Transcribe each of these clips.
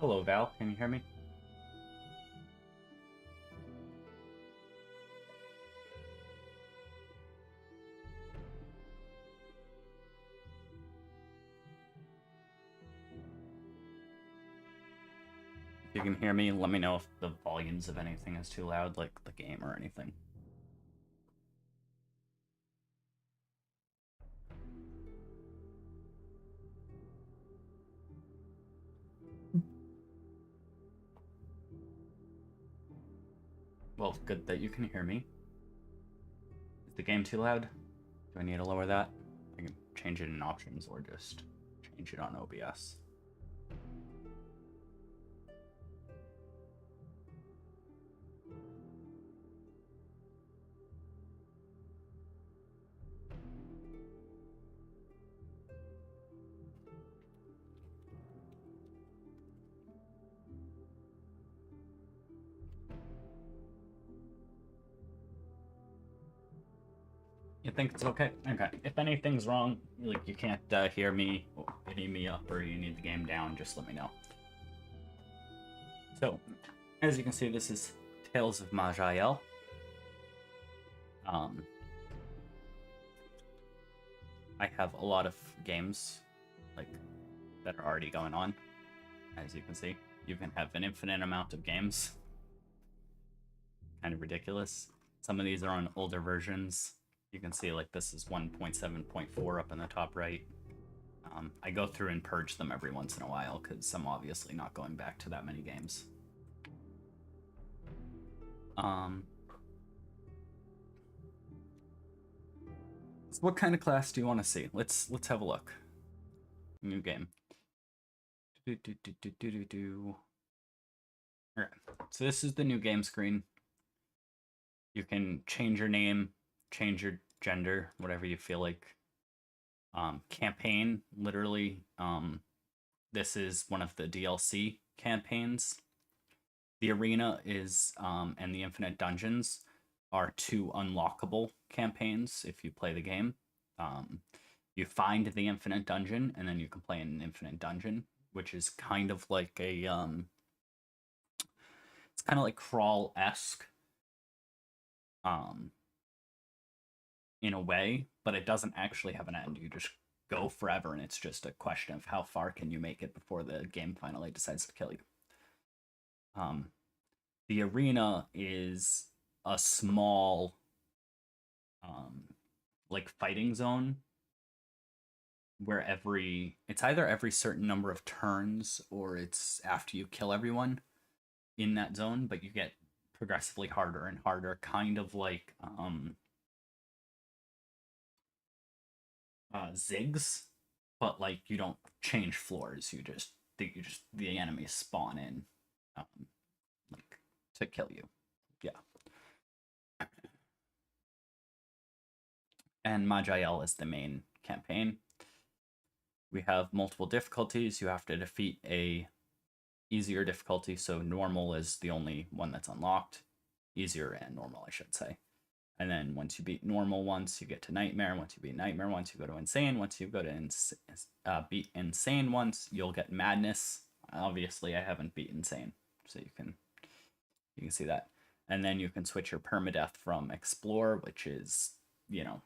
Hello, Val. Can you hear me? If you can hear me, let me know if the volumes of anything is too loud, like the game or anything. Well, good that you can hear me. Is the game too loud? Do I need to lower that? I can change it in options or just change it on OBS. You think it's okay? Okay. If anything's wrong, like you can't hear me, or you need me up, or you need the game down, just let me know. So, as you can see, this is Tales of Maj'eyal. I have a lot of games, like, that are already going on. As you can see, you can have an infinite amount of games. Kind of ridiculous. Some of these are on older versions. You can see like this is 1.7.4 up in the top right. I go through and purge them every once in a while because I'm obviously not going back to that many games. So what kind of class do you want to see? Let's have a look. New game. Alright, so this is the new game screen. You can change your name, change your gender, whatever you feel like. Campaign, literally, this is one of the DLC campaigns. The arena is, and the infinite dungeons are two unlockable campaigns if you play the game. You find the infinite dungeon, and then you can play in an infinite dungeon, which is kind of like a, it's kind of like Crawl-esque, in a way, but it doesn't actually have an end. You just go forever, and it's just a question of how far can you make it before the game finally decides to kill you. The arena is a small, like fighting zone where it's either every certain number of turns or it's after you kill everyone in that zone, but you get progressively harder and harder, kind of like Ziggs, but like you don't change floors. The enemies spawn in, like to kill you. Yeah. And Maj'eyal is the main campaign. We have multiple difficulties. You have to defeat a easier difficulty, so normal is the only one that's unlocked. Easier and normal, I should say. And then once you beat normal once, you get to nightmare. Once you beat nightmare once, you go to insane. Once you go to beat insane once, you'll get madness. Obviously, I haven't beat insane, so you can see that. And then you can switch your permadeath from explore, which is, you know,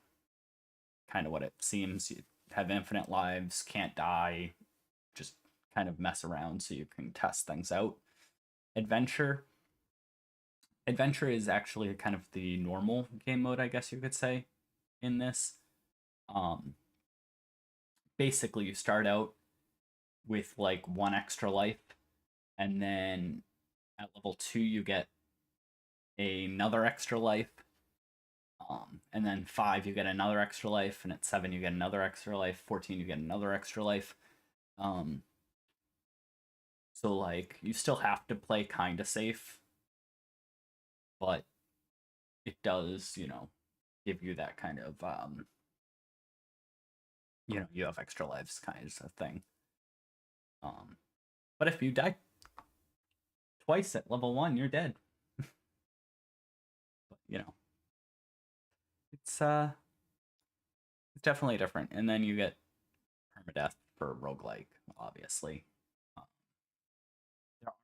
kind of what it seems. You have infinite lives, can't die, just kind of mess around so you can test things out. Adventure is actually kind of the normal game mode, I guess you could say, in this. Basically, you start out with like 1 extra life, and then at level 2 you get another extra life, and then 5 you get another extra life, and at 7 you get another extra life, 14 you get another extra life. So like you still have to play kind of safe, but it does, give you that kind of, you have extra lives kind of thing. But if you die twice at level 1, you're dead. But, it's definitely different. And then you get permadeath for roguelike, obviously.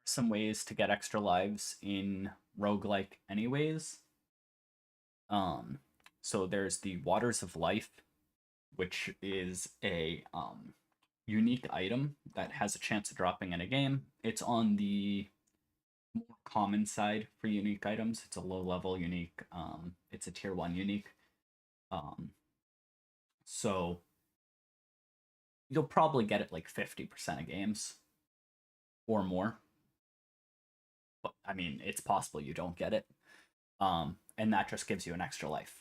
some ways to get extra lives in roguelike anyways. So there's the Waters of Life, which is a unique item that has a chance of dropping in a game. It's on the more common side for unique items. It's a low level unique. It's a tier 1 unique. So you'll probably get it like 50% of games or more. But I mean, it's possible you don't get it. And that just gives you an extra life.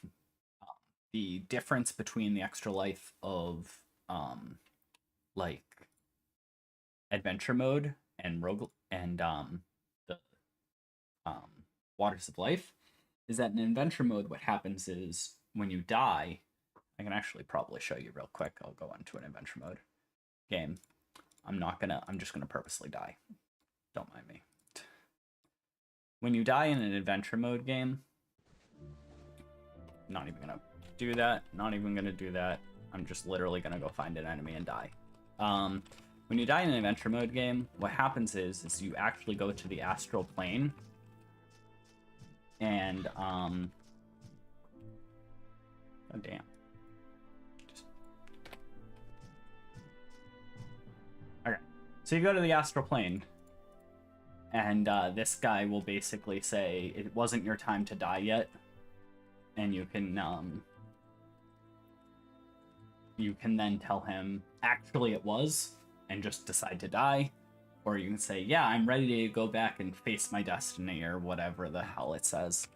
The difference between the extra life of like adventure mode and rogue and the Waters of Life is that in adventure mode, what happens is when you die, I can actually probably show you real quick. I'll go into an adventure mode game. I'm just gonna purposely die. Don't mind me. When you die in an adventure mode game, not even gonna do that. Not even gonna do that. I'm just literally gonna go find an enemy and die. When you die in an adventure mode game, what happens is you actually go to the astral plane, and oh damn. Okay, so you go to the astral plane, and this guy will basically say it wasn't your time to die yet, and you can then tell him actually it was, and just decide to die, or you can say, yeah, I'm ready to go back and face my destiny, or whatever the hell it says.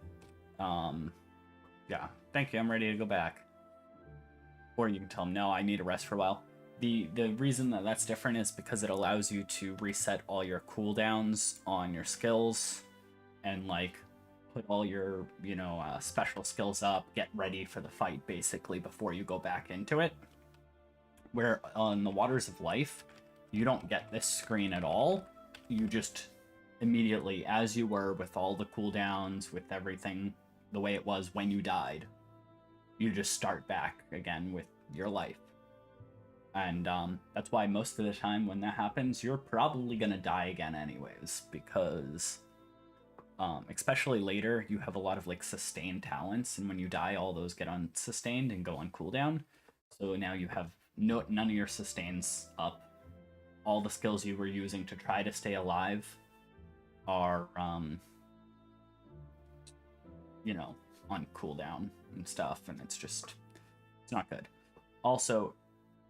Yeah, thank you, I'm ready to go back. Or you can tell him, no, I need a rest for a while. The reason that that's different is because it allows you to reset all your cooldowns on your skills, and like put all your special skills up, get ready for the fight basically before you go back into it. Where on the Waters of Life, you don't get this screen at all. You just immediately, as you were with all the cooldowns, with everything the way it was when you died, you just start back again with your life. And that's why most of the time when that happens, you're probably gonna die again anyways, because especially later, you have a lot of like sustained talents, and when you die, all those get unsustained and go on cooldown. So now you have none of your sustains up. All the skills you were using to try to stay alive are, on cooldown and stuff, and it's not good. Also,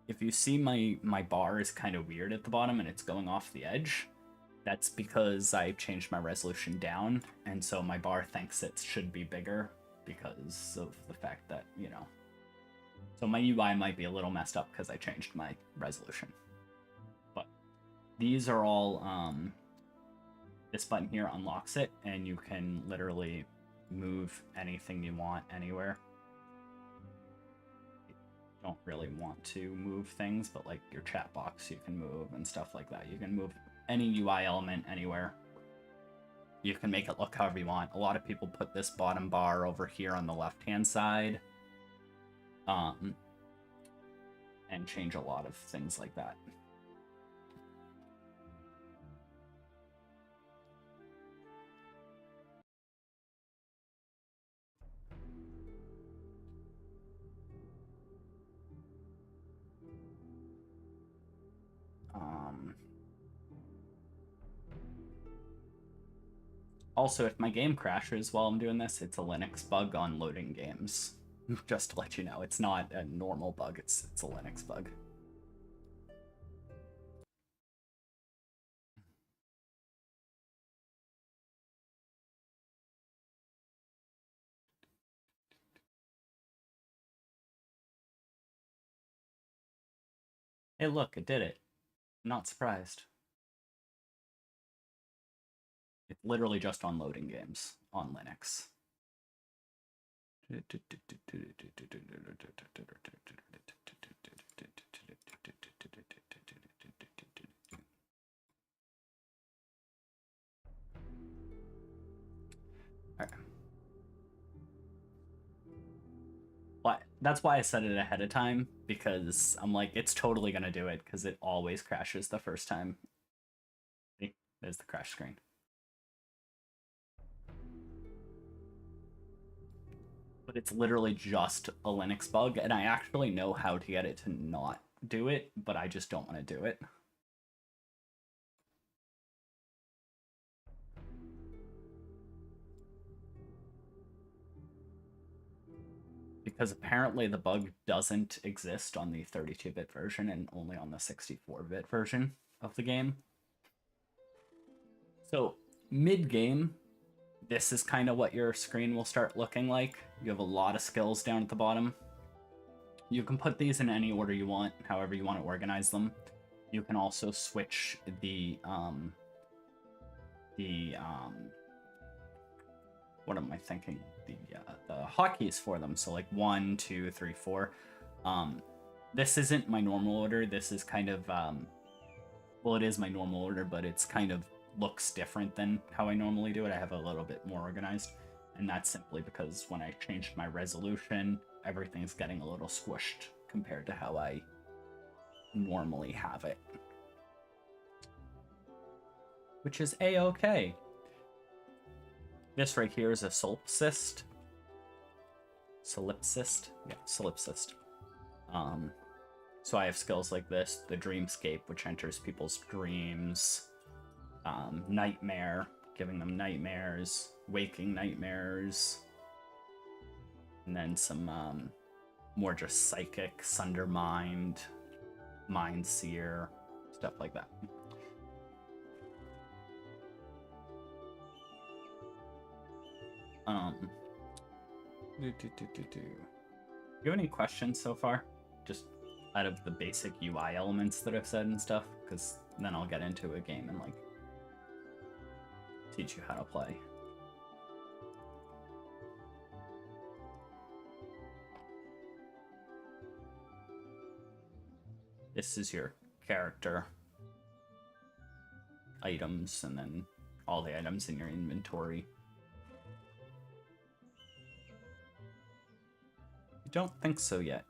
if you see my bar is kind of weird at the bottom and it's going off the edge, that's because I changed my resolution down, and so my bar thinks it should be bigger because of the fact that, So my UI might be a little messed up because I changed my resolution. But these are all, this button here unlocks it, and you can literally move anything you want anywhere. You don't really want to move things, but like your chat box you can move and stuff like that. You can move any UI element anywhere. You can make it look however you want. A lot of people put this bottom bar over here on the left-hand side. And change a lot of things like that. Also, if my game crashes while I'm doing this, it's a Linux bug on loading games. Just to let you know, it's not a normal bug, it's a Linux bug. Hey look, it did it. I'm not surprised. It's literally just on loading games on Linux. But that's why I set it ahead of time, because I'm like, it's totally gonna do it, because it always crashes the first time. There's the crash screen. But it's literally just a Linux bug, and I actually know how to get it to not do it, but I just don't want to do it. Because apparently the bug doesn't exist on the 32-bit version and only on the 64-bit version of the game. So mid-game, this is kind of what your screen will start looking like. You have a lot of skills down at the bottom. You can put these in any order you want, however you want to organize them. You can also switch the what am I thinking? The hotkeys for them. So like 1, 2, 3, 4. This isn't my normal order. This is kind of well, it is my normal order, but it's kind of looks different than how I normally do it. I have a little bit more organized, and that's simply because when I changed my resolution, everything's getting a little squished compared to how I normally have it, which is a-okay. This right here is a solipsist. Solipsist? Yeah, solipsist. So I have skills like this, the dreamscape, which enters people's dreams, nightmare, giving them nightmares, waking nightmares, and then some more just psychic, sundermind, mind seer, stuff like that. Do you have any questions so far? Just out of the basic UI elements that I've said and stuff, because then I'll get into a game and like teach you how to play. This is your character items, and then all the items in your inventory. I don't think so yet.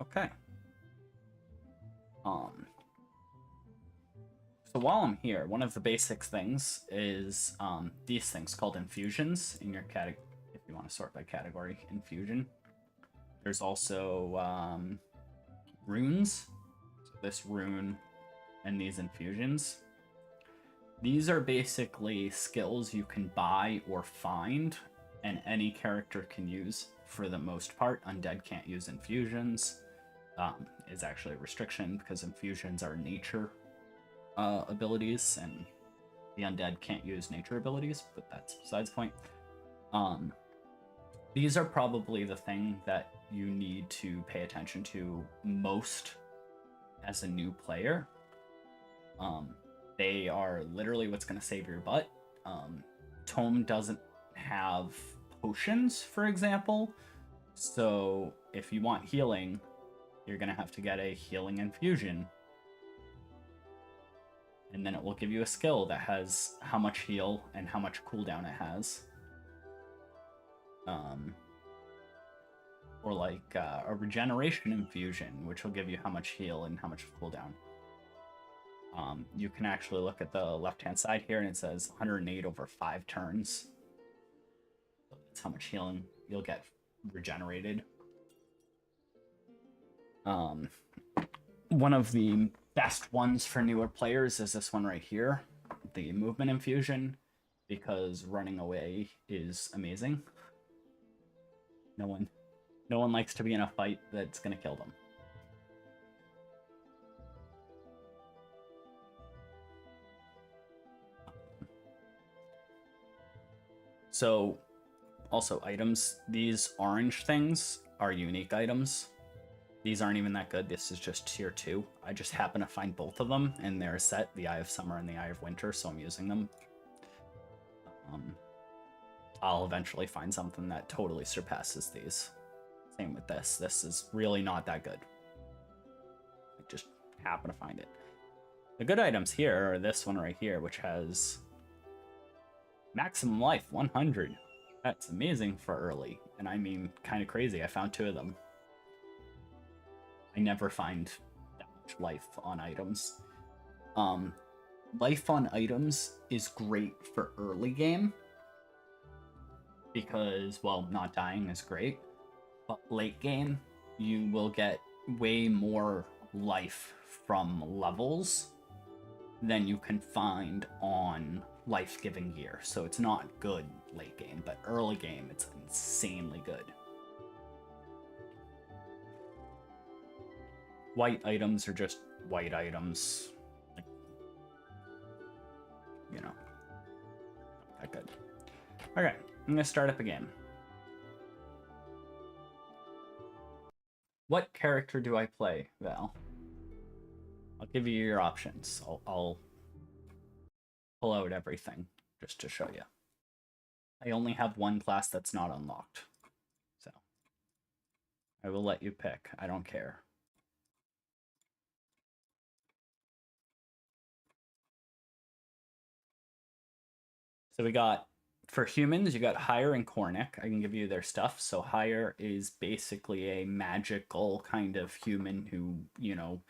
Okay. So while I'm here, one of the basic things is these things called infusions in your category. If you want to sort by category, infusion. There's also runes. So this rune and these infusions. These are basically skills you can buy or find, and any character can use for the most part. Undead can't use infusions. Is actually a restriction because infusions are nature abilities, and the undead can't use nature abilities, but that's besides the point. These are probably the thing that you need to pay attention to most as a new player. They are literally what's going to save your butt. ToME doesn't have potions, for example, so if you want healing, you're going to have to get a healing infusion. And then it will give you a skill that has how much heal and how much cooldown it has. Or like a regeneration infusion, which will give you how much heal and how much cooldown. You can actually look at the left-hand side here, and it says 108 over 5 turns. So that's how much healing you'll get regenerated. One of the best ones for newer players is this one right here, the movement infusion, because running away is amazing. No one likes to be in a fight that's gonna kill them. So, also items. These orange things are unique items. These aren't even that good. This is just tier 2. I just happen to find both of them, and they're set, the Eye of Summer and the Eye of Winter, so I'm using them. I'll eventually find something that totally surpasses these. Same with this. This is really not that good. I just happen to find it. The good items here are this one right here, which has maximum life, 100. That's amazing for early, and I mean kind of crazy. I found 2 of them. I never find that much life on items. life on items is great for early game because, well, not dying is great, but late game, you will get way more life from levels than you can find on life-giving gear. So it's not good late game, but early game, it's insanely good. White items are just white items. Like, you know, not that good. Okay, I'm gonna start up a game. What character do I play, Val? I'll give you your options. I'll pull out everything just to show you. I only have one class that's not unlocked, so I will let you pick. I don't care. So we got, for humans, you got Hire and Cornic. I can give you their stuff. So Hire is basically a magical kind of human who, you know,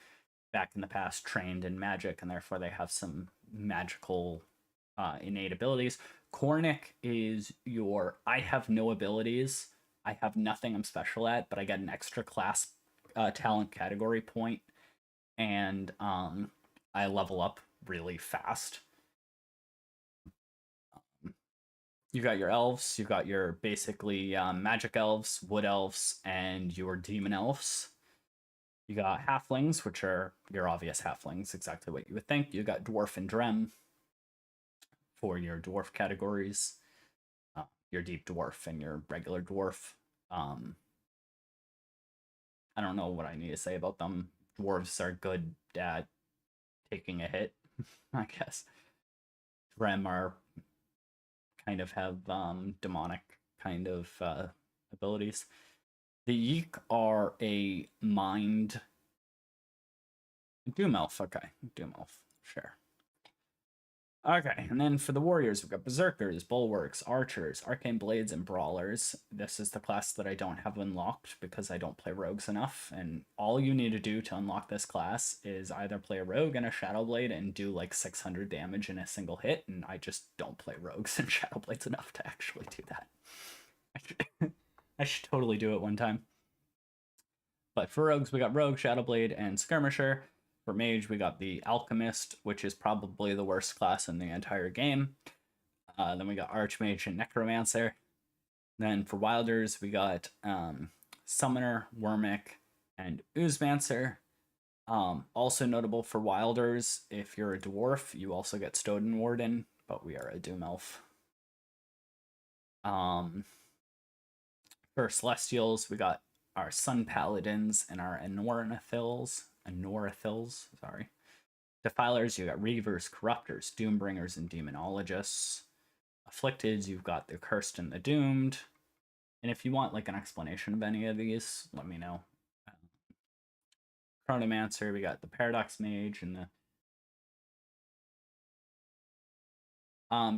back in the past trained in magic, and therefore they have some magical innate abilities. Cornic is your, I have no abilities. I have nothing I'm special at, but I get an extra class talent category point, and I level up really fast. You got your elves, you got your basically magic elves, wood elves, and your demon elves. You got halflings, which are your obvious halflings, exactly what you would think. You got dwarf and drem for your dwarf categories, your deep dwarf and your regular dwarf. I don't know what I need to say about them. Dwarves are good at taking a hit, I guess. Drem are kind of have demonic kind of abilities. The Yeek are a mind. Doom Elf, okay. Doom Elf, sure. Okay, and then for the warriors, we've got Berserkers, Bulwarks, Archers, Arcane Blades, and Brawlers. This is the class that I don't have unlocked because I don't play rogues enough, and all you need to do to unlock this class is either play a rogue and a Shadowblade and do like 600 damage in a single hit, and I just don't play rogues and Shadowblades enough to actually do that. I should totally do it one time. But for rogues, we got Rogue, Shadowblade, and Skirmisher. For mage, we got the Alchemist, which is probably the worst class in the entire game. Then we got Archmage and Necromancer. Then for wilders, we got Summoner, Wormick, and Oozemancer. Also notable for wilders, if you're a dwarf, you also get Stoden Warden, but we are a Doom Elf. For celestials, we got our Sun Paladins and our Anorithils, sorry. Defilers, you got Reavers, Corruptors, Doombringers, and Demonologists. Afflicted, you've got the Cursed and the Doomed. And if you want like an explanation of any of these, let me know. Chronomancer, we got the Paradox Mage and the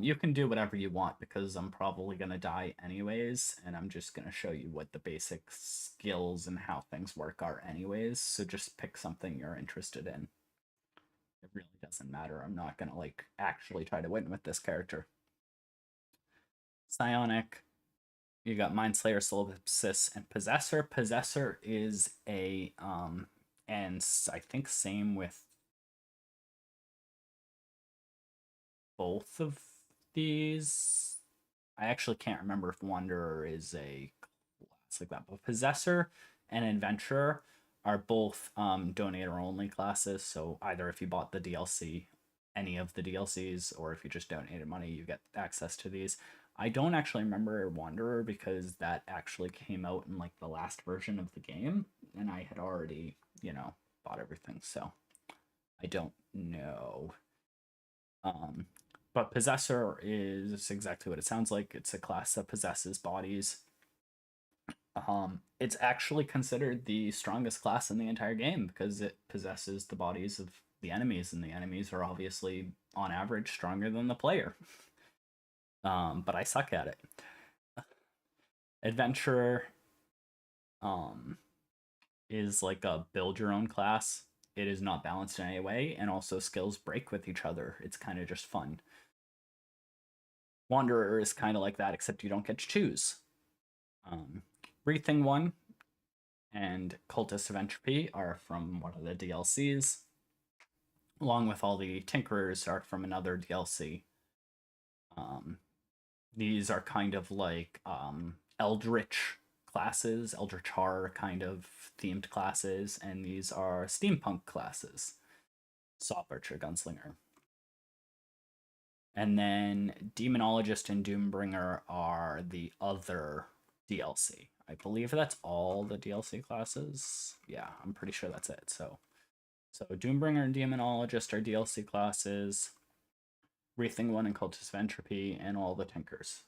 you can do whatever you want because I'm probably going to die anyways, and I'm just going to show you what the basic skills and how things work are anyways, so just pick something you're interested in. It really doesn't matter. I'm not going to like actually try to win with this character. Psionic, you got Mindslayer, Solipsis, and Possessor. Possessor is a and I think same with both of these. I actually can't remember if Wanderer is a class like that, but Possessor and Adventurer are both donator only classes. So either if you bought the DLC, any of the DLCs, or if you just donated money, you get access to these. I don't actually remember Wanderer because that actually came out in like the last version of the game, and I had already, you know, bought everything, so I don't know. But Possessor is exactly what it sounds like. It's a class that possesses bodies. It's actually considered the strongest class in the entire game because it possesses the bodies of the enemies, and the enemies are obviously, on average, stronger than the player. But I suck at it. Adventurer is like a build your own class. it is not balanced in any way, and also skills break with each other. It's kind of just fun. Wanderer is kind of like that, except you don't get to choose. Rething 1 and Cultist of Entropy are from one of the DLCs, along with all the Tinkerers are from another DLC. These are kind of like Eldritch classes, Eldritch Horror kind of themed classes, and these are steampunk classes. Saw Butcher, Gunslinger. And then Demonologist and Doombringer are the other DLC. I believe that's all the DLC classes. Yeah, I'm pretty sure that's it. So Doombringer and Demonologist are DLC classes. Rething 1 and Cultist of Entropy, and all the Tinkers.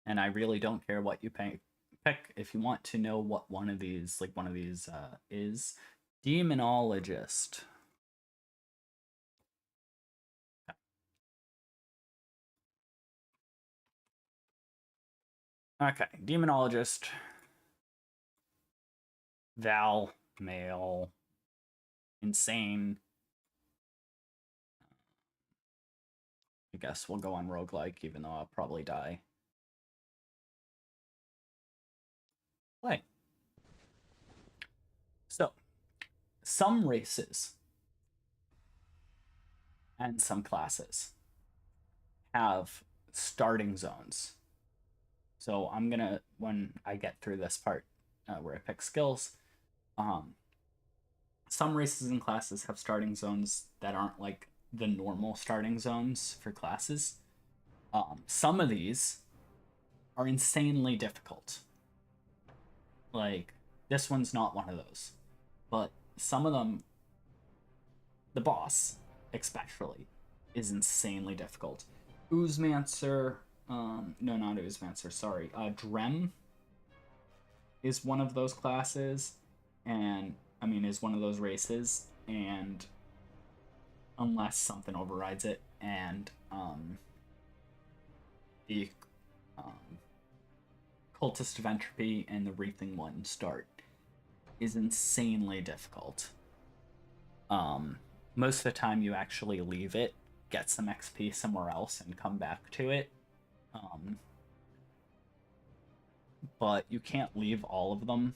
And I really don't care what you pick. If you want to know what one of these is, Demonologist. Okay, Demonologist. Val, male, insane. I guess we'll go on roguelike, even though I'll probably die. Play. So, some races and some classes have starting zones. So I'm gonna, when I get through this part where I pick skills, some races and classes have starting zones that aren't like the normal starting zones for classes. Some of these are insanely difficult. Like, this one's not one of those. But some of them, the boss, especially, is insanely difficult. Oozemancer, no, not Oozemancer, sorry. Drem is one of those classes, and, I mean, is one of those races, and unless something overrides it, and, the, Cultist of Entropy and the Rething 1 start is insanely difficult. Most of the time you actually leave it, get some XP somewhere else, and come back to it. But you can't leave all of them.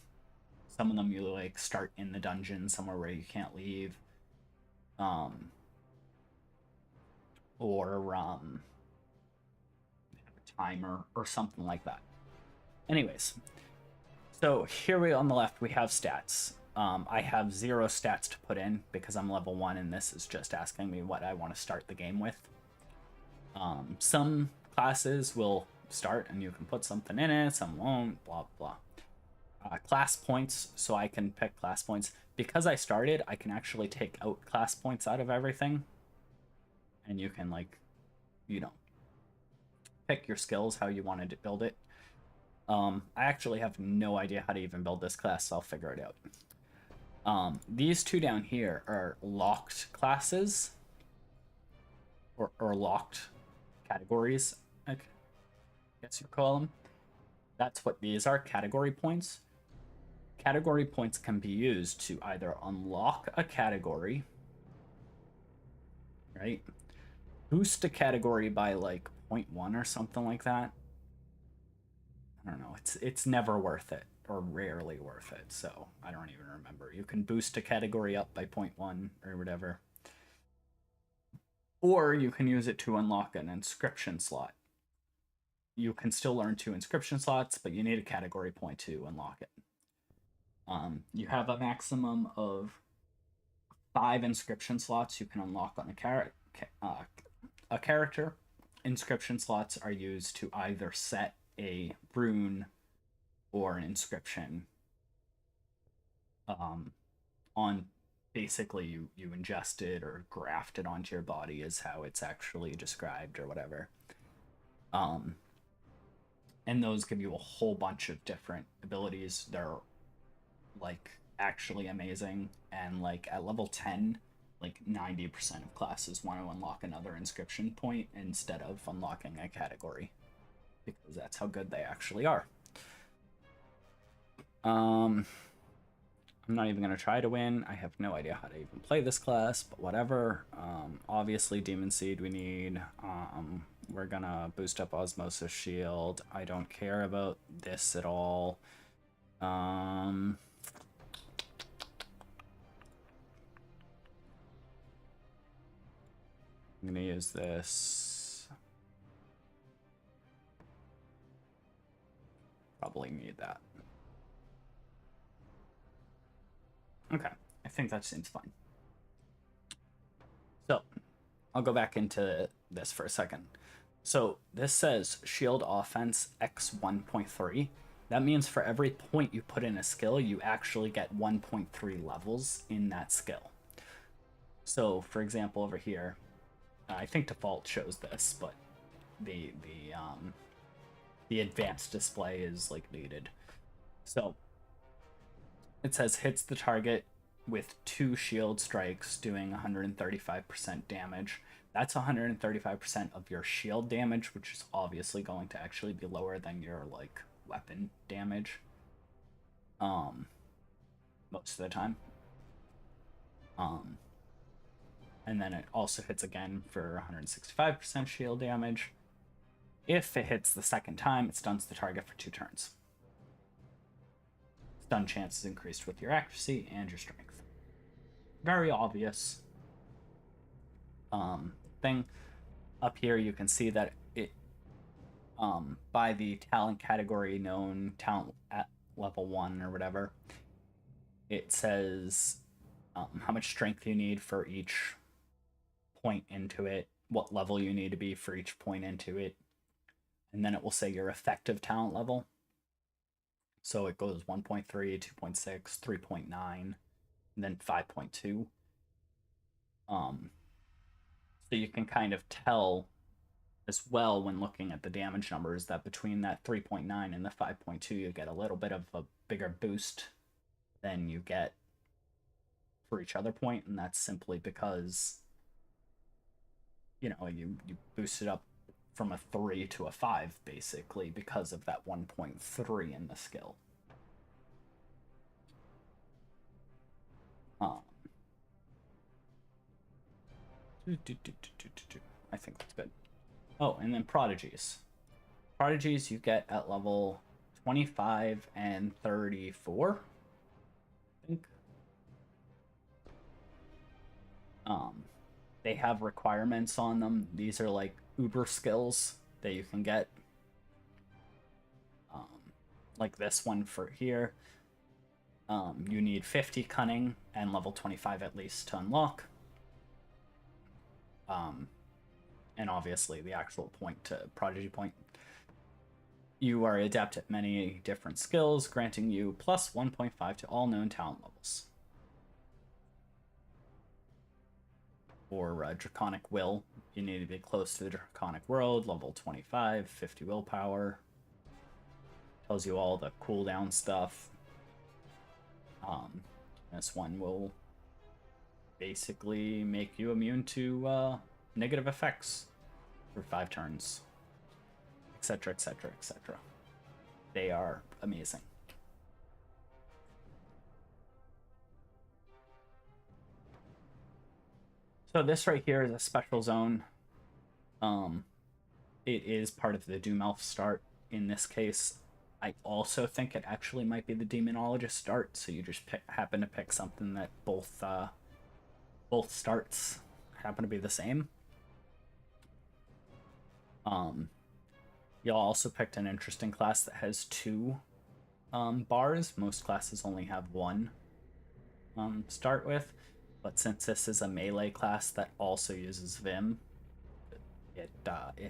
Some of them you like start in the dungeon somewhere where you can't leave. Or have a timer or something like that. Anyways, so here on the left we have stats. I have 0 stats to put in because I'm level 1 and this is just asking me what I want to start the game with. Some classes will start and you can put something in it, some won't, blah blah. Class points, so I can pick class points. Because I started, I can actually take out class points out of everything. And you can, like, you know, pick your skills, how you wanted to build it. I actually have no idea how to even build this class, so I'll figure it out. These two down here are locked classes. Or locked categories, I guess you call them. That's what these are, category points. Category points can be used to either unlock a category, right? Boost a category by like 0.1 or something like that. I don't know. It's never worth it, or rarely worth it, so I don't even remember. You can boost a category up by 0.1 or whatever. Or you can use it to unlock an inscription slot. You can still earn 2 inscription slots, but you need a category point to unlock it. You have a maximum of 5 inscription slots you can unlock on a character. Inscription slots are used to either set a rune or an inscription on basically you ingest it or graft it onto your body is how it's actually described or whatever. And those give you a whole bunch of different abilities. They're like actually amazing, and like at level 10, like 90% of classes want to unlock another inscription point instead of unlocking a category, because that's how good they actually are. I'm not even going to try to win. I have no idea how to even play this class, but whatever. Obviously, Demon Seed we need. We're going to boost up Osmosis Shield. I don't care about this at all. I'm going to use this. Probably need that. Okay, I think that seems fine. So, I'll go back into this for a second. So, this says shield offense x 1.3. That means for every point you put in a skill, you actually get 1.3 levels in that skill. So, for example, over here, I think default shows this, but the advanced display is like needed. So it says hits the target with 2 shield strikes doing 135% damage. That's 135% of your shield damage, which is obviously going to actually be lower than your like weapon damage. Most of the time. And then it also hits again for 165% shield damage. If it hits the second time, it stuns the target for 2 turns. Stun chance is increased with your accuracy and your strength. Very obvious thing. Up here you can see that it by the talent category known talent at level 1 or whatever, it says how much strength you need for each point into it, what level you need to be for each point into it, and then it will say your effective talent level. So it goes 1.3, 2.6, 3.9, and then 5.2. So you can kind of tell as well when looking at the damage numbers that between that 3.9 and the 5.2 you get a little bit of a bigger boost than you get for each other point, and that's simply because you boost it up from a 3 to a 5 basically because of that 1.3 in the skill. I think that's good. Oh, and then prodigies. Prodigies you get at level 25 and 34, I think. They have requirements on them. These are like uber skills that you can get. Like this one for here. You need 50 cunning and level 25 at least to unlock. And obviously the actual point to prodigy point. You are adept at many different skills, granting you plus 1.5 to all known talent levels. Or Draconic Will, you need to be close to the Draconic World, level 25, 50 willpower. Tells you all the cooldown stuff. This one will basically make you immune to negative effects for 5 turns, etc., etc., etc. They are amazing. So this right here is a special zone. It is part of the Doom Elf start in this case. I also think it actually might be the Demonologist start, so you just happen to pick something that both starts happen to be the same. Y'all also picked an interesting class that has 2 bars. Most classes only have 1 start with, but since this is a melee class that also uses Vim, it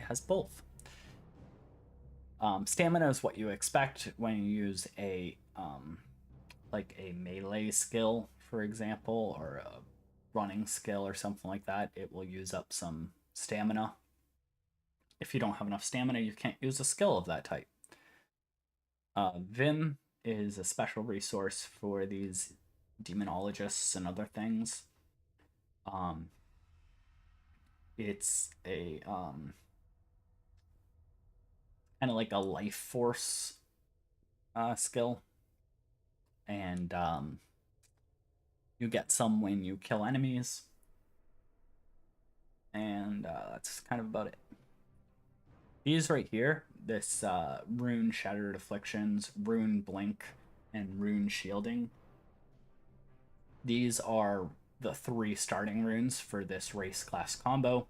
has both. Stamina is what you expect when you use a like a melee skill, for example, or a running skill or something like that. It will use up some stamina. If you don't have enough stamina, you can't use a skill of that type. Vim is a special resource for these demonologists and other things. It's a kind of like a life force skill. and you get some when you kill enemies, and that's kind of about it. These right here, this Rune Shattered Afflictions, Rune Blink, and Rune Shielding, these are the 3 starting runes for this race class combo.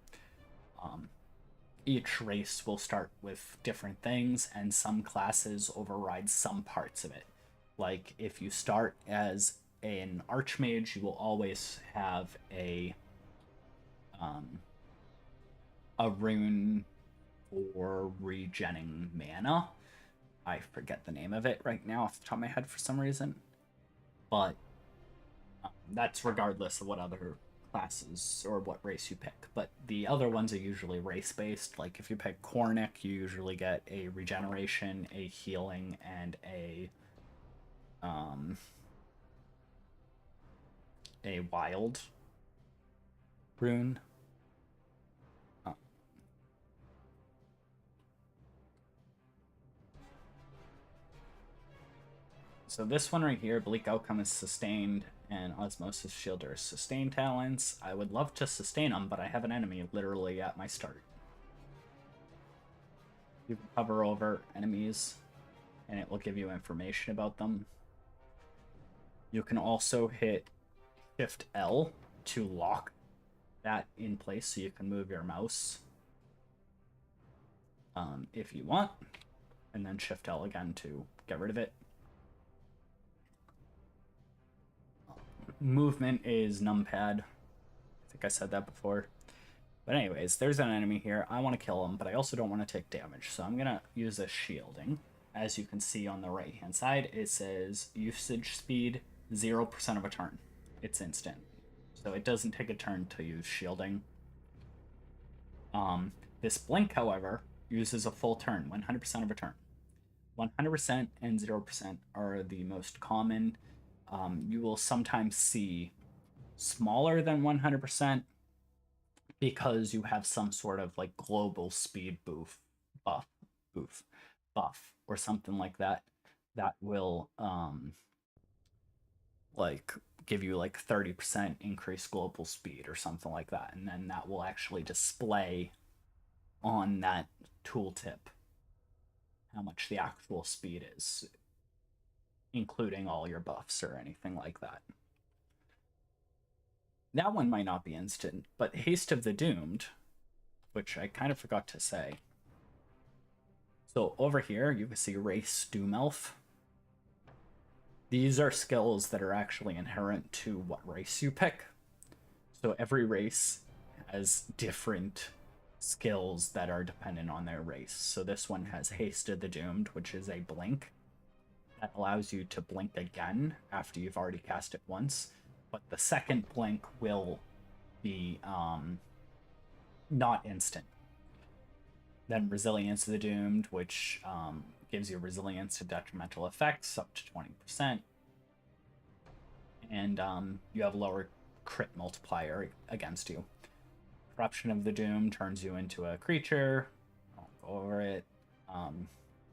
Each race will start with different things, and some classes override some parts of it. Like, if you start as an Archmage, you will always have a rune for regenning mana. I forget the name of it right now off the top of my head for some reason, but that's regardless of what other classes or what race you pick. But the other ones are usually race based. Like if you pick Cornic, you usually get a regeneration, a healing, and a wild rune. So this one right here, Bleak Outcome is sustained, and Osmosis Shield are sustained talents. I would love to sustain them, but I have an enemy literally at my start. You can hover over enemies, and it will give you information about them. You can also hit Shift L to lock that in place, so you can move your mouse if you want, and then Shift L again to get rid of it. Movement is numpad. I think I said that before. But anyways, there's an enemy here. I want to kill him, but I also don't want to take damage. So I'm going to use a shielding. As you can see on the right-hand side, it says usage speed 0% of a turn. It's instant. So it doesn't take a turn to use shielding. This blink, however, uses a full turn, 100% of a turn. 100% and 0% are the most common. You will sometimes see smaller than 100% because you have some sort of like global speed buff, or something like that will like give you like 30% increased global speed or something like that, and then that will actually display on that tooltip how much the actual speed is, including all your buffs or anything like that. That one might not be instant, but Haste of the Doomed, which I kind of forgot to say. So over here, you can see Race Doom Elf. These are skills that are actually inherent to what race you pick. So every race has different skills that are dependent on their race. So this one has Haste of the Doomed, which is a blink that allows you to blink again after you've already cast it once. But the second blink will be not instant. Then Resilience of the Doomed, which gives you resilience to detrimental effects up to 20%. And you have lower crit multiplier against you. Corruption of the Doom turns you into a creature. I'll go over it. And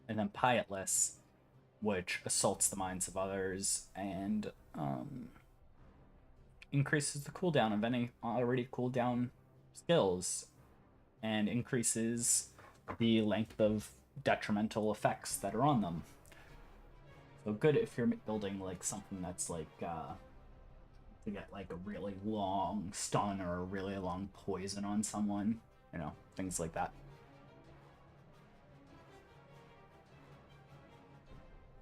then Pietless, which assaults the minds of others and increases the cooldown of any already cooldown skills and increases the length of detrimental effects that are on them. So good if you're building like something that's like to get like a really long stun or a really long poison on someone, you know, things like that.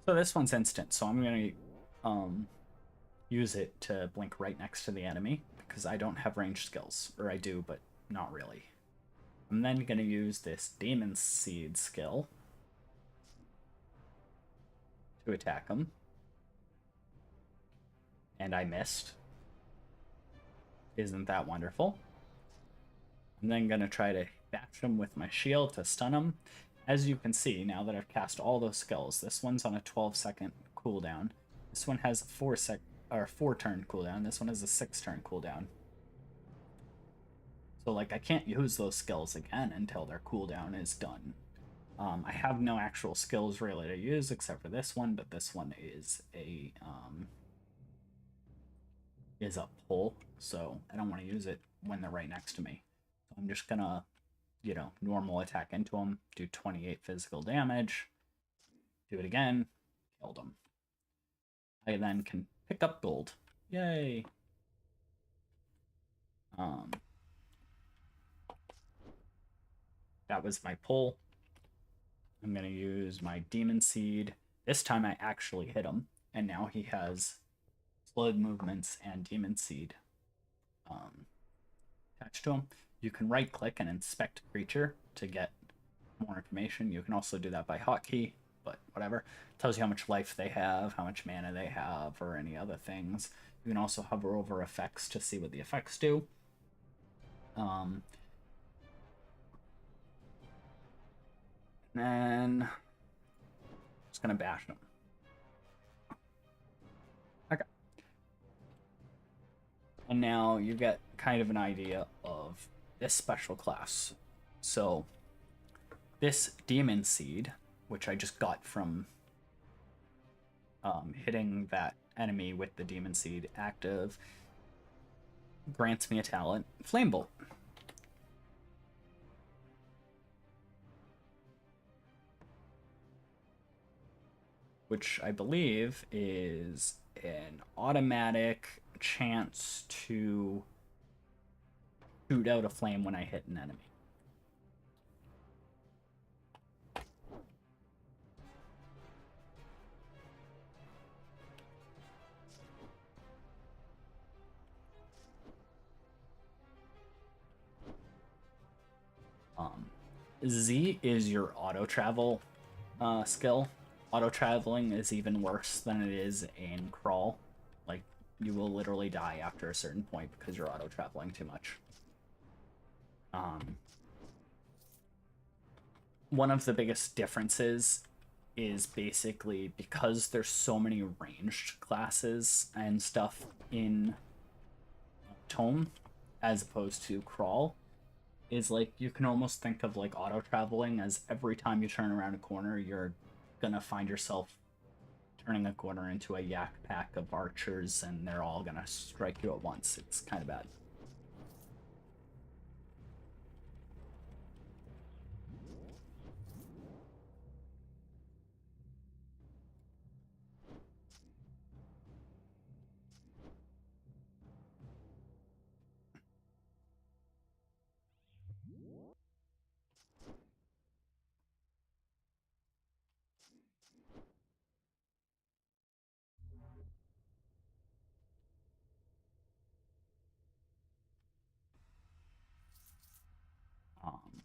So this one's instant, so I'm gonna use it to blink right next to the enemy because I don't have ranged skills, or I do, but not really. I'm then gonna use this Demon Seed skill to attack him, and I missed. Isn't that wonderful? I'm then gonna try to bash him with my shield to stun him. As you can see, now that I've cast all those skills, this one's on a 12-second cooldown. This one has a 4-turn cooldown. This one has a 6-turn cooldown. So like I can't use those skills again until their cooldown is done. I have no actual skills really to use except for this one, but this one is a pull, so I don't want to use it when they're right next to me. So I'm just gonna, normal attack into them, do 28 physical damage, do it again, killed them. I then can pick up gold. Yay! That was my pull. I'm going to use my Demon Seed. This time I actually hit him, and now he has slowed movements and Demon Seed attached to him. You can right-click and inspect creature to get more information. You can also do that by hotkey, but whatever. It tells you how much life they have, how much mana they have, or any other things. You can also hover over effects to see what the effects do. And just gonna bash them. Okay. And now you get kind of an idea of this special class. So this Demon Seed, which I just got from hitting that enemy with the Demon Seed active, grants me a talent, Flame Bolt. Which I believe is an automatic chance to shoot out a flame when I hit an enemy. Z is your auto travel skill. Auto traveling is even worse than it is in crawl. Like, you will literally die after a certain point because you're auto traveling too much. One of the biggest differences is basically because there's so many ranged classes and stuff in ToME as opposed to crawl, is like you can almost think of like auto traveling as every time you turn around a corner, you're gonna find yourself turning a corner into a yak pack of archers and they're all gonna strike you at once. It's kind of bad. Um,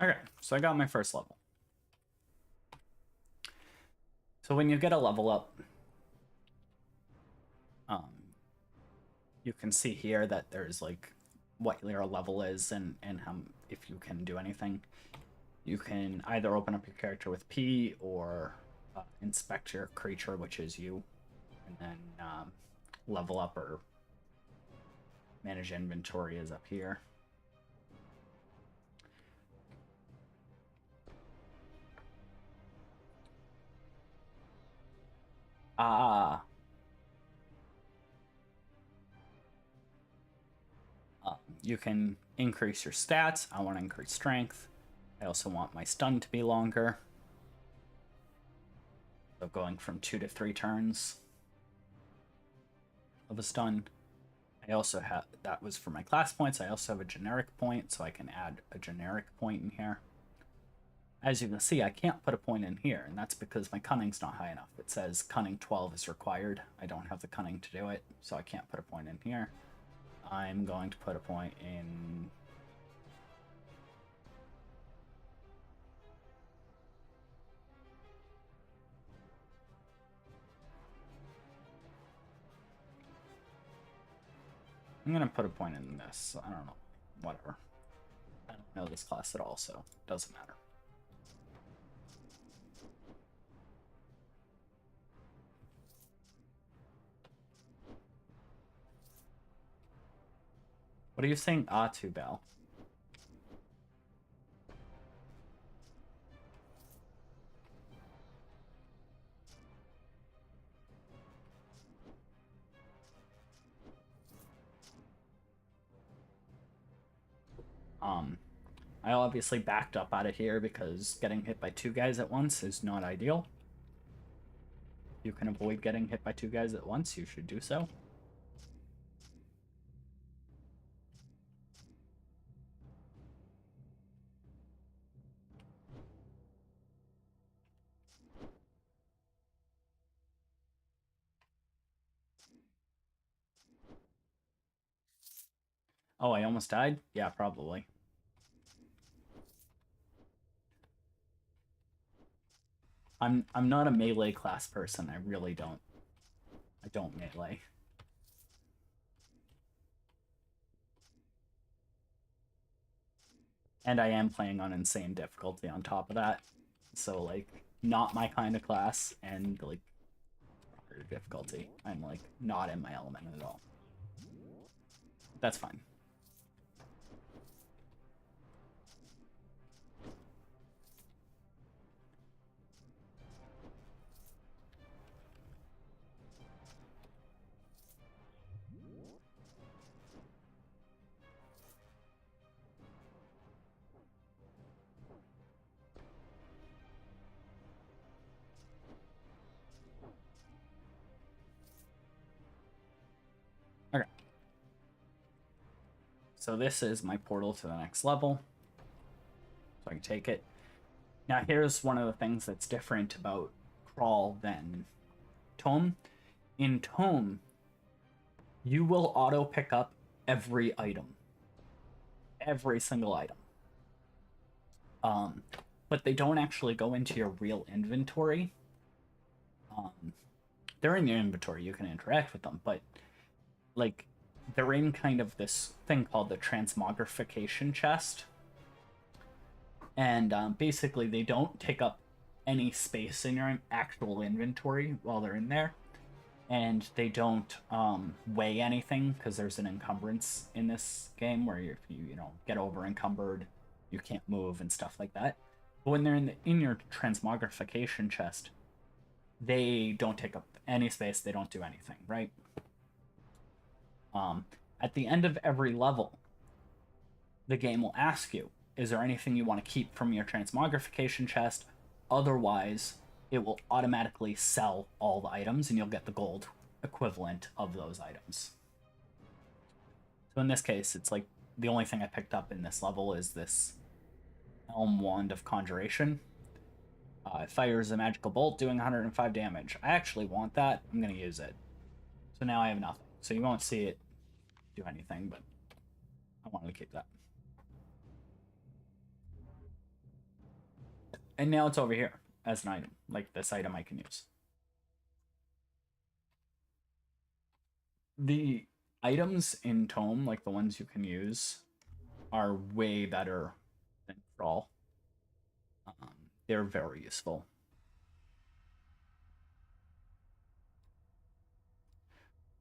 okay, so I got my first level. So when you get a level up, you can see here that there's like what your level is and how, if you can do anything. You can either open up your character with P or inspect your creature, which is you, and then level up or manage inventory is up here. You can increase your stats. I want to increase strength. I also want my stun to be longer. So going from 2 to 3 turns of a stun. I also have, that was for my class points. I also have a generic point, so I can add a generic point in here. As you can see, I can't put a point in here, and that's because my cunning's not high enough. It says cunning 12 is required. I don't have the cunning to do it, so I can't put a point in here. I'm going to put a point in... I'm going to put a point in this. I don't know. Whatever. I don't know this class at all, so it doesn't matter. What are you saying, to, Bell? I obviously backed up out of here because getting hit by 2 guys at once is not ideal. If you can avoid getting hit by 2 guys at once, you should do so. Oh, I almost died? Yeah, probably. I'm not a melee class person. I really don't. I don't melee. And I am playing on insane difficulty on top of that. So, like, not my kind of class, and, like, harder difficulty. I'm, like, not in my element at all. That's fine. Okay. So this is my portal to the next level. So I can take it. Now here's one of the things that's different about Crawl than ToME. In ToME, you will auto pick up every item. Every single item. But they don't actually go into your real inventory. They're in your inventory, you can interact with them, but like they're in kind of this thing called the transmogrification chest. And basically they don't take up any space in your actual inventory while they're in there. And they don't weigh anything because there's an encumbrance in this game where if you get over encumbered, you can't move and stuff like that. But when they're in your transmogrification chest, they don't take up any space. They don't do anything, right? At the end of every level, the game will ask you, is there anything you want to keep from your transmogrification chest? Otherwise, it will automatically sell all the items and you'll get the gold equivalent of those items. So in this case, it's like the only thing I picked up in this level is this Elm Wand of Conjuration. It fires a magical bolt doing 105 damage. I actually want that. I'm going to use it. So now I have nothing. So you won't see it do anything, but I wanted to keep that. And now it's over here as an item. Like this item I can use. The items in ToME, like the ones you can use, are way better than Crawl. They're very useful.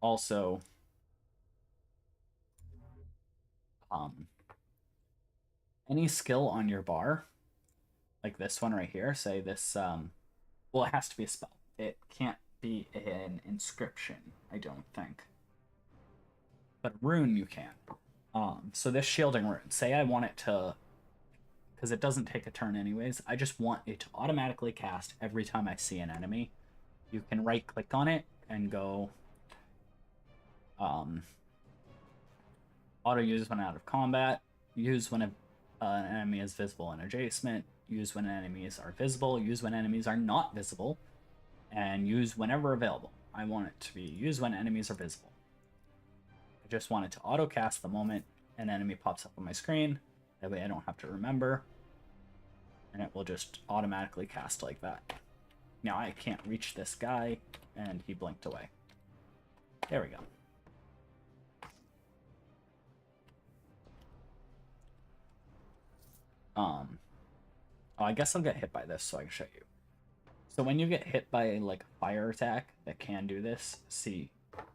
Also, any skill on your bar, like this one right here, say this, well, it has to be a spell. It can't be an inscription, I don't think. But rune you can. So this shielding rune, say I want it to, because it doesn't take a turn anyways, I just want it to automatically cast every time I see an enemy. You can right click on it and go auto use when out of combat, use when an enemy is visible and adjacent, use when enemies are visible, use when enemies are not visible, and use whenever available. I want it to be use when enemies are visible. I just want it to auto cast the moment an enemy pops up on my screen. That way I don't have to remember. And it will just automatically cast like that. Now I can't reach this guy, and he blinked away. There we go. Oh, I guess I'll get hit by this so I can show you. So when you get hit by like a fire attack that can do this, see,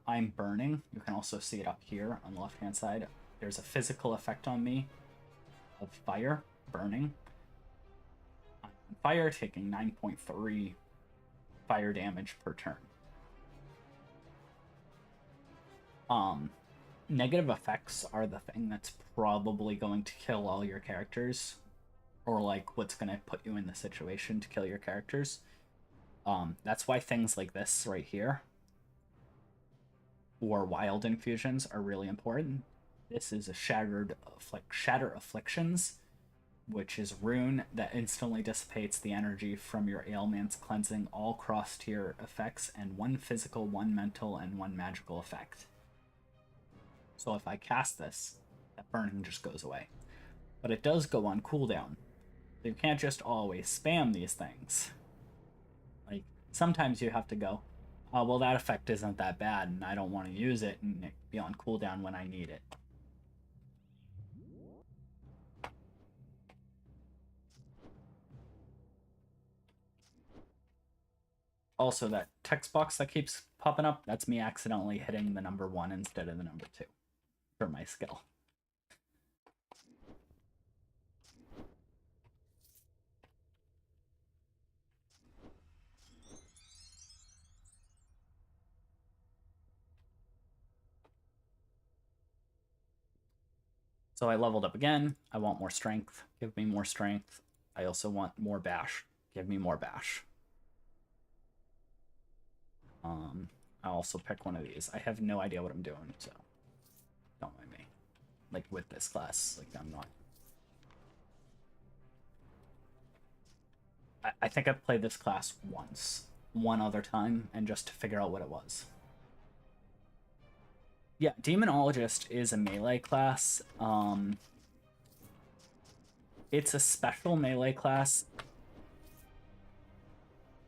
I'm burning. You can also see it up here on the left-hand side. there's a physical effect on me of fire, burning. I'm on fire, taking 9.3 fire damage per turn. Negative effects are the thing that's probably going to kill all your characters, or like what's going to put you in the situation to kill your characters. That's why things like this right here, or wild infusions, are really important. This is a Shatter Afflictions, which is rune that instantly dissipates the energy from your ailments, cleansing all cross-tier effects and one physical, one mental, and one magical effect. So if I cast this, that burning just goes away. But it does go on cooldown. So you can't just always spam these things. Like, sometimes you have to go, oh, well, that effect isn't that bad, and I don't want to use it, and it be on cooldown when I need it. Also, that text box that keeps popping up, that's me accidentally hitting the number 1 instead of the number 2 for my skill. So I leveled up again. I want more strength. Give me more strength. I also want more bash. Give me more bash. I'll also pick one of these. I have no idea what I'm doing, so don't mind me. Like with this class, like I'm not. I think I've played this class once, one other time, and just to figure out what it was. Yeah, Demonologist is a melee class. It's a special melee class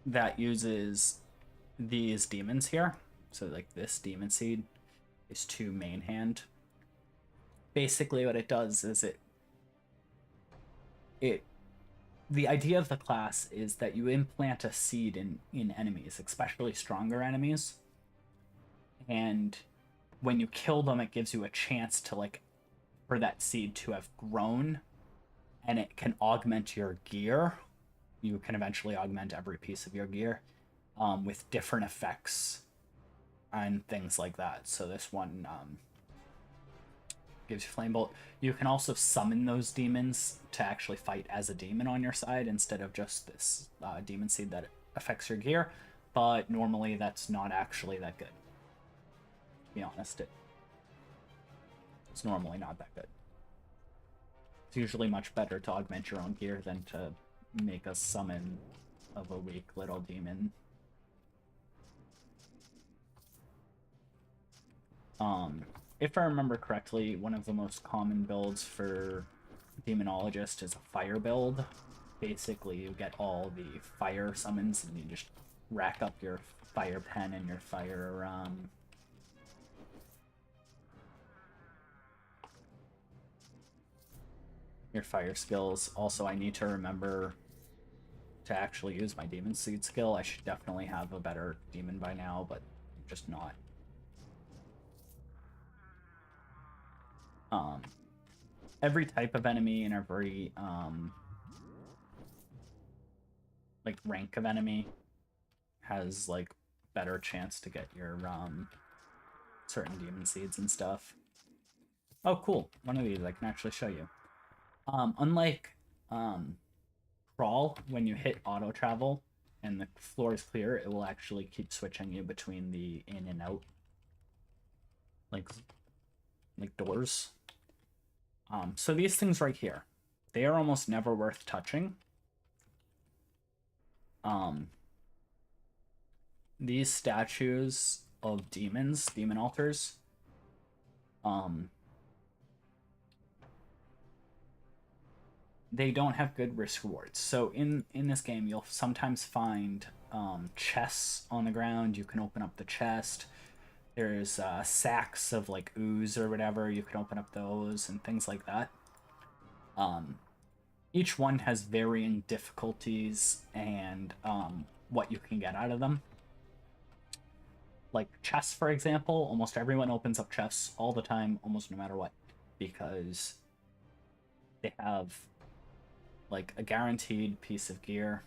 that uses these demons here. So like this demon seed is 2 main hand. Basically what it does is the idea of the class is that you implant a seed in enemies, especially stronger enemies. And when you kill them, it gives you a chance to like for that seed to have grown, and it can augment your gear. You can eventually augment every piece of your gear with different effects and things like that. So this one gives you Flame Bolt. You can also summon those demons to actually fight as a demon on your side instead of just this demon seed that affects your gear. But normally that's not actually that good. To be honest, it's normally not that good. It's usually much better to augment your own gear than to make a summon of a weak little demon. If I remember correctly, one of the most common builds for Demonologist is a fire build. Basically, you get all the fire summons and you just rack up your fire pen and your fire skills. Also, I need to remember to actually use my Demon Seed skill. I should definitely have a better demon by now, but I'm just not. Every type of enemy and every like rank of enemy has like better chance to get your certain demon seeds and stuff. Oh, cool! One of these I can actually show you. Unlike Crawl, when you hit auto travel and the floor is clear, it will actually keep switching you between the in and out, like doors. So these things right here, they are almost never worth touching. These statues of demons, demon altars, they don't have good risk rewards. So in this game, you'll sometimes find chests on the ground. You can open up the chest. There's sacks of like ooze or whatever. You can open up those and things like that. Each one has varying difficulties and what you can get out of them. Like chests, for example, almost everyone opens up chests all the time, almost no matter what. because they have like a guaranteed piece of gear.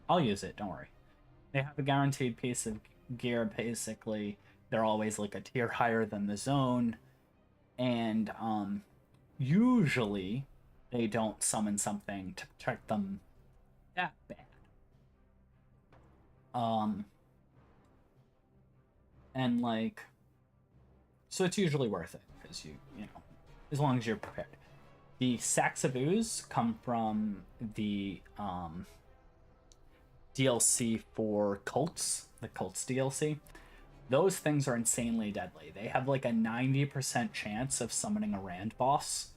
I'll use it, don't worry. They have a guaranteed piece of gear, basically. They're always like a tier higher than the zone. And usually they don't summon something to protect them that bad. And like, so it's usually worth it because you know, as long as you're prepared. The Sacks of Ooze come from the DLC for Cults, the Cults DLC. Those things are insanely deadly. They have like a 90% chance of summoning a Rand boss,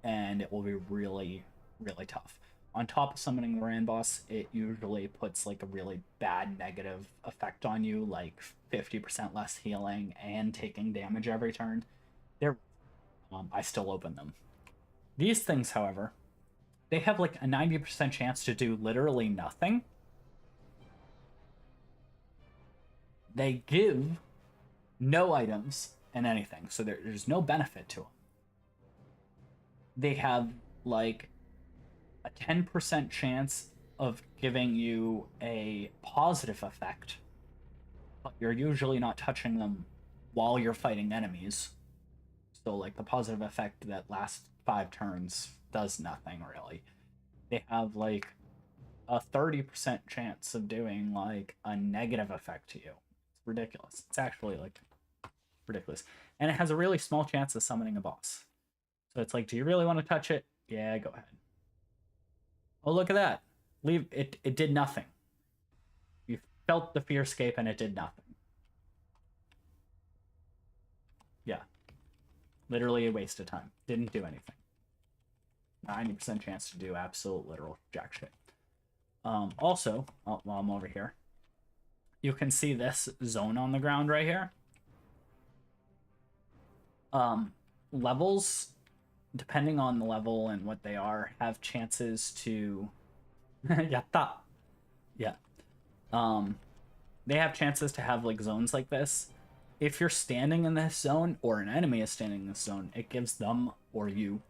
and it will be really, really tough. On top of summoning the Rand boss, it usually puts like a really bad negative effect on you, like 50% less healing and taking damage every turn. They're I still open them. These things, however, they have like a 90% chance to do literally nothing. They give no items and anything, so there's no benefit to them. They have like a 10% chance of giving you a positive effect, but you're usually not touching them while you're fighting enemies. So like the positive effect that lasts 5 turns does nothing really. They have like a 30% chance of doing like a negative effect to you. It's ridiculous. It's actually like ridiculous. And it has a really small chance of summoning a boss. So it's like, do you really want to touch it? Yeah, go ahead. Oh, look at that. Leave it. It did nothing. You felt the fear escape and it did nothing. Yeah. Literally a waste of time. Didn't do anything. 90% chance to do absolute literal jack shit. Also, while I'm over here, you can see this zone on the ground right here. Levels, depending on the level and what they are, have chances to yatta. Yeah. They have chances to have like zones like this. If you're standing in this zone or an enemy is standing in this zone, it gives them or you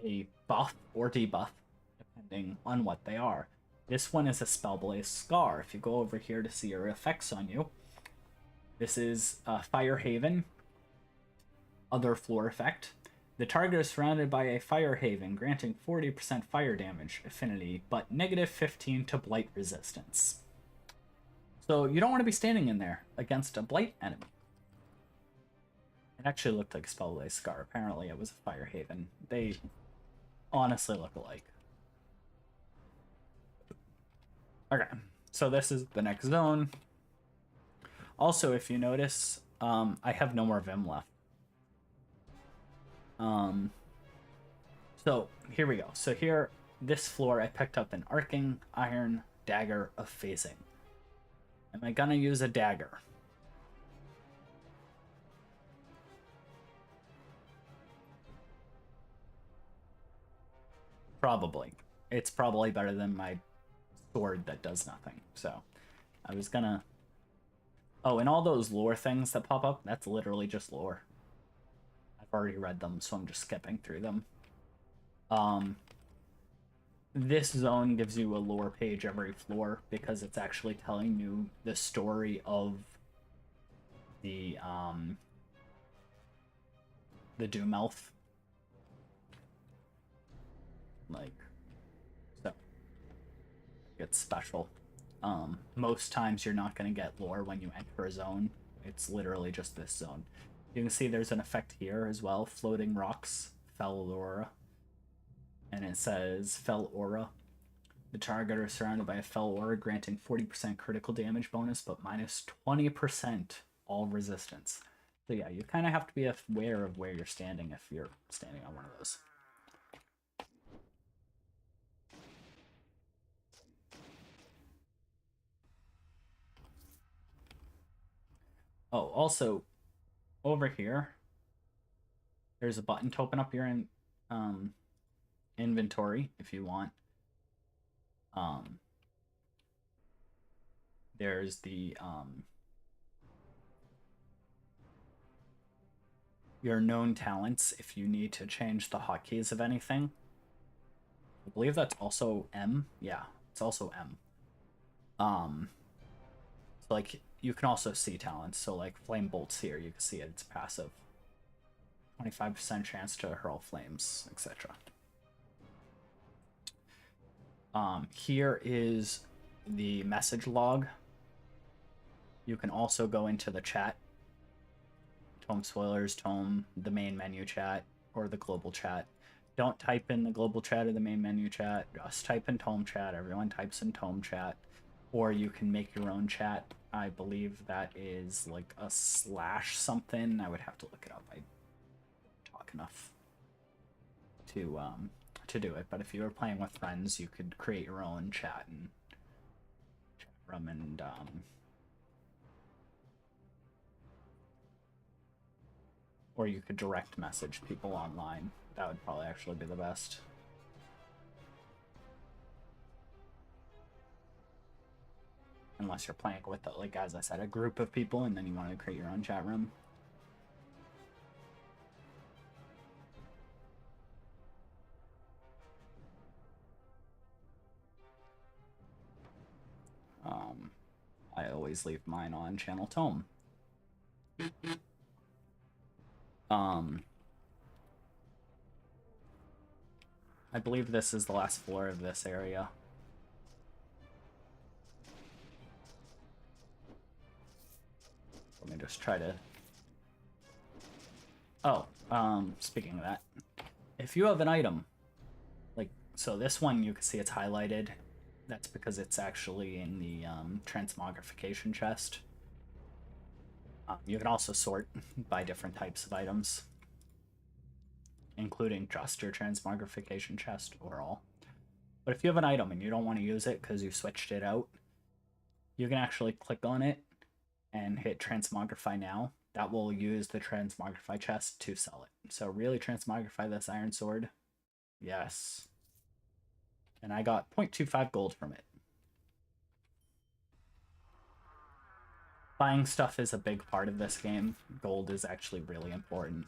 a buff or debuff depending on what they are. This one is a Spellblaze Scar. If you go over here to see your effects on you, this is Fire Haven, other floor effect. The target is surrounded by a Fire Haven, granting 40% fire damage affinity, but negative 15 to blight resistance. So you don't want to be standing in there against a blight enemy. It actually looked like Spellblaze Scar. Apparently it was a Fire Haven. They honestly look alike. Okay, so this is the next zone. Also, if you notice, I have no more Vim left. So here we go. So here, this floor, I picked up an Arcing Iron Dagger of Phasing. Am I gonna use a dagger? Probably. It's probably better than my sword that does nothing. So I was gonna... Oh, and all those lore things that pop up, that's literally just lore. I've already read them, so I'm just skipping through them. This zone gives you a lore page every floor because it's actually telling you the story of the Doom Elf. Like, so it's special. Most times you're not going to get lore when you enter a zone. It's literally just this zone. You can see there's an effect here as well. Floating rocks, Fel Aura. And it says Fel Aura. The target is surrounded by a Fel Aura, granting 40% critical damage bonus, but minus 20% all resistance. So yeah, you kind of have to be aware of where you're standing if you're standing on one of those. Oh, also, over here, there's a button to open up your inventory if you want. There's the your known talents if you need to change the hotkeys of anything. I believe that's also M. Yeah, it's also M. So like you can also see talents. So like flame bolts here, you can see it, it's passive. 25% chance to hurl flames, etc. Here is the message log. You can also go into the chat. ToME spoilers, ToME, the main menu chat, or the global chat. Don't type in the global chat or the main menu chat. Just type in ToME chat. Everyone types in ToME chat. Or you can make your own chat. I believe that is like a / something. I would have to look it up. I talk enough to do it. But if you were playing with friends, you could create your own chat and chat room and or you could direct message people online. That would probably actually be the best. Unless you're playing with, like as I said, a group of people and then you want to create your own chat room. I always leave mine on channel ToME. I believe this is the last floor of this area. Let me just try to... Oh, speaking of that, if you have an item, like, so this one you can see it's highlighted. That's because it's actually in the transmogrification chest. You can also sort by different types of items, including just your transmogrification chest or all. But if you have an item and you don't want to use it because you switched it out, you can actually click on it and hit transmogrify now. That will use the transmogrify chest to sell it. So really transmogrify this iron sword. Yes. And I got 0.25 gold from it. Buying stuff is a big part of this game. Gold is actually really important.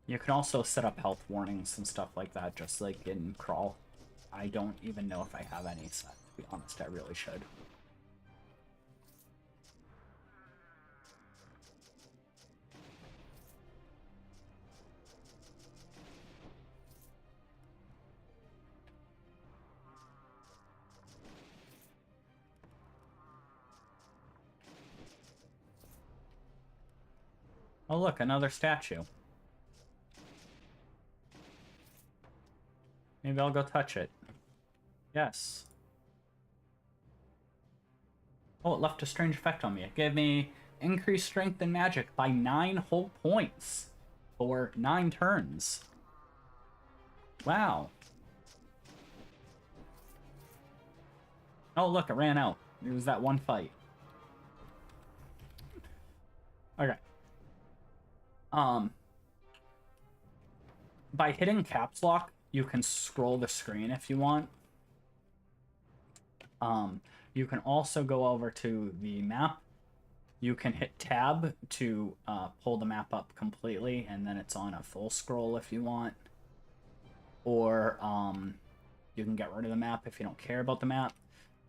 You can also set up health warnings and stuff like that, just like in Crawl. I don't even know if I have any set, to be honest. I really should. Oh look, another statue. Maybe I'll go touch it. Yes. Oh, it left a strange effect on me. It gave me increased strength and magic by 9 whole points for 9 turns. Wow. Oh, look, it ran out. It was that one fight. Okay. By hitting caps lock, you can scroll the screen if you want. You can also go over to the map. You can hit tab to pull the map up completely, and then it's on a full scroll if you want. Or you can get rid of the map if you don't care about the map.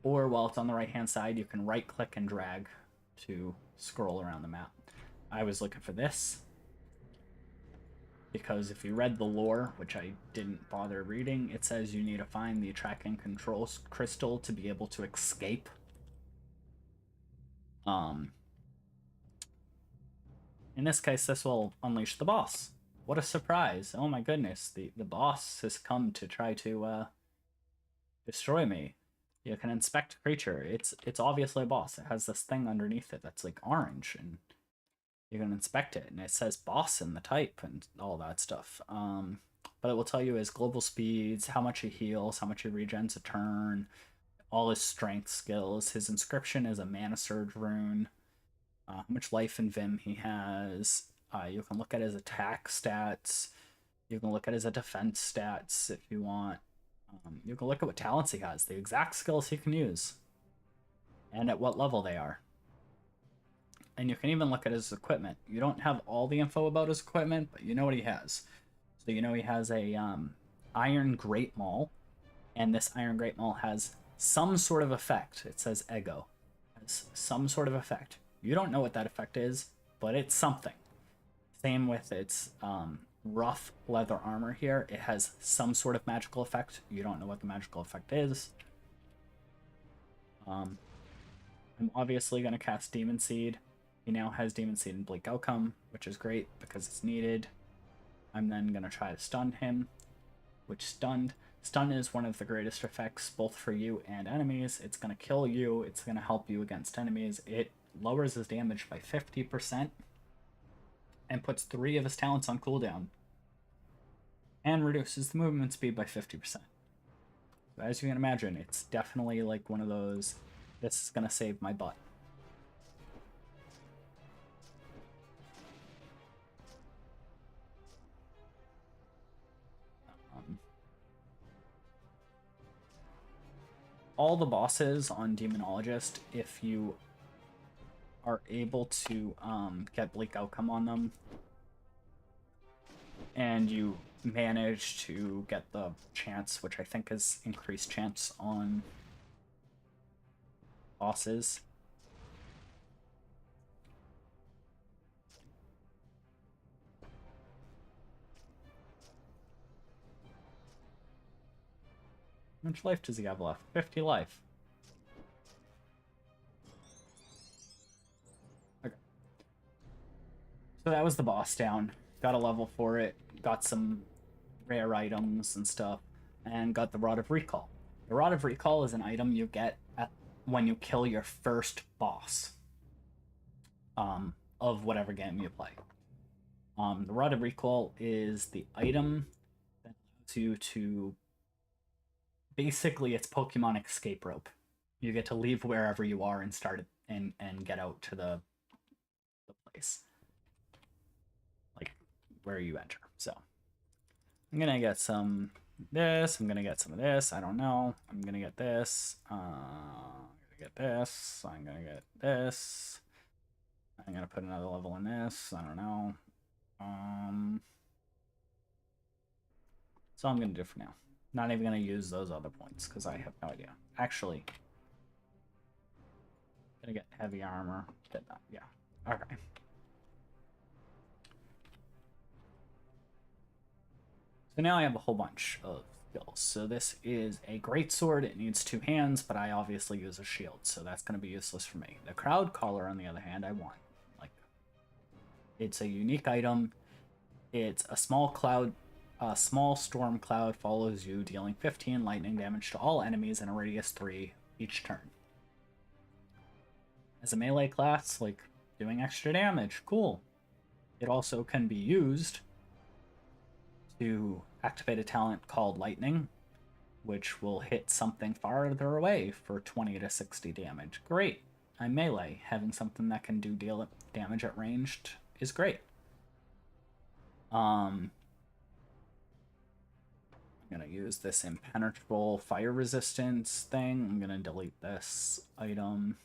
Or while it's on the right-hand side, you can right-click and drag to scroll around the map. I was looking for this, because if you read the lore, which I didn't bother reading, it says you need to find the tracking control crystal to be able to escape. In this case, this will unleash the boss. What a surprise. Oh my goodness, the boss has come to try to destroy me. You can inspect creature. It's obviously a boss. It has this thing underneath it that's like orange, and you can inspect it, and it says boss in the type and all that stuff. But it will tell you his global speeds, how much he heals, how much he regens a turn, all his strength skills. His inscription is a mana surge rune. How much life and vim he has. You can look at his attack stats. You can look at his defense stats if you want. You can look at what talents he has, the exact skills he can use, and at what level they are. And you can even look at his equipment. You don't have all the info about his equipment, but you know what he has. So you know he has a Iron Great Maul, and this Iron Great Maul has some sort of effect. It says Ego. It has some sort of effect. You don't know what that effect is, but it's something. Same with its rough leather armor here. It has some sort of magical effect. You don't know what the magical effect is. I'm obviously going to cast Demon Seed. He now has Demon Seed and Bleak Outcome, which is great because it's needed. I'm then going to try to stun him, which stunned. Stun is one of the greatest effects both for you and enemies. It's going to kill you. It's going to help you against enemies. It lowers his damage by 50% and puts 3 of his talents on cooldown and reduces the movement speed by 50%. So as you can imagine, it's definitely like one of those, this is going to save my butt. All the bosses on Demonologist, if you are able to get Bleak Outcome on them, and you manage to get the chance, which I think is increased chance on bosses. How much life does he have left? 50 life. Okay. So that was the boss down. Got a level for it. Got some rare items and stuff. And got the Rod of Recall. The Rod of Recall is an item you get when you kill your first boss of whatever game you play. The Rod of Recall is the item that allows you to... Basically, it's Pokemon escape rope. You get to leave wherever you are and start it and get out to the place. Like, where you enter. So, I'm gonna get some this. I'm gonna get some of this. I don't know. I'm gonna get this. I'm gonna get this. I'm gonna get this. I'm gonna put another level in this. I don't know. So I'm gonna do for now. Not even gonna use those other points because I have no idea. Actually, gonna get heavy armor. Did that? Yeah. Okay. So now I have a whole bunch of skills. So this is a great sword. It needs 2 hands, but I obviously use a shield, so that's going to be useless for me. The crowd collar, on the other hand, I want. Like, it's a unique item. It's a small cloud. A small storm cloud follows you, dealing 15 lightning damage to all enemies in a radius 3 each turn. As a melee class, like, doing extra damage. Cool. It also can be used to activate a talent called Lightning, which will hit something farther away for 20 to 60 damage. Great. I'm melee. Having something that can deal damage at ranged is great. I'm gonna use this impenetrable fire resistance thing. I'm gonna delete this item.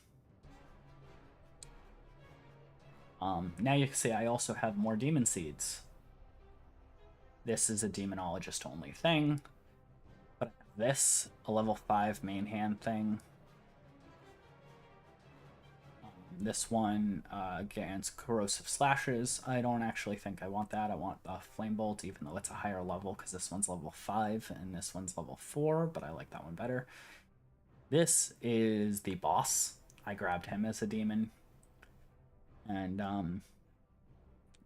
Now you can see I also have more demon seeds. This is a demonologist only thing. But I have this, a level 5 main hand thing. This one against corrosive slashes. I don't actually think I want that. I want the flame bolt, even though it's a higher level, because this one's level 5 and this one's level 4, but I like that one better. This is the boss. I grabbed him as a demon. And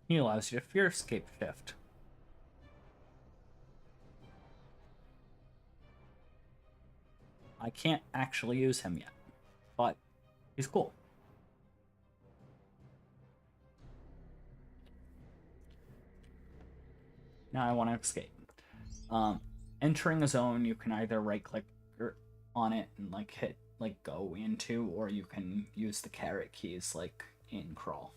he allows you to fear escape shift. I can't actually use him yet, but he's cool. Now I want to escape. Entering a zone, you can either right click on it and like hit like go into, or you can use the caret keys like in crawl.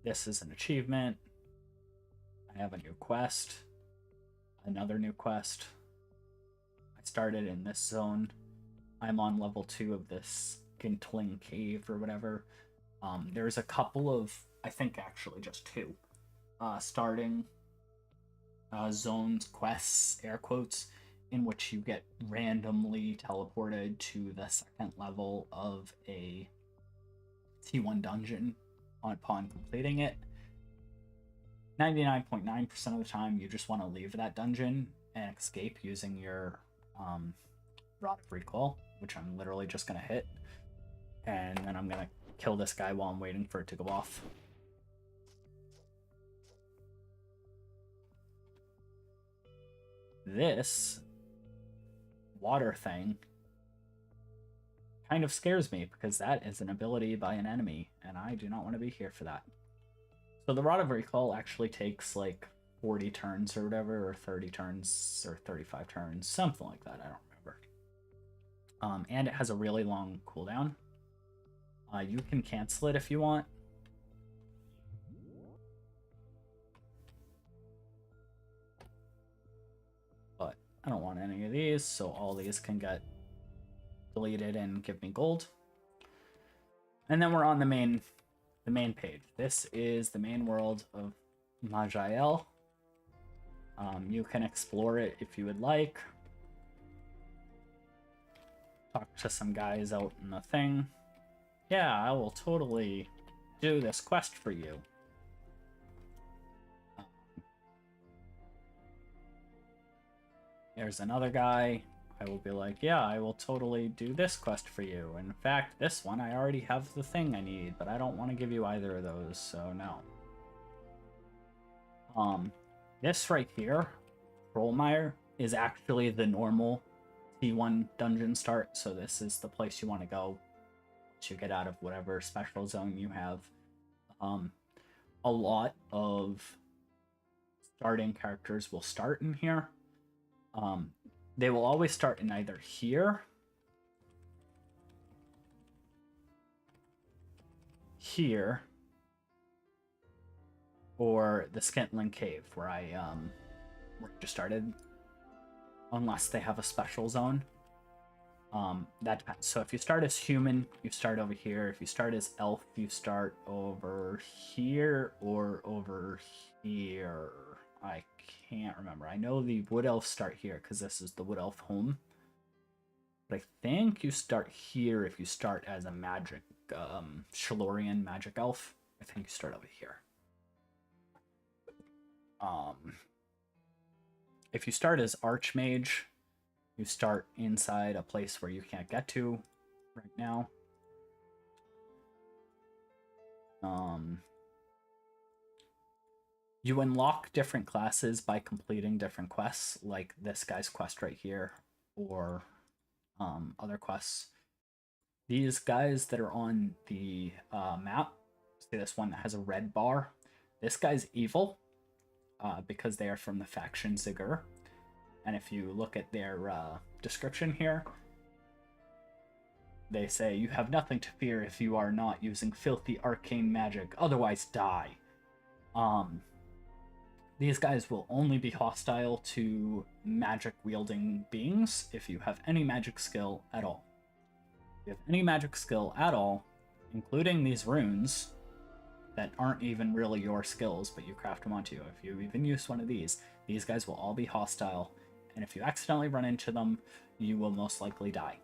This is an achievement. I have a new quest, another new quest. I started in this zone. I'm on level 2 of this Gintling Cave or whatever. There's a couple of, I think actually just 2, starting zones, quests, air quotes, in which you get randomly teleported to the second level of a T1 dungeon upon completing it. 99.9% of the time, you just want to leave that dungeon and escape using your Rod of Recall, which I'm literally just going to hit. And then I'm going to kill this guy while I'm waiting for it to go off. This water thing kind of scares me because that is an ability by an enemy, and I do not want to be here for that. So the Rod of Recall actually takes like 40 turns or whatever, or 30 turns, or 35 turns, something like that, I don't remember. And it has a really long cooldown. You can cancel it if you want. But I don't want any of these, so all these can get deleted and give me gold. And then we're on the main page. This is the main world of Maj'eyal. You can explore it if you would like. Talk to some guys out in the thing. Yeah, I will totally do this quest for you. There's another guy. I will be like, yeah, I will totally do this quest for you. In fact, this one, I already have the thing I need, but I don't want to give you either of those, so no. This right here, Trollmire, is actually the normal T1 dungeon start, so this is the place you want to go to get out of whatever special zone you have. A lot of starting characters will start in here. They will always start in either here, here, or the Skentling Cave, where I just started, unless they have a special zone. That depends. So if you start as human, you start over here. If you start as elf, you start over here or over here. I can't remember. I know the wood elves start here because this is the wood elf home. But I think you start here if you start as a magic, Shalorian magic elf. I think you start over here. If you start as archmage, you start inside a place where you can't get to right now. You unlock different classes by completing different quests, like this guy's quest right here, or other quests. These guys that are on the map, see this one that has a red bar? This guy's evil because they are from the faction Ziggur. And if you look at their description here, they say, you have nothing to fear if you are not using filthy arcane magic, otherwise die. These guys will only be hostile to magic-wielding beings if you have any magic skill at all. If you have any magic skill at all, including these runes that aren't even really your skills, but you craft them onto you. If you even use one of these guys will all be hostile, and if you accidentally run into them, you will most likely die.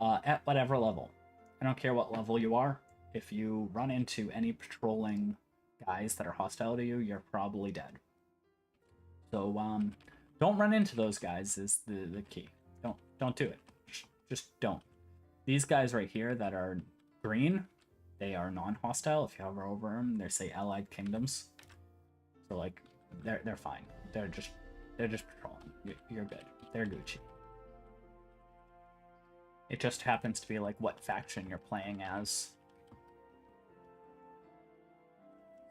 At whatever level. I don't care what level you are. If you run into any patrolling guys that are hostile to you, you're probably dead. So don't run into those guys is the key. Don't do it. Just don't. These guys right here that are green, they are non-hostile. If you hover over them, they say allied kingdoms. So like they're fine. They're just They're just patrolling. You're good. They're Gucci. It just happens to be like what faction you're playing as.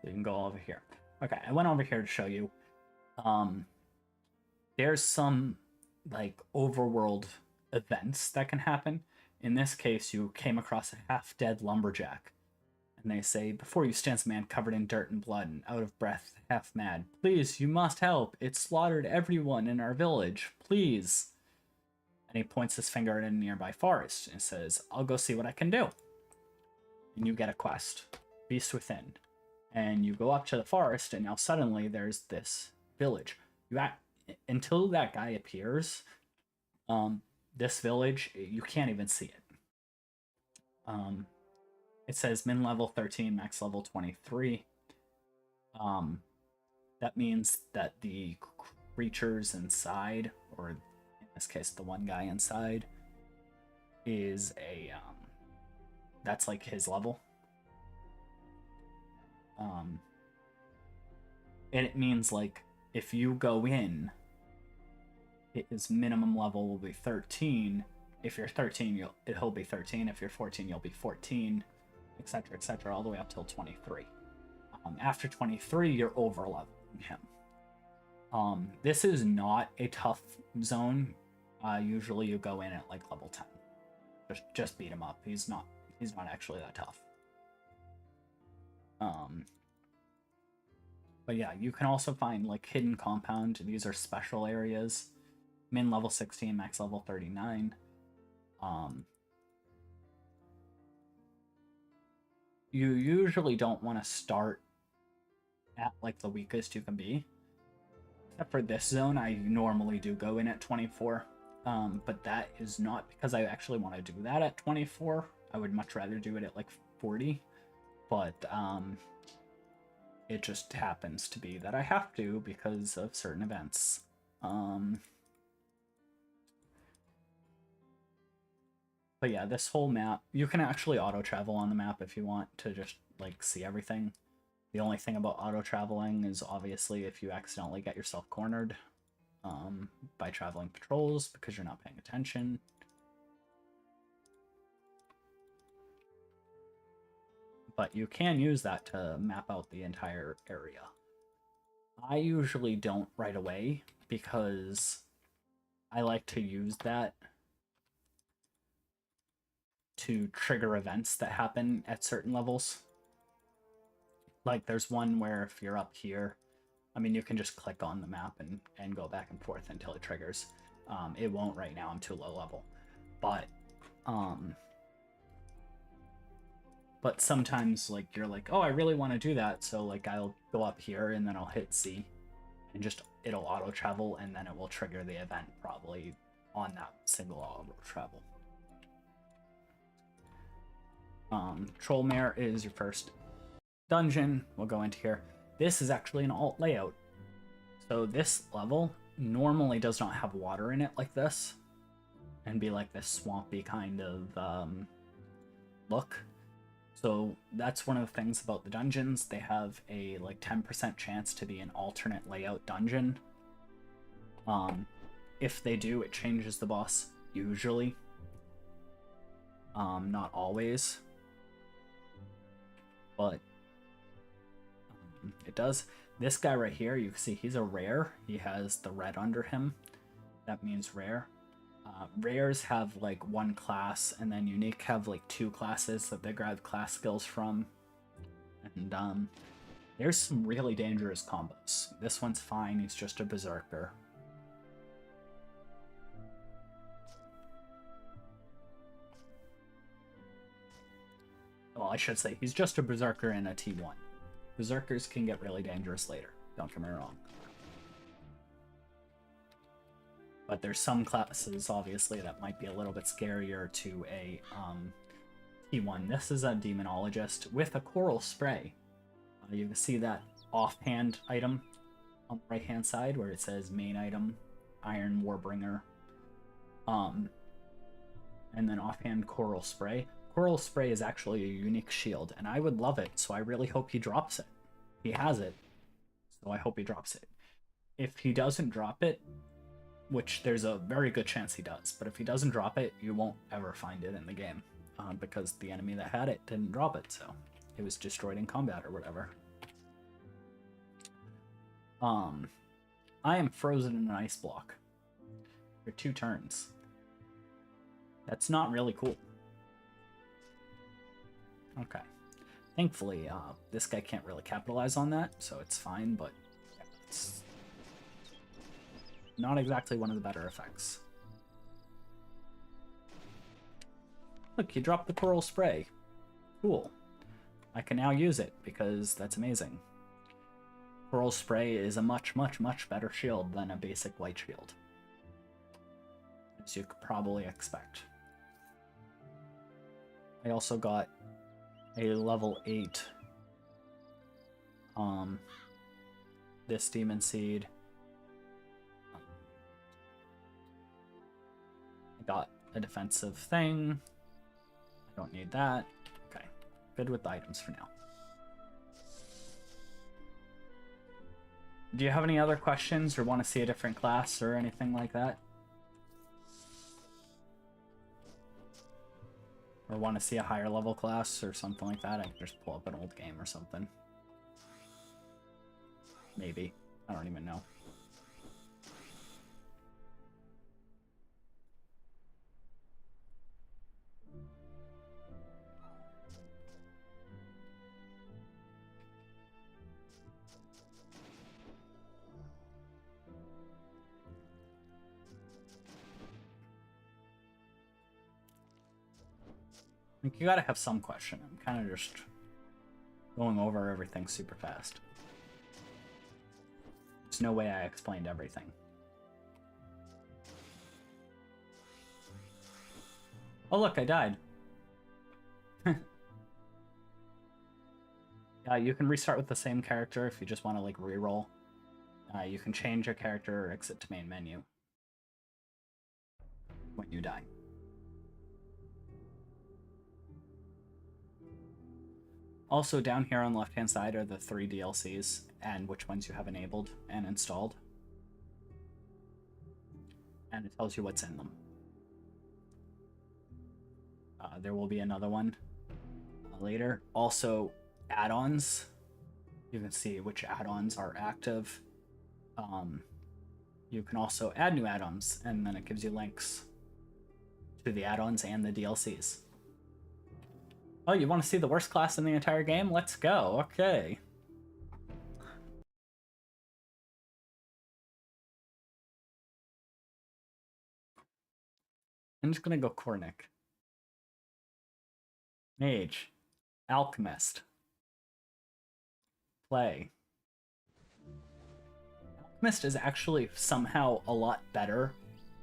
So you can go over here. Okay, I went over here to show you. There's some like overworld events that can happen. In this case, you came across a half-dead lumberjack. And they say, before you stands a man covered in dirt and blood and out of breath, half mad. Please, you must help. It slaughtered everyone in our village. Please. And he points his finger at a nearby forest and says, I'll go see what I can do. And you get a quest, Beast Within. And you go up to the forest, and now suddenly there's this village. Until that guy appears, this village, you can't even see it. It says min level 13, max level 23. That means that the creatures inside, or in this case, the one guy inside, is that's like his level. And it means like if you go in, his minimum level will be 13. If you're 13, he'll be 13. If you're 14, you'll be 14, etc., all the way up till 23. After 23, you're over leveling him. This is not a tough zone. Usually you go in at like level 10. Just beat him up. He's not actually that tough. But yeah, you can also find like hidden compound. These are special areas. Min level 16, max level 39. You usually don't want to start at like the weakest you can be. Except for this zone, I normally do go in at 24. But that is not because I actually want to do that at 24. I would much rather do it at like 40. But it just happens to be that I have to because of certain events. But yeah, this whole map, you can actually auto-travel on the map if you want to just like see everything. The only thing about auto-traveling is obviously if you accidentally get yourself cornered by traveling patrols because you're not paying attention. But you can use that to map out the entire area. I usually don't right away because I like to use that to trigger events that happen at certain levels. Like there's one where if you're up here, I mean, you can just click on the map and go back and forth until it triggers. It won't right now, I'm too low level. But sometimes like you're like, oh, I really want to do that. So like I'll go up here and then I'll hit C and just it'll auto travel and then it will trigger the event probably on that single auto travel. Trollmare is your first dungeon. We'll go into here. This is actually an alt layout. So this level normally does not have water in it like this and be like this swampy kind of look. So that's one of the things about the dungeons. They have a like 10% chance to be an alternate layout dungeon. If they do, it changes the boss usually. Not always. But it does. This guy right here, you can see he's a rare. He has the red under him. That means rare. Rares have like one class, and then unique have like two classes that they grab class skills from. And there's some really dangerous combos. This one's fine, he's just a berserker. Well, I should say, he's just a berserker in a T1. Berserkers can get really dangerous later, don't get me wrong. But there's some classes, obviously, that might be a little bit scarier to a T1. This is a demonologist with a coral spray. You can see that offhand item on the right-hand side where it says main item, Iron Warbringer. And then offhand coral spray. Coral spray is actually a unique shield, and I would love it, so I really hope he drops it. He has it, so I hope he drops it. if he doesn't drop it, which there's a very good chance he does, but if he doesn't drop it, you won't ever find it in the game, because the enemy that had it didn't drop it, so it was destroyed in combat or whatever. I am frozen in an ice block for 2 turns. That's not really cool. Okay. Thankfully, this guy can't really capitalize on that, so it's fine, but it's not exactly one of the better effects. Look, he dropped the coral spray. Cool. I can now use it, because that's amazing. Coral spray is a much, much, much better shield than a basic white shield, as you could probably expect. I also got a level 8 this demon seed. I got a defensive thing. I don't need that. Okay, good with the items for now. Do you have any other questions or want to see a different class or anything like that? Or want to see a higher level class or something like that? I can just pull up an old game or something. Maybe. I don't even know. Like, you gotta have some question. I'm kind of just going over everything super fast. There's no way I explained everything. Oh look, I died. You can restart with the same character if you just want to like reroll. You can change your character or exit to main menu when you die. Also, down here on the left-hand side are the 3 DLCs and which ones you have enabled and installed. And it tells you what's in them. There will be another one later. Also, add-ons. You can see which add-ons are active. You can also add new add-ons, and then it gives you links to the add-ons and the DLCs. Oh, you want to see the worst class in the entire game? Let's go. Okay. I'm just going to go Kornic. Mage. Alchemist. Play. Alchemist is actually somehow a lot better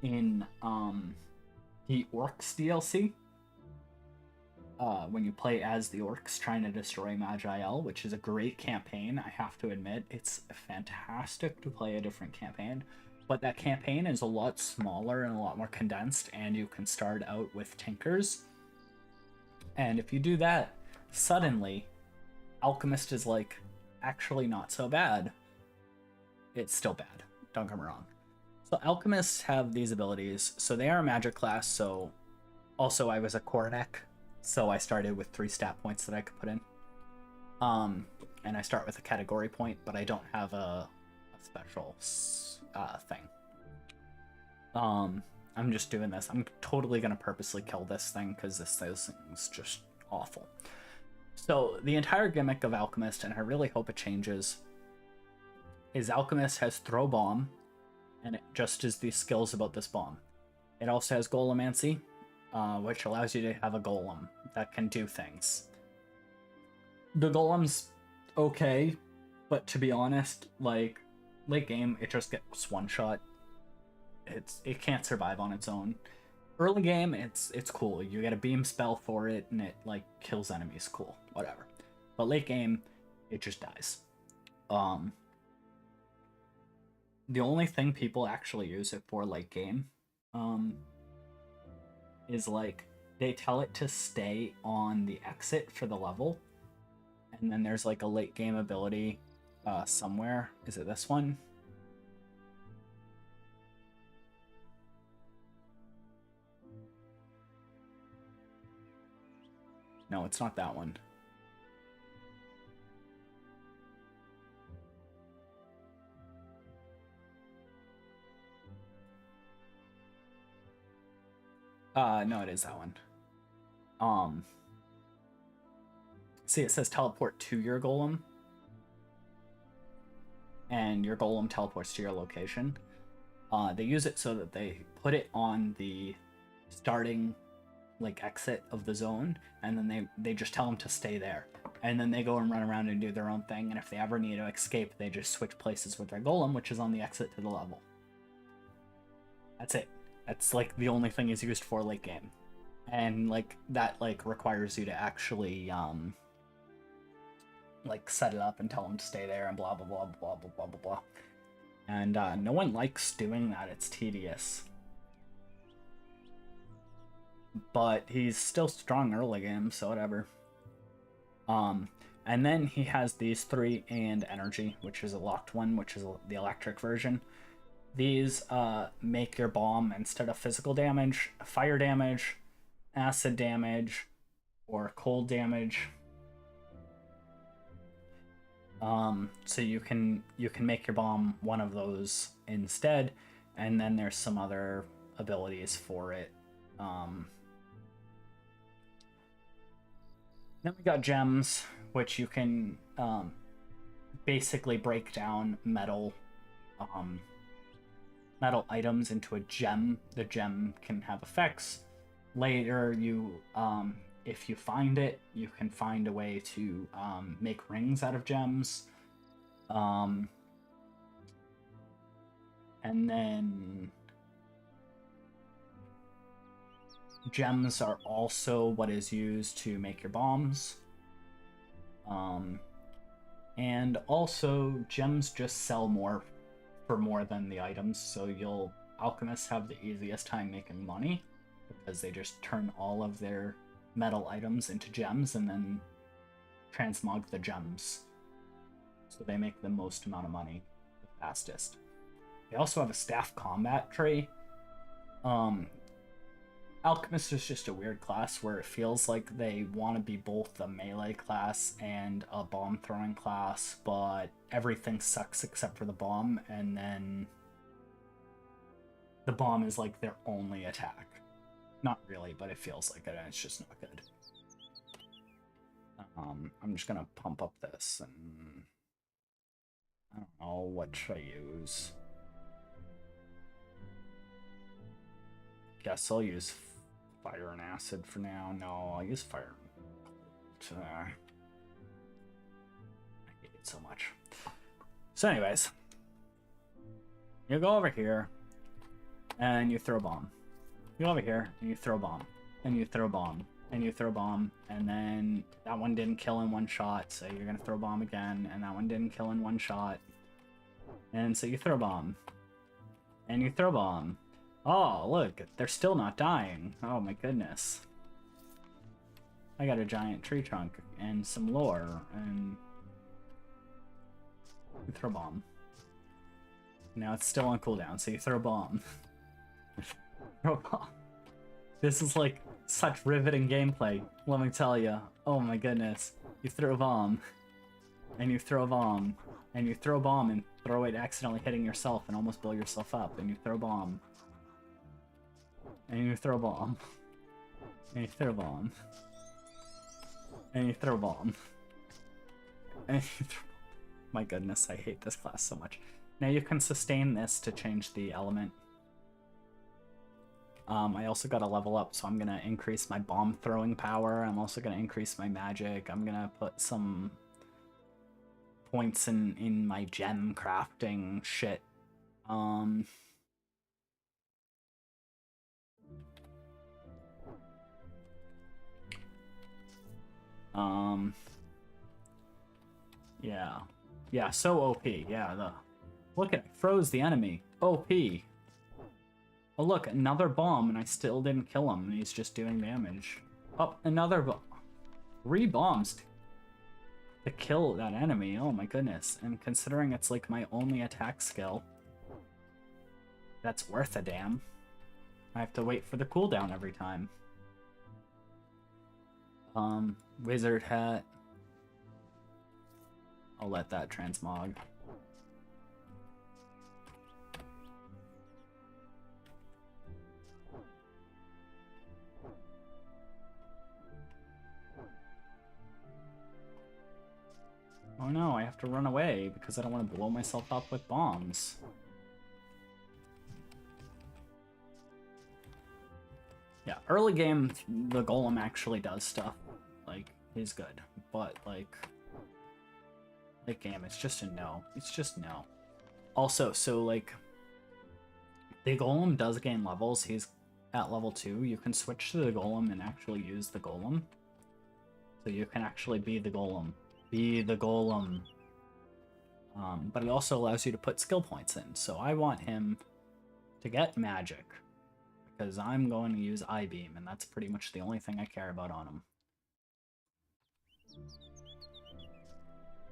in the Orcs DLC. When you play as the Orcs trying to destroy Maj'eyal, which is a great campaign, I have to admit. It's fantastic to play a different campaign, but that campaign is a lot smaller and a lot more condensed, and you can start out with Tinkers. And if you do that, suddenly, Alchemist is like, actually not so bad. It's still bad, don't get me wrong. So Alchemists have these abilities, so they are a magic class, so also I was a Kornic. So I started with 3 stat points that I could put in. And I start with a category point, but I don't have a special thing. I'm just doing this. I'm totally going to purposely kill this thing because this thing's just awful. So the entire gimmick of Alchemist, and I really hope it changes, is Alchemist has Throw Bomb, and it just is the skills about this bomb. It also has Golemancy, which allows you to have a golem that can do things. The golem's okay, but to be honest, like, late game, it just gets one-shot. It can't survive on its own. Early game, it's cool. You get a beam spell for it, and it, like, kills enemies. Cool, whatever. But late game, it just dies. The only thing people actually use it for late game, is like they tell it to stay on the exit for the level, and then there's like a late game ability somewhere. Is it this one? No, it's not that one. No, it is that one. See, it says teleport to your golem. And your golem teleports to your location. They use it so that they put it on the starting like exit of the zone, and then they just tell them to stay there, and then they go and run around and do their own thing, and if they ever need to escape, they just switch places with their golem, which is on the exit to the level. That's it. That's like the only thing is used for late game, and like that like requires you to actually like set it up and tell them to stay there and blah blah blah blah blah blah blah blah. And no one likes doing that. It's tedious. But he's still strong early game, so whatever. And then he has these 3 and energy, which is a locked one, which is the electric version. These make your bomb, instead of physical damage, fire damage, acid damage, or cold damage. So you can make your bomb one of those instead, and then there's some other abilities for it. Then we got gems, which you can basically break down metal items into a gem. The gem can have effects. Later, you if you find it, you can find a way to make rings out of gems. And then gems are also what is used to make your bombs. And also gems just sell more for more than the items, so alchemists have the easiest time making money because they just turn all of their metal items into gems and then transmog the gems, so they make the most amount of money the fastest. They also have a staff combat tree. Alchemist is just a weird class where it feels like they want to be both a melee class and a bomb throwing class, but everything sucks except for the bomb, and then the bomb is like their only attack. Not really, but it feels like it, and it's just not good. I'm just gonna pump up this, and I don't know, what should I use? Guess I'll use fire and acid for now. No, I'll use fire. I hate it so much. So anyways, you go over here, and you throw a bomb. You go over here, and you throw a bomb. And you throw a bomb. And you throw a bomb. And then that one didn't kill in one shot, so you're gonna throw a bomb again. And that one didn't kill in one shot. And so you throw a bomb. And you throw a bomb. Oh, look, they're still not dying. Oh my goodness. I got a giant tree trunk and some lore, and you throw a bomb. Now it's still on cooldown, so you throw a bomb. Throw a bomb. This is like such riveting gameplay, let me tell you. Oh my goodness. You throw a bomb, and you throw a bomb, and you throw a bomb and throw it accidentally hitting yourself and almost blow yourself up, and you throw a bomb. And you throw a bomb. And you throw a bomb. And you throw a bomb. And you throw... My goodness, I hate this class so much. Now you can sustain this to change the element. I also got to level up, so I'm going to increase my bomb throwing power. I'm also going to increase my magic. I'm going to put some points in my gem crafting shit. Yeah, so OP. Yeah, look at it, froze the enemy. OP. Oh look, another bomb, and I still didn't kill him, and he's just doing damage. Oh, another bomb. 3 bombs to kill that enemy. Oh my goodness. And considering it's like my only attack skill, that's worth a damn. I have to wait for the cooldown every time. Wizard hat. I'll let that transmog. Oh no, I have to run away because I don't want to blow myself up with bombs. Yeah, early game, the golem actually does stuff. Like, he's good. But, like, late game, it's just a no. It's just no. Also, so, like, the golem does gain levels. He's at level 2. You can switch to the golem and actually use the golem. So you can actually be the golem. Be the golem. But it also allows you to put skill points in. So I want him to get magic. Because I'm going to use I-Beam, and that's pretty much the only thing I care about on him.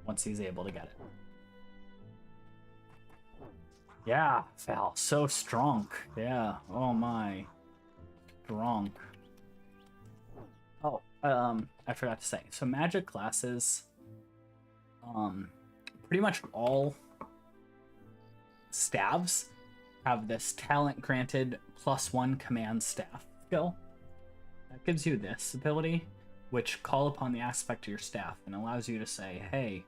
Once he's able to get it. Yeah, Val, so strong. Yeah, oh my. Strong. Oh, I forgot to say. So magic classes, pretty much all staves have this talent granted +1 command staff skill. That gives you this ability, which call upon the aspect of your staff and allows you to say, hey,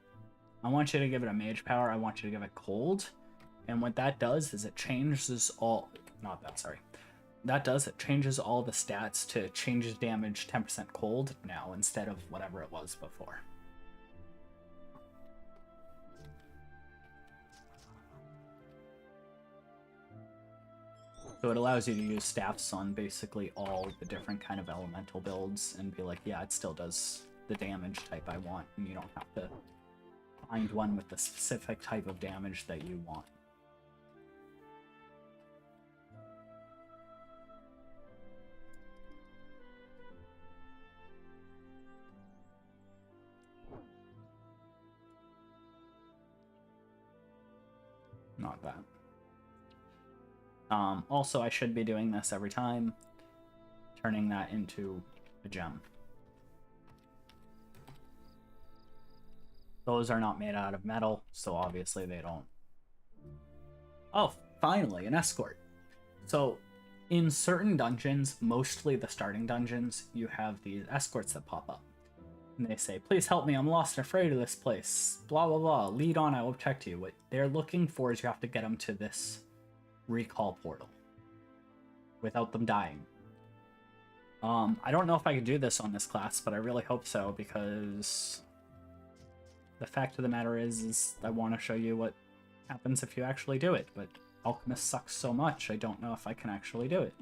I want you to give it a mage power, I want you to give it cold. And what that does is it changes all, not that, sorry. That does, it changes all the stats to changes damage 10% cold now instead of whatever it was before. So it allows you to use staffs on basically all the different kind of elemental builds and be like, yeah, it still does the damage type I want, and you don't have to find one with the specific type of damage that you want. Not bad. Also, I should be doing this every time, turning that into a gem. Those are not made out of metal, so obviously they don't. Oh, finally, an escort. So, in certain dungeons, mostly the starting dungeons, you have these escorts that pop up. And they say, please help me, I'm lost and afraid of this place. Blah, blah, blah. Lead on, I will protect you. What they're looking for is you have to get them to this recall portal without them dying. I don't know if I can do this on this class, but I really hope so, because the fact of the matter is I want to show you what happens if you actually do it, but Alchemist sucks so much, I don't know if I can actually do it.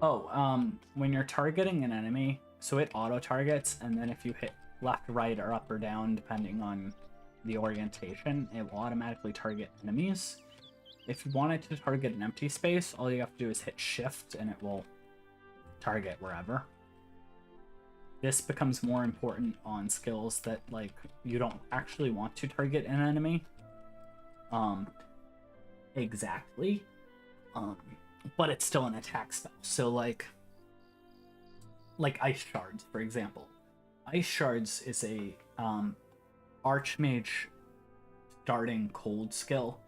Oh, when you're targeting an enemy, so it auto-targets, and then if you hit left, right, or up or down, depending on the orientation, it will automatically target enemies. If you want it to target an empty space, all you have to do is hit shift, and it will target wherever. This becomes more important on skills that, like, you don't actually want to target an enemy. Exactly. But it's still an attack spell. So, like Ice Shards, for example. Ice Shards is a Archmage starting cold skill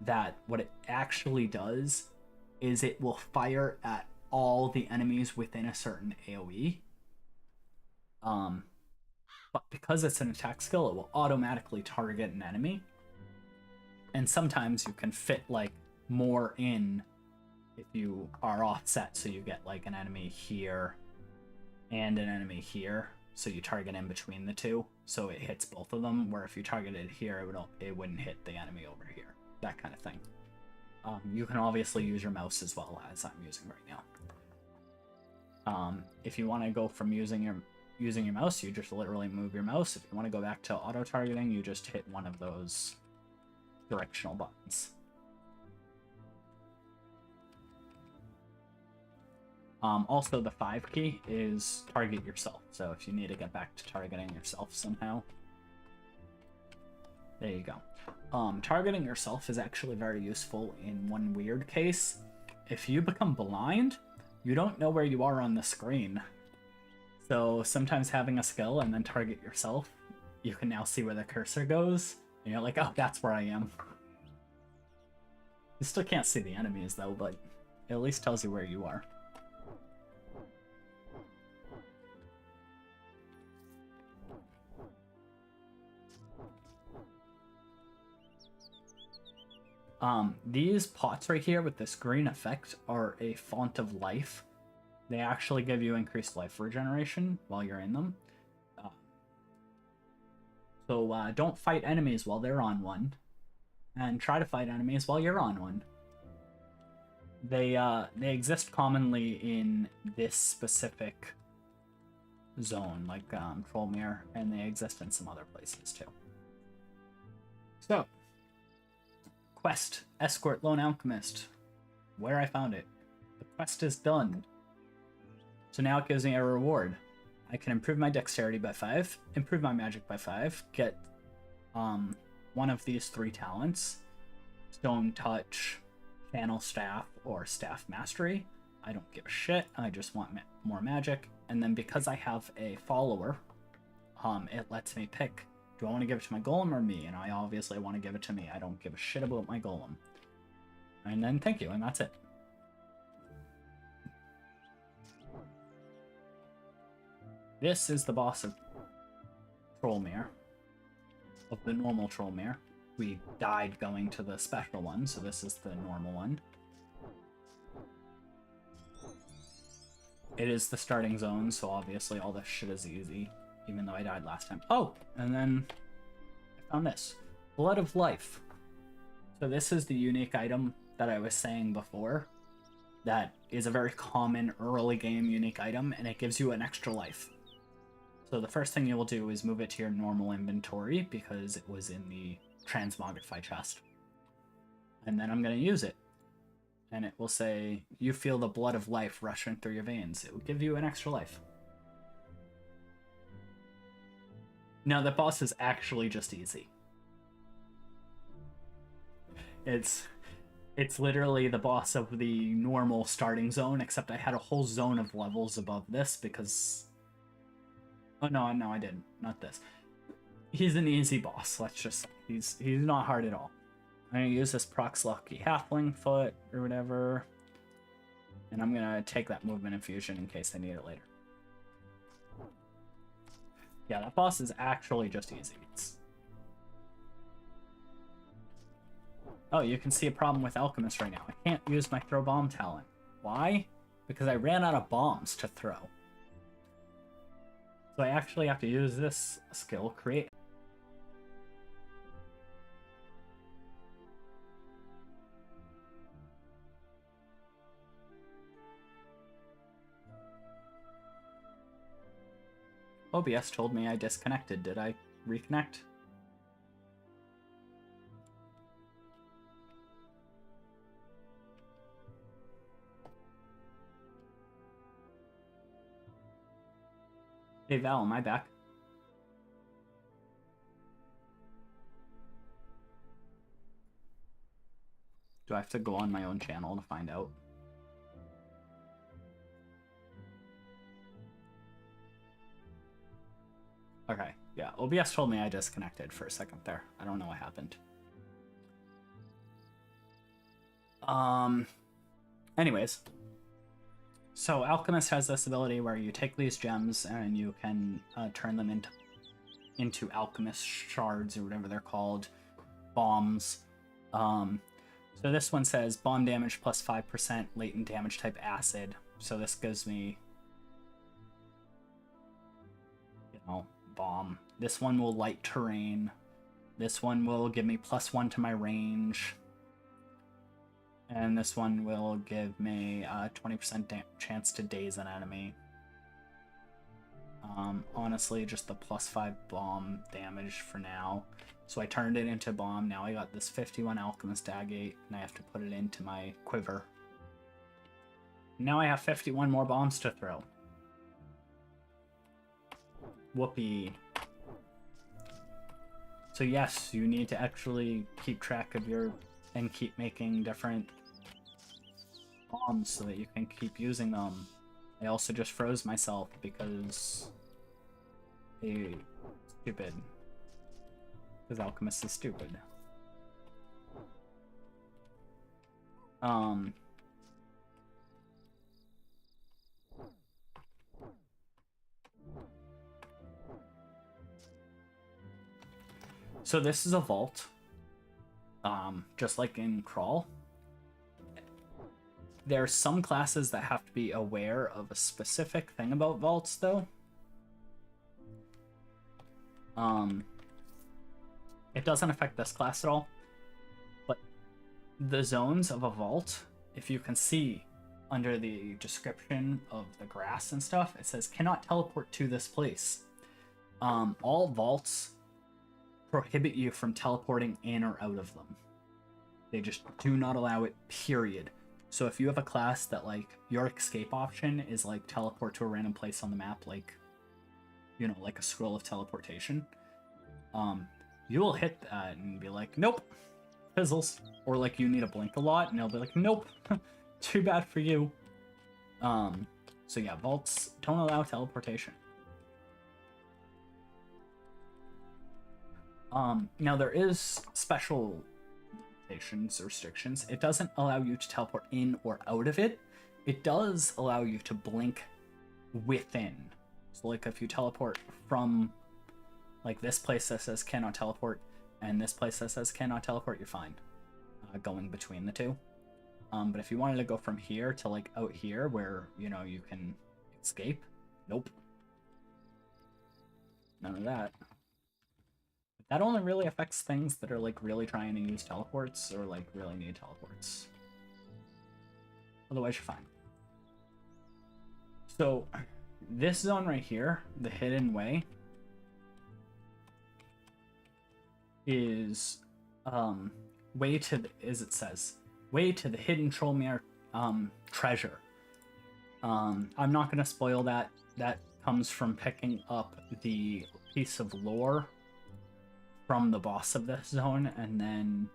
that what it actually does is it will fire at all the enemies within a certain AoE. But because it's an attack skill, it will automatically target an enemy. And sometimes you can fit, like, more in if you are offset, so you get like an enemy here and an enemy here, so you target in between the two, so it hits both of them, where if you targeted here, it wouldn't hit the enemy over here, that kind of thing. You can obviously use your mouse as well, as I'm using right now. If you want to go from using your mouse, you just literally move your mouse. If you want to go back to auto targeting, you just hit one of those directional buttons. Also, the 5 key is target yourself, so if you need to get back to targeting yourself somehow. There you go. Targeting yourself is actually very useful in one weird case. If you become blind, you don't know where you are on the screen. So sometimes having a skill and then target yourself, you can now see where the cursor goes, and you're like, oh, that's where I am. You still can't see the enemies though, but it at least tells you where you are. These pots right here with this green effect are a font of life. They actually give you increased life regeneration while you're in them. So don't fight enemies while they're on one, and try to fight enemies while you're on one. They exist commonly in this specific zone, like ToME, and they exist in some other places too. So, quest, escort lone alchemist, where I found it. The quest is done. So now it gives me a reward. I can improve my dexterity by 5, improve my magic by 5, get one of these 3 talents, Stone Touch, Channel Staff, or Staff Mastery. I don't give a shit, I just want more magic. And then because I have a follower, it lets me pick, do I want to give it to my golem or me? And I obviously want to give it to me. I don't give a shit about my golem. And then thank you, and that's it. This is the boss of ToME, of the normal ToME. We died going to the special one, so this is the normal one. It is the starting zone, so obviously all this shit is easy, even though I died last time. Oh, and then I found this. Blood of Life. So this is the unique item that I was saying before. That is a very common early game unique item, and it gives you an extra life. So the first thing you will do is move it to your normal inventory, because it was in the Transmogrify chest. And then I'm going to use it. And it will say, you feel the blood of life rushing through your veins. It will give you an extra life. Now, the boss is actually just easy. It's literally the boss of the normal starting zone, except I had a whole zone of levels above this because... Oh, no, I didn't. Not this. He's an easy boss, let's just say. He's not hard at all. I'm going to use this Prox Lucky Halfling Foot or whatever. And I'm going to take that movement infusion in case I need it later. Yeah, that boss is actually just easy. Oh, you can see a problem with Alchemist right now. I can't use my Throw Bomb talent. Why? Because I ran out of bombs to throw. So I actually have to use this skill, Create. OBS told me I disconnected. Did I reconnect? Hey Val, am I back? Do I have to go on my own channel to find out? Okay, yeah, OBS told me I disconnected for a second there. I don't know what happened. Anyways. So Alchemist has this ability where you take these gems and you can turn them into Alchemist shards or whatever they're called. Bombs. So this one says bomb damage plus 5% latent damage type acid. So this gives me, you know, bomb. This one will light terrain. This one will give me +1 to my range. And this one will give me a 20% chance to daze an enemy. Honestly, just the +5 bomb damage for now. So I turned it into bomb. Now I got this 51 Alchemist Agate, and I have to put it into my quiver. Now I have 51 more bombs to throw. Whoopee. So yes, you need to actually keep track of your and keep making different bombs so that you can keep using them. I also just froze myself because stupid. Because Alchemist is stupid. So this is a vault. Just like in Crawl. There are some classes that have to be aware of a specific thing about vaults, though. It doesn't affect this class at all, but the zones of a vault, if you can see under the description of the grass and stuff, it says cannot teleport to this place. All vaults prohibit you from teleporting in or out of them. They just do not allow it, period. So if you have a class that, like, your escape option is, like, teleport to a random place on the map, like, you know, like a scroll of teleportation, you will hit that and be like, nope, fizzles. Or, like, you need to blink a lot, and they'll be like, nope, too bad for you. So yeah, vaults don't allow teleportation. Now there is special limitations, restrictions. It doesn't allow you to teleport in or out of it. It does allow you to blink within. So like if you teleport from like this place that says cannot teleport and this place that says cannot teleport, you're fine going between the two. But if you wanted to go from here to like out here where, you know, you can escape, nope. None of that. That only really affects things that are like really trying to use teleports or like really need teleports. Otherwise you're fine. So this zone right here, the hidden way, is way to the, as it says, way to the hidden ToME treasure. I'm not gonna spoil that. That comes from picking up the piece of lore from the boss of this zone, and then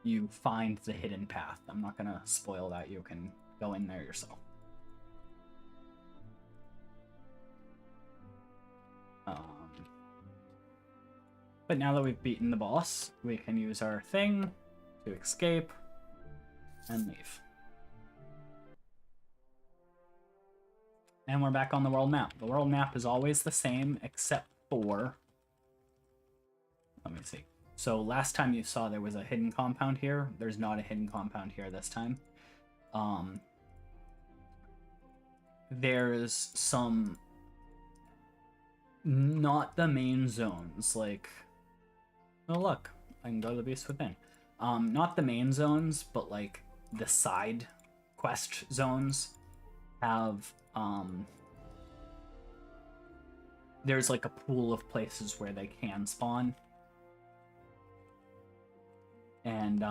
you find the hidden path. I'm not gonna spoil that. You can go in there yourself. But now that we've beaten the boss, we can use our thing to escape and leave. And we're back on the world map. The world map is always the same except for... Let me see. So last time you saw there was a hidden compound here. There's not a hidden compound here this time. There's some... Not the main zones, like... Oh look, I can go to the Beast Within. Not the main zones, but like the side quest zones have... There's like a pool of places where they can spawn. And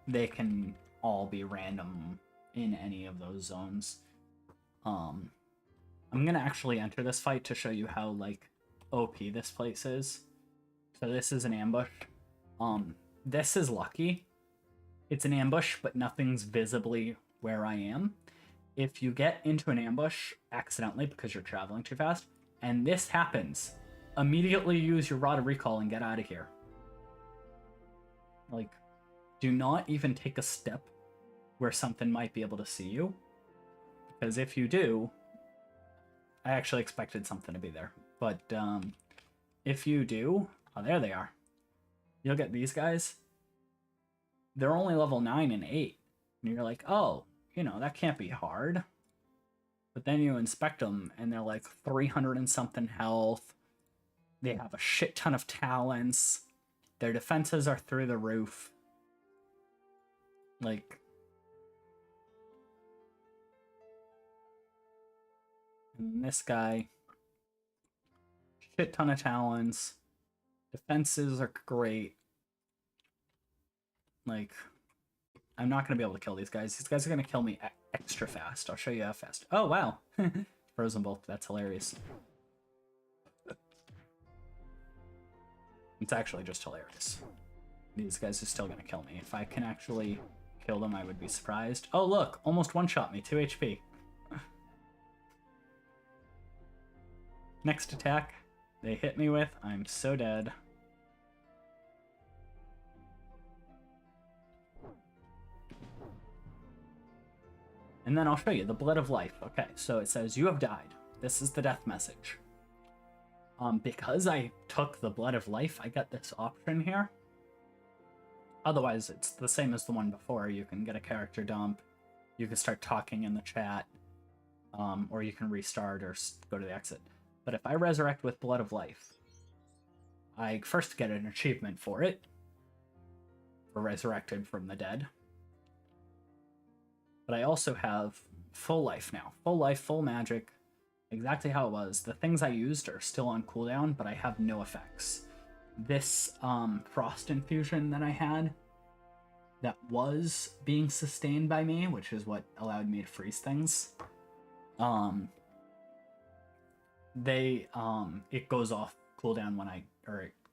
they can all be random in any of those zones. I'm gonna actually enter this fight to show you how like OP this place is. So this is an ambush. This is lucky. It's an ambush, but nothing's visibly where I am. If you get into an ambush accidentally because you're traveling too fast, and this happens, immediately use your Rod of Recall and get out of here. Like, do not even take a step where something might be able to see you. Because if you do, I actually expected something to be there. But if you do, oh, there they are. You'll get these guys. They're only level 9 and 8. And you're like, oh, you know, that can't be hard. But then you inspect them, and they're like 300 and something health. They have a shit ton of talents. Their defenses are through the roof. Like... And this guy, shit ton of talents. Defenses are great. Like, I'm not going to be able to kill these guys. These guys are going to kill me extra fast. I'll show you how fast. Oh, wow. Frozen Bolt. That's hilarious. It's actually just hilarious. These guys are still gonna kill me. If I can actually kill them, I would be surprised. Oh look, almost one-shot me, 2 HP. Next attack they hit me with, I'm so dead. And then I'll show you the Blood of Life. Okay, so it says, you have died. This is the death message. Because I took the Blood of Life, I get this option here. Otherwise, it's the same as the one before. You can get a character dump, you can start talking in the chat, or you can restart or go to the exit. But if I resurrect with Blood of Life, I first get an achievement for it, for resurrected from the dead. But I also have full life now. Full life, full magic, exactly how it was. The things I used are still on cooldown, but I have no effects. This frost infusion that I had, that was being sustained by me, which is what allowed me to freeze things, it goes off cooldown when it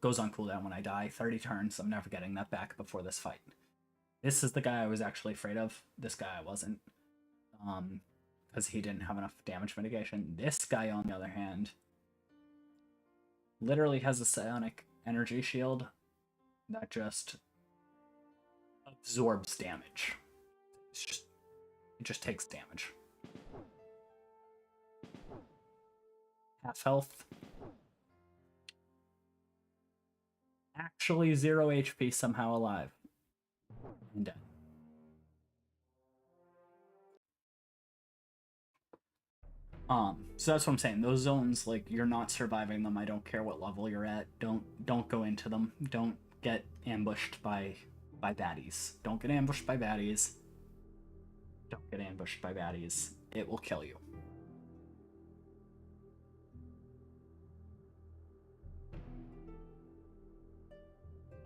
goes on cooldown when I die. 30 turns. I'm never getting that back before this fight. This is the guy I was actually afraid of. This guy I wasn't, because he didn't have enough damage mitigation. This guy, on the other hand, literally has a psionic energy shield that just absorbs damage. It just takes damage. Half health. Actually 0 HP, somehow alive. And dead. So that's what I'm saying. Those zones, like, you're not surviving them. I don't care what level you're at. Don't go into them. Don't get ambushed by baddies. Don't get ambushed by baddies. Don't get ambushed by baddies. It will kill you.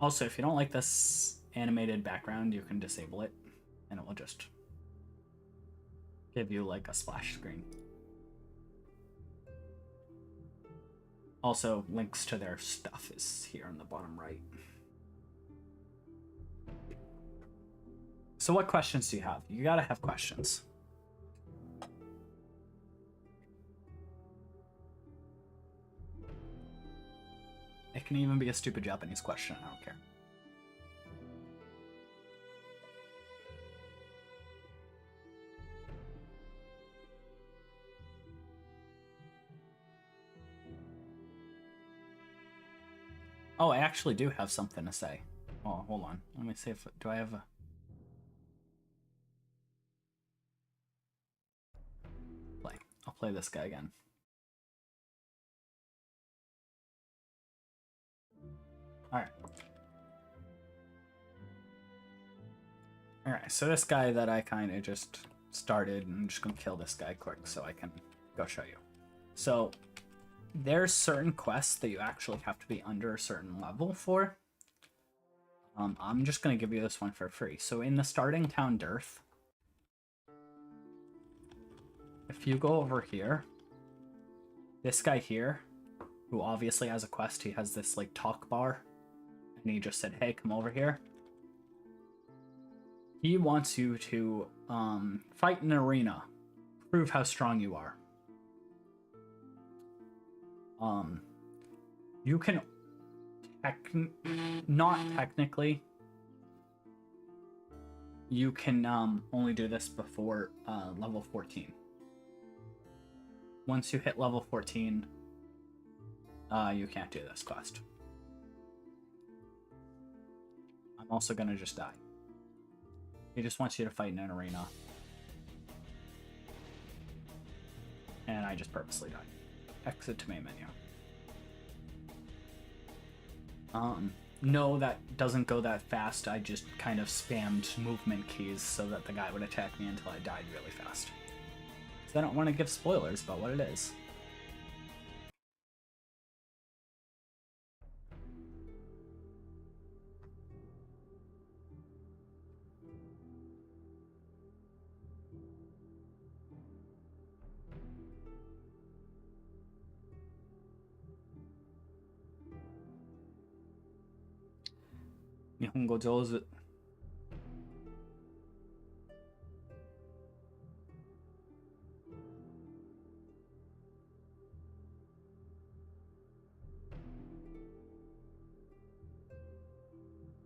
Also, if you don't like this animated background, you can disable it, and it will just give you, like, a splash screen. Also, links to their stuff is here on the bottom right. So what questions do you have? You gotta have questions. It can even be a stupid Japanese question, I don't care. Oh, I actually do have something to say. Oh, hold on. Let me see if... Do I have a... Play. I'll play this guy again. Alright. Alright, so this guy that I kind of just started, and I'm just going to kill this guy quick so I can go show you. So, there's certain quests that you actually have to be under a certain level for. I'm just going to give you this one for free. So in the starting town dearth, if you go over here, this guy here, who obviously has a quest, he has this like talk bar, and he just said, hey, come over here. He wants you to fight in an arena, prove how strong you are. You can not technically. You can only do this before level 14. Once you hit level 14, you can't do this quest. I'm also gonna just die. He just wants you to fight in an arena. And I just purposely died. Exit to main menu. No, that doesn't go that fast. I just kind of spammed movement keys so that the guy would attack me until I died really fast. So I don't want to give spoilers about what it is. 日本語上手。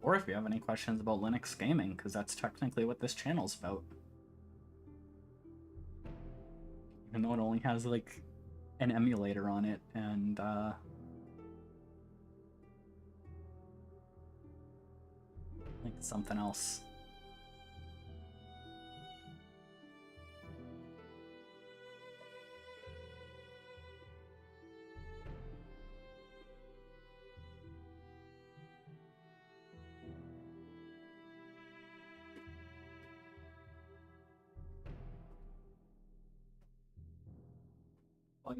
Or if you have any questions about Linux gaming, because that's technically what this channel's about. Even though it only has like an emulator on it and like something else. While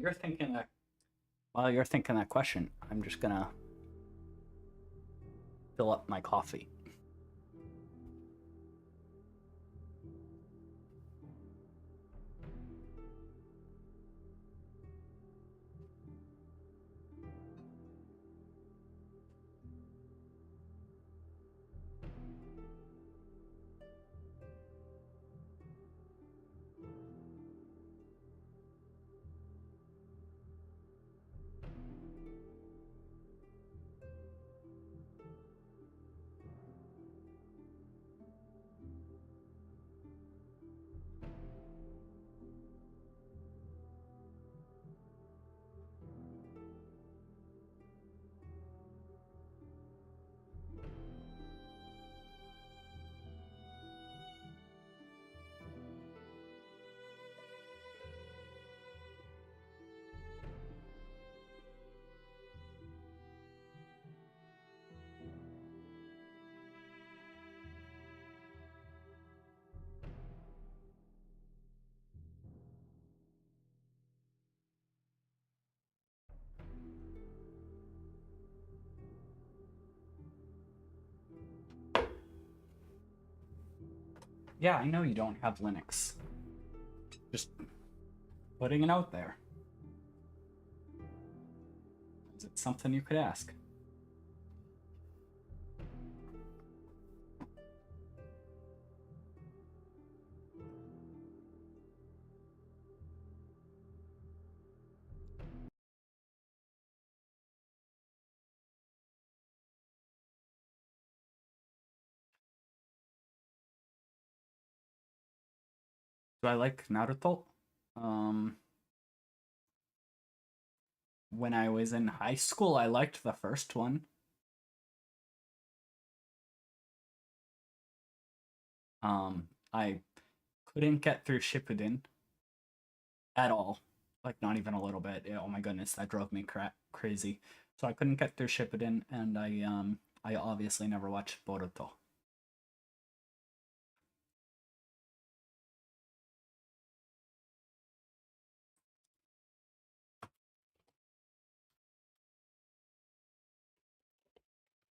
you're thinking that question, I'm just gonna fill up my coffee. Yeah, I know you don't have Linux. Just putting it out there. Is it something you could ask? Do I like Naruto? Um, when I was in high school, I liked the first one. I couldn't get through Shippuden at all. Like, not even a little bit. Oh my goodness, that drove me crazy. So I couldn't get through Shippuden, and I obviously never watched Boruto.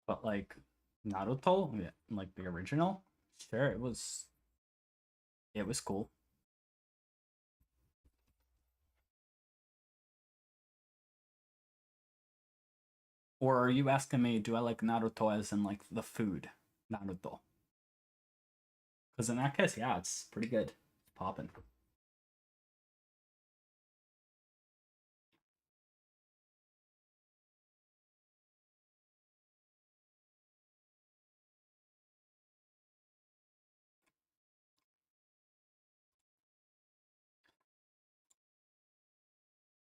But like Naruto, yeah, like the original, sure, it was cool. Or are you asking me, do I like Naruto as in like the food Naruto? Because in that case, yeah, it's pretty good. It's popping.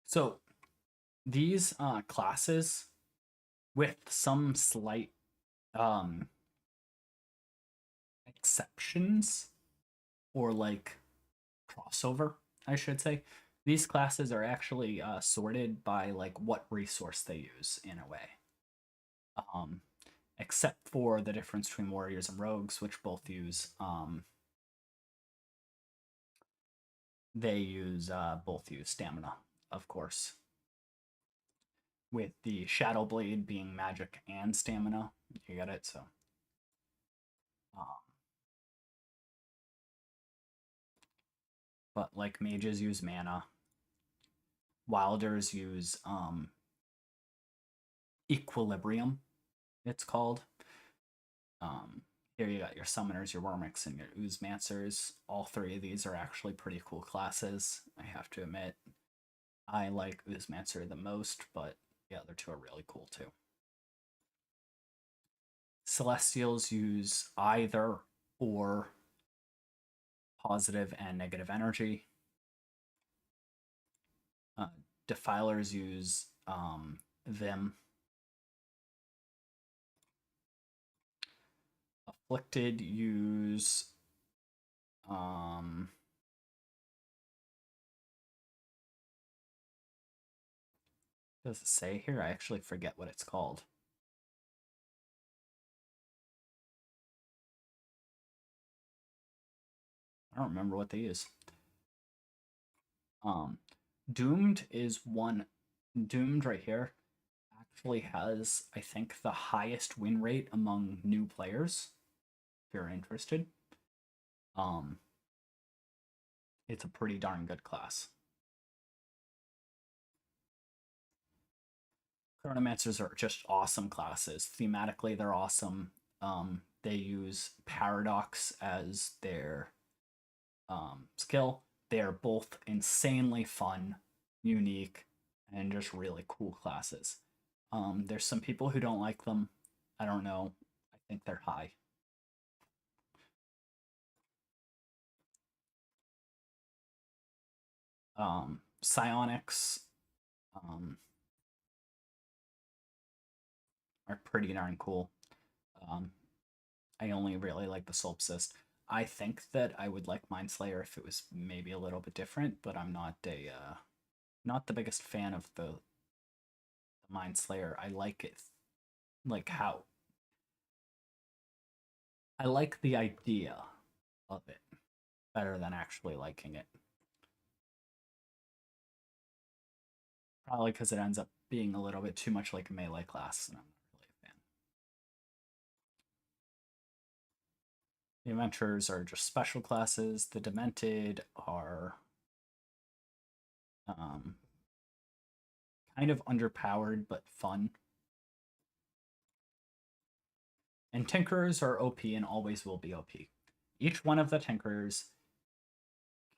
So these classes, with some slight um exceptions or like crossover, I should say, these classes are actually sorted by like what resource they use in a way. Um, except for the difference between warriors and rogues, which both use both use stamina, of course. With the Shadow Blade being magic and stamina, you get it. So, um, but like mages use mana, wilders use equilibrium. It's called, Here you got your Summoners, your Wormix, and your Oozemancers. All three of these are actually pretty cool classes, I have to admit. I like Oozemancer the most, but the other two are really cool too. Celestials use either or positive and negative energy. Defilers use Vim. Afflicted use does it say here? I actually forget what it's called. I don't remember what they use. Doomed is one. Doomed right here actually has, I think, the highest win rate among new players. If you're interested, it's a pretty darn good class. Chronomancers are just awesome classes. Thematically, they're awesome. They use Paradox as their skill. They're both insanely fun, unique, and just really cool classes. There's some people who don't like them. I don't know. I think they're high. Psionics are pretty darn cool. I only really like the Solipsist. I think that I would like Mindslayer if it was maybe a little bit different, but I'm not the biggest fan of the Mindslayer. I like it, like how I like the idea of it better than actually liking it. Probably because it ends up being a little bit too much like a melee class, and I'm not really a fan. The Adventurers are just special classes. The Demented are kind of underpowered but fun. And Tinkerers are OP and always will be OP. Each one of the Tinkerers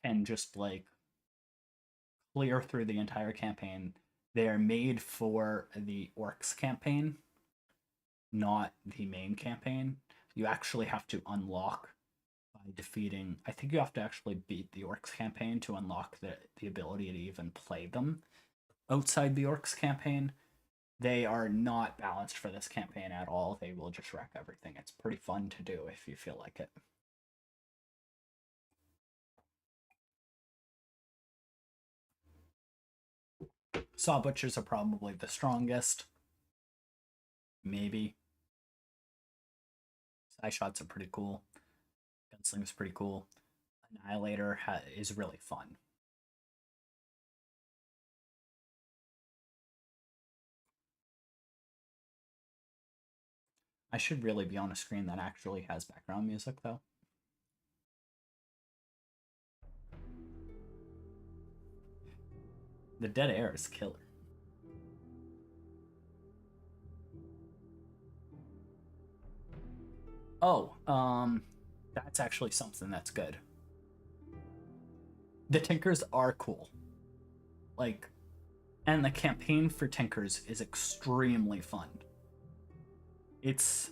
can just like clear through the entire campaign. They are made for the Orcs campaign, not the main campaign. You actually have to unlock by defeating. I think you have to actually beat the Orcs campaign to unlock the ability to even play them outside the Orcs campaign. They are not balanced for this campaign at all. They will just wreck everything. It's pretty fun to do if you feel like it. Saw Butchers are probably the strongest. Maybe. Side shots are pretty cool. Gunsling's pretty cool. Annihilator is really fun. I should really be on a screen that actually has background music, though. The dead air is killer. Oh, that's actually something that's good. The Tinkers are cool. Like, and the campaign for Tinkers is extremely fun. It's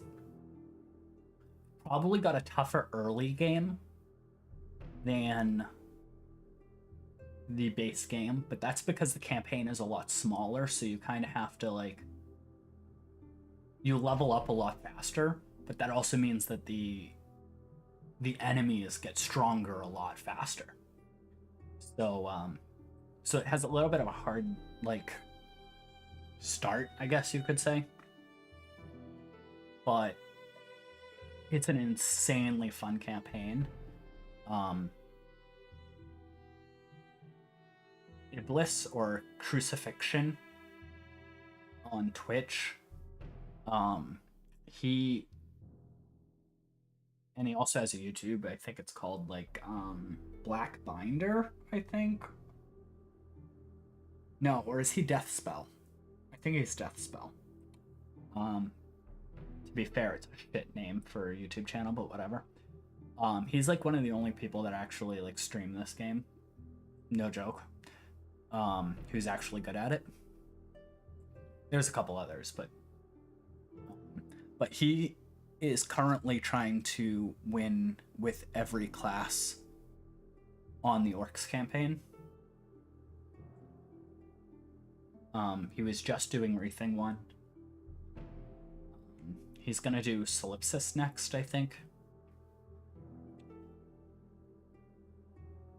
probably got a tougher early game than the base game, but that's because the campaign is a lot smaller, so you kind of have to like you level up a lot faster, but that also means that the enemies get stronger a lot faster. So it has a little bit of a hard like start, I guess you could say. But it's an insanely fun campaign. Iblis or Crucifixion on Twitch. He also has a YouTube. I think it's called like Black Binder, I think. No, or is he Death Spell? I think he's Death Spell. To be fair, it's a shit name for a YouTube channel, but whatever. He's like one of the only people that actually like stream this game. No joke. Who's actually good at it. There's a couple others, but he is currently trying to win with every class on the Orcs campaign. He was just doing Rething 1. He's gonna do Solipsis next, I think.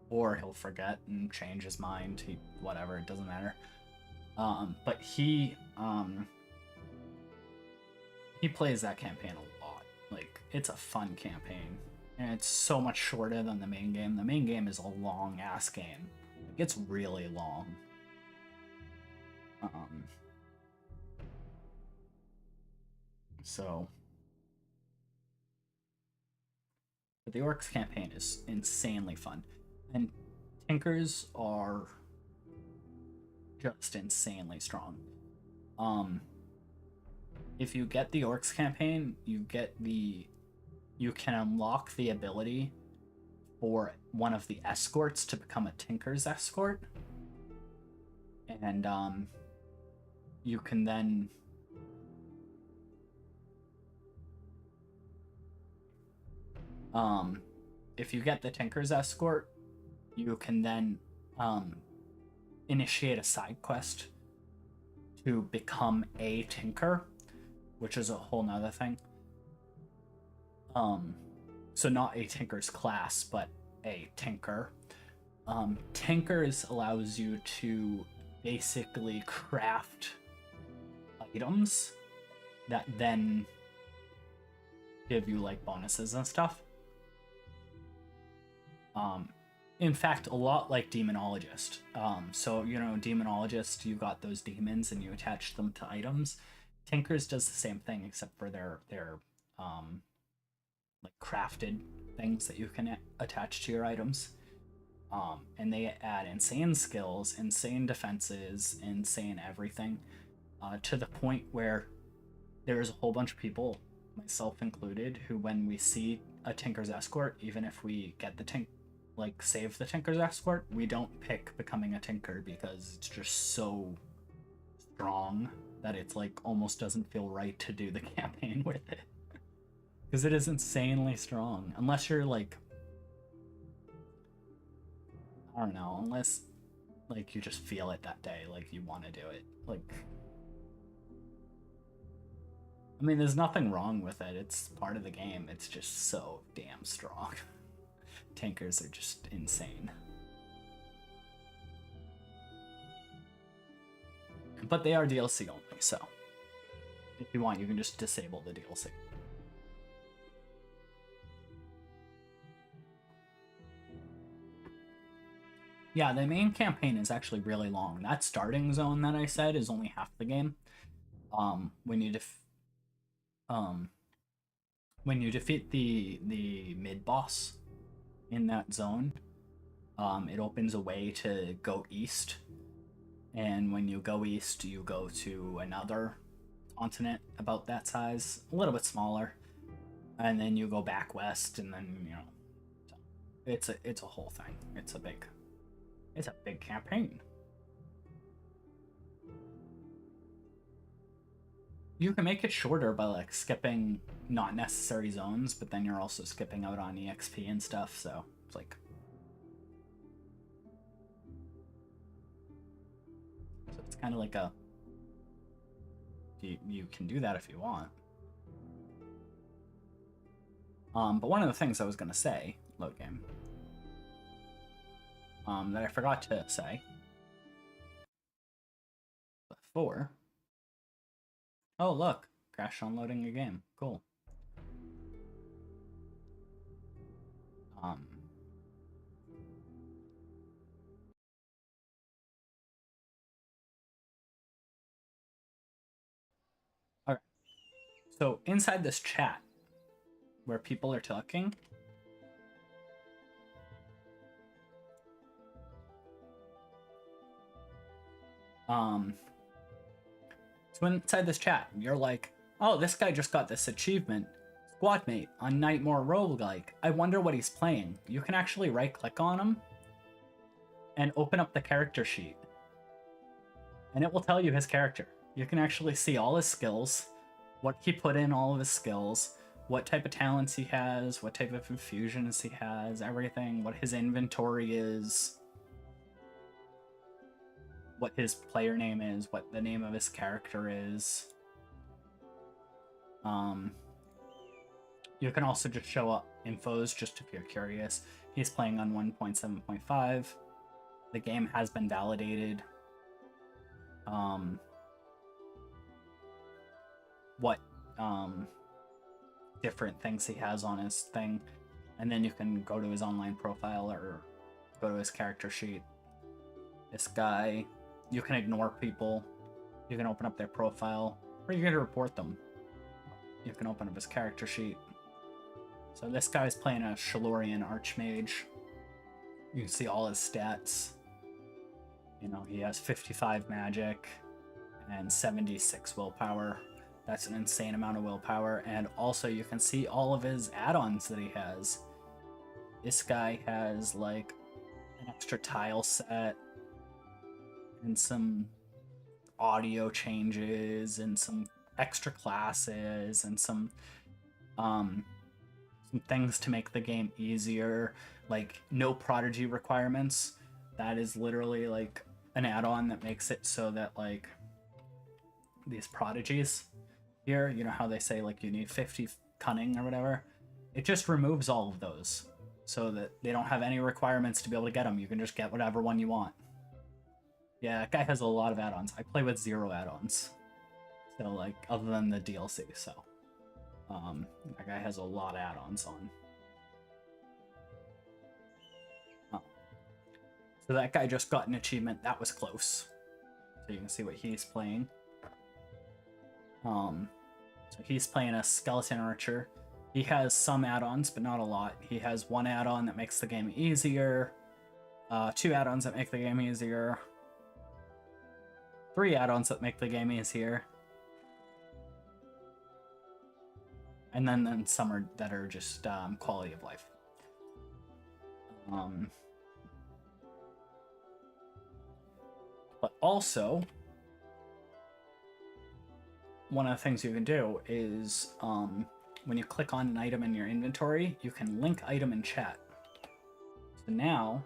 Or he'll forget and change his mind. Whatever, it doesn't matter. But he plays that campaign a lot. Like, it's a fun campaign. And it's so much shorter than the main game. The main game is a long-ass game. It gets really long. But the Orcs campaign is insanely fun. And Tinkers are just insanely strong. If you get the Orcs campaign, you can unlock the ability for one of the escorts to become a Tinker's escort. And you can then if you get the Tinker's escort, you can then initiate a side quest to become a Tinker, which is a whole nother thing. So not a Tinker's class, but a Tinker. Tinkers allows you to basically craft items that then give you like bonuses and stuff. In fact, a lot like Demonologist. So, you know, Demonologist, you got those demons and you attach them to items. Tinkers does the same thing, except for their like crafted things that you can attach to your items. And they add insane skills, insane defenses, insane everything, to the point where there's a whole bunch of people, myself included, who when we see a Tinker's Escort, even if we get the save the Tinker's Escort, we don't pick becoming a Tinker because it's just so strong that it's like almost doesn't feel right to do the campaign with it. Because it is insanely strong. Unless you're like, I don't know, unless like you just feel it that day, like you want to do it. Like, I mean, there's nothing wrong with it. It's part of the game. It's just so damn strong. Tankers are just insane. But they are DLC only, so if you want, you can just disable the DLC. Yeah, the main campaign is actually really long. That starting zone that I said is only half the game. When you defeat the mid boss in that zone, it opens a way to go east. And when you go east, you go to another continent about that size, a little bit smaller, and then you go back west, and then, you know, it's a whole thing. It's a big campaign. You can make it shorter by like skipping not necessary zones, but then you're also skipping out on EXP and stuff, so it's like, so it's kind of like a, you can do that if you want. But one of the things I was gonna say, load game, that I forgot to say before. Oh, look, crash unloading a game. Cool. All right. So inside this chat, where people are talking, so inside this chat, you're like, Oh, this guy just got this achievement. Squad mate on Nightmare Roguelike. I wonder what he's playing. You can actually right-click on him and open up the character sheet. And it will tell you his character. You can actually see all his skills, what he put in all of his skills, what type of talents he has, what type of infusions he has, everything, what his inventory is, what his player name is, what the name of his character is. You can also just show up infos just if you're curious. He's playing on 1.7.5. The game has been validated. What different things he has on his thing, and then you can go to his online profile or go to his character sheet. This guy, you can ignore people, you can open up their profile, or you can report them. You can open up his character sheet. So this guy's playing a Shalorian Archmage. You can see all his stats. You know, he has 55 magic and 76 willpower. That's an insane amount of willpower. And also you can see all of his add-ons that he has. This guy has like an extra tile set and some audio changes and some extra classes and some things to make the game easier, like no prodigy requirements. That is literally like an add-on that makes it so that like these prodigies here, you know how they say like you need 50 cunning or whatever, it just removes all of those so that they don't have any requirements to be able to get them. You can just get whatever one you want. Yeah, that guy has a lot of add-ons. I play with 0 add-ons, so like other than the DLC. So that guy has a lot of add-ons on. Oh. So that guy just got an achievement. That was close. So you can see what he's playing. So he's playing a Skeleton Archer. He has some add-ons, but not a lot. He has 1 add-on that makes the game easier, 2 add-ons that make the game easier, 3 add-ons that make the game easier, and then some are, that are just quality of life. But also, one of the things you can do is when you click on an item in your inventory, you can link item in chat. So now,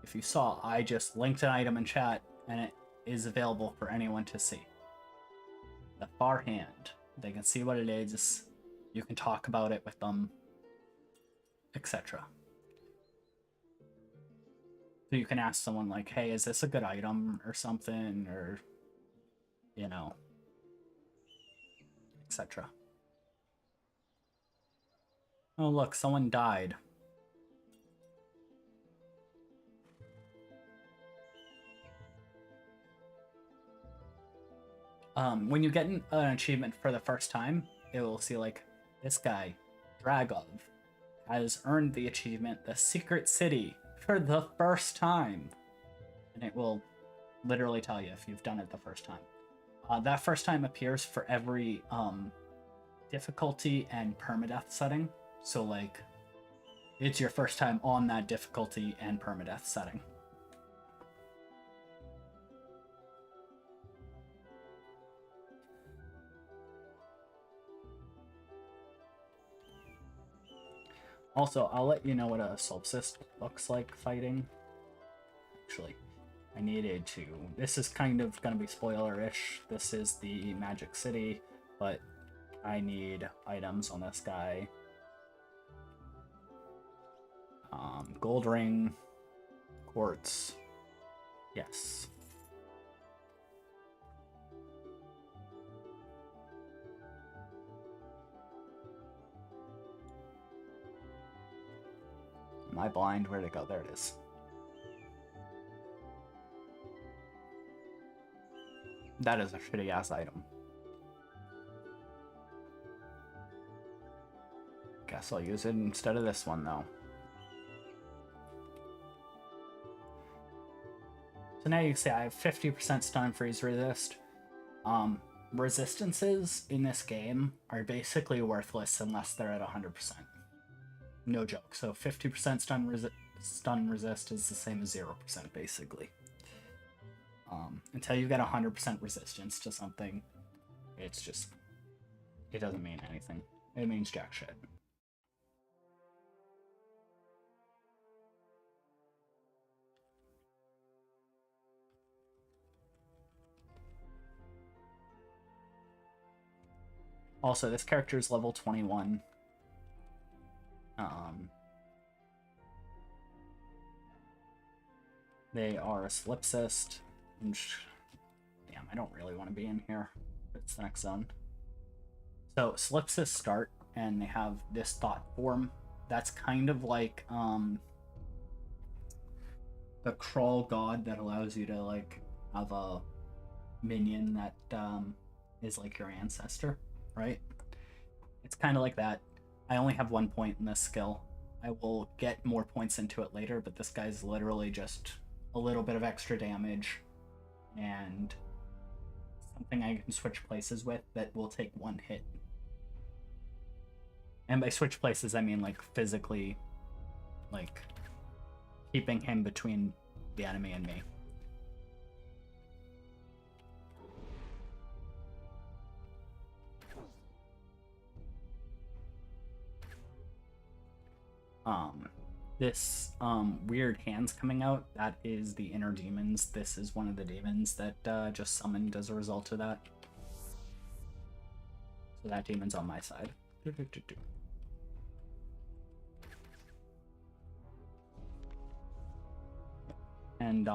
if you saw, I just linked an item in chat and it is available for anyone to see. The far hand. They can see what it is. You can talk about it with them, etc. So you can ask someone like, hey, is this a good item or something, or, you know, etc. Oh, look, someone died. When you get an achievement for the first time, it will see like, this guy, Dragov, has earned the achievement, the Secret City, for the first time. And it will literally tell you if you've done it the first time. That first time appears for every difficulty and permadeath setting. So like, it's your first time on that difficulty and permadeath setting. Also, I'll let you know what a solstice looks like fighting. Actually, I needed to. This is kind of going to be spoiler-ish. This is the Magic City, but I need items on this guy. Gold ring, quartz, yes. Am I blind? Where'd it go? There it is. That is a shitty ass item. Guess I'll use it instead of this one though. So now you can see I have 50% stun freeze resist. Resistances in this game are basically worthless unless they're at 100%. No joke. So 50% stun resist is the same as 0% basically. Until you get 100% resistance to something, it's just, it doesn't mean anything. It means jack shit. Also, this character is level 21. They are a solipsist. Damn, I don't really want to be in here. It's the next zone. So solipsists start, and they have this thought form. That's kind of like the crawl god that allows you to like have a minion that is like your ancestor, right? It's kind of like that. I only have 1 point in this skill. I will get more points into it later, but this guy's literally just a little bit of extra damage and something I can switch places with that will take 1 hit. And by switch places, I mean like physically, like keeping him between the enemy and me. This weird hands coming out, that is the inner demons. This is one of the demons that just summoned as a result of that. So that demon's on my side. And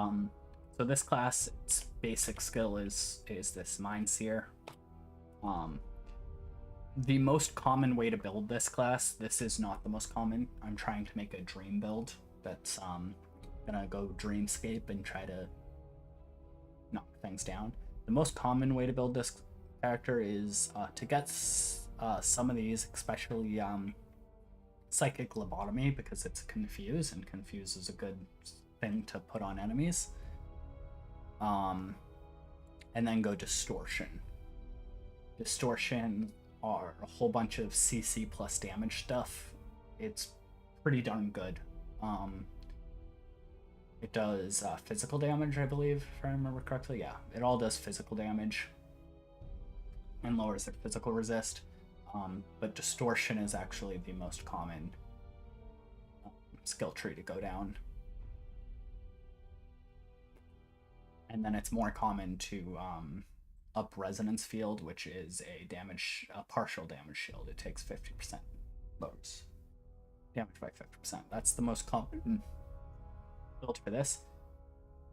so this class, its basic skill is this Mind Seer. The most common way to build this class, this is not the most common. I'm trying to make a dream build that's gonna go dreamscape and try to knock things down. The most common way to build this character is to get some of these, especially psychic lobotomy, because it's confuse, and confuse is a good thing to put on enemies. And then go distortion. Distortion are a whole bunch of CC plus damage stuff. It's pretty darn good. It does physical damage, I believe, if I remember correctly. Yeah, it all does physical damage and lowers their physical resist. But distortion is actually the most common skill tree to go down. And then it's more common to up resonance field, which is a partial damage shield. It takes 50% loads. Damage by 50%. That's the most common build for this.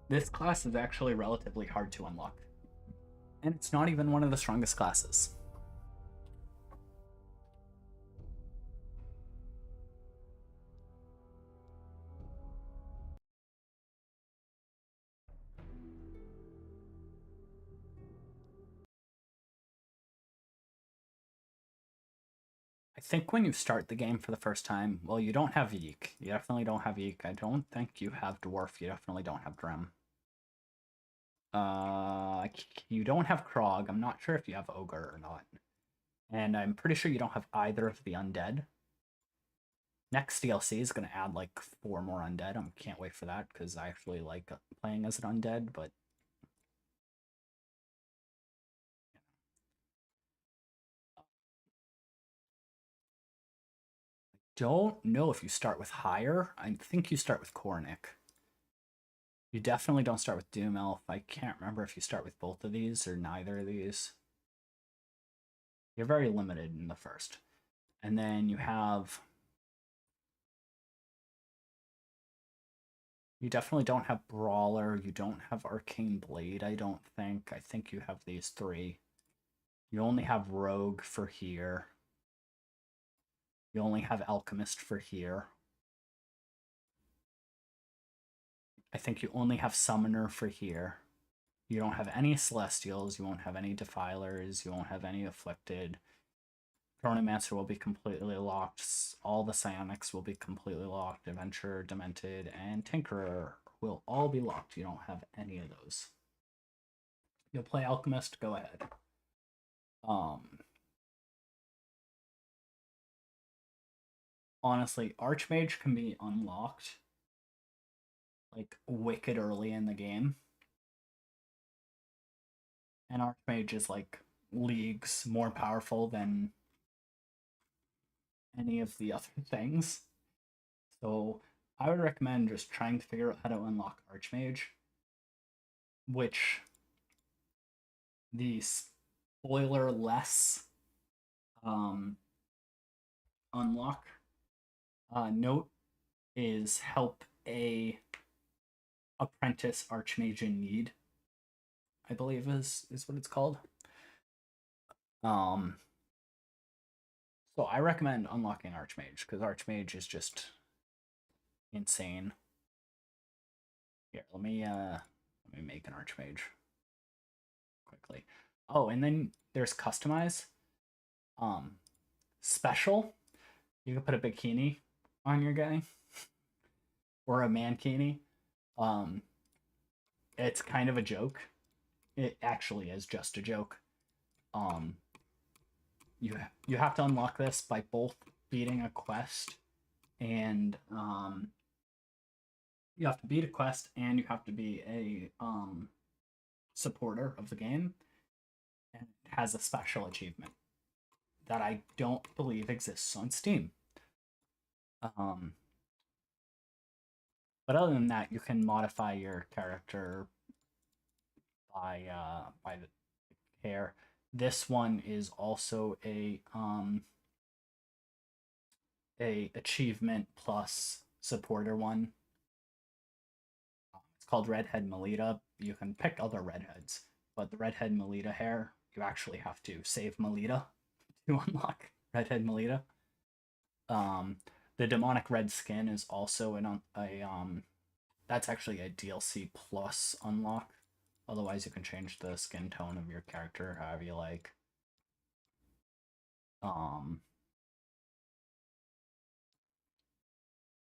This class is actually relatively hard to unlock. And it's not even one of the strongest classes. I think when you start the game for the first time, well, you don't have Yeek. You definitely don't have Yeek. I don't think you have Dwarf. You definitely don't have Drem. You don't have Krog. I'm not sure if you have Ogre or not. And I'm pretty sure you don't have either of the Undead. Next DLC is going to add like 4 more Undead. I can't wait for that because I actually like playing as an Undead, but don't know if you start with higher. I think you start with Kornic. You definitely don't start with Doom Elf. I can't remember if you start with both of these or neither of these. You're very limited in the first. And then you have... You definitely don't have Brawler. You don't have Arcane Blade, I don't think. I think you have these 3. You only have Rogue for here. You only have Alchemist for here. I think you only have Summoner for here. You don't have any Celestials. You won't have any Defilers. You won't have any Afflicted. Chronomancer will be completely locked. All the Psionics will be completely locked. Adventurer, Demented, and Tinkerer will all be locked. You don't have any of those. You'll play Alchemist, go ahead. Um, Honestly, Archmage can be unlocked like wicked early in the game, and Archmage is like leagues more powerful than any of the other things. So I would recommend just trying to figure out how to unlock Archmage, which the spoiler less um, unlock note is help a apprentice Archmage in need, I believe is what it's called. Um, so I recommend unlocking Archmage because Archmage is just insane. Here, let me make an Archmage quickly. Oh, and then there's customize. Um, Special. You can put a bikini on your guy or a mankini. Um, it's kind of a joke. It actually is just a joke. Um, you have to unlock this by both beating a quest and you have to beat a quest and you have to be a supporter of the game, and it has a special achievement that I don't believe exists on Steam. Um, but other than that, you can modify your character by the hair. This one is also a achievement plus supporter one. It's called Redhead Melita. You can pick other redheads, but the Redhead Melita hair, you actually have to save Melita to unlock Redhead Melita. Um, the demonic red skin is also a that's actually a DLC plus unlock. Otherwise, you can change the skin tone of your character however you like. Um,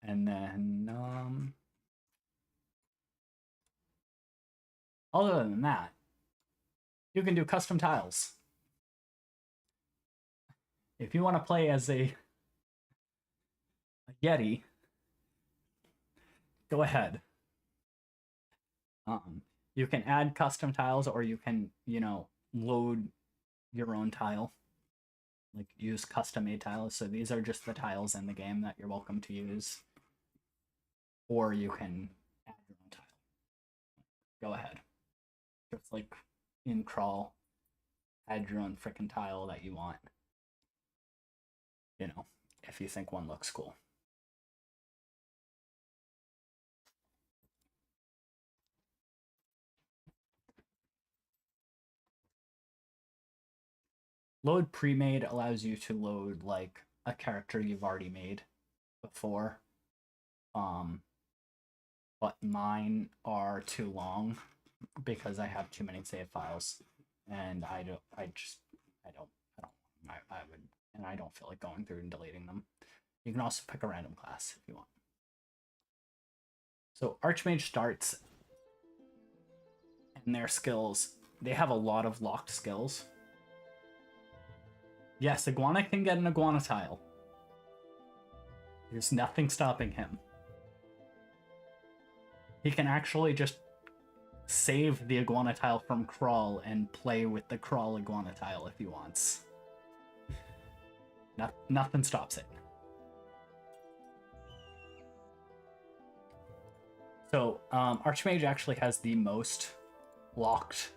and then other than that, you can do custom tiles. If you want to play as a Yeti, go ahead. You can add custom tiles, or you can, load your own tile. Like use custom made tiles. So these are just the tiles in the game that you're welcome to use. Or you can add your own tile. Go ahead. Just like in crawl, add your own freaking tile that you want. If you think one looks cool. Load pre-made allows you to load like a character you've already made before. But mine are too long because I have too many save files, and I don't and I don't feel like going through and deleting them. You can also pick a random class if you want. So Archmage starts, and their skills, they have a lot of locked skills. Yes, Iguana can get an Iguana tile. There's nothing stopping him. He can actually just save the Iguana tile from Crawl and play with the Crawl Iguana tile if he wants. Nothing stops it. So, Archmage actually has the most locked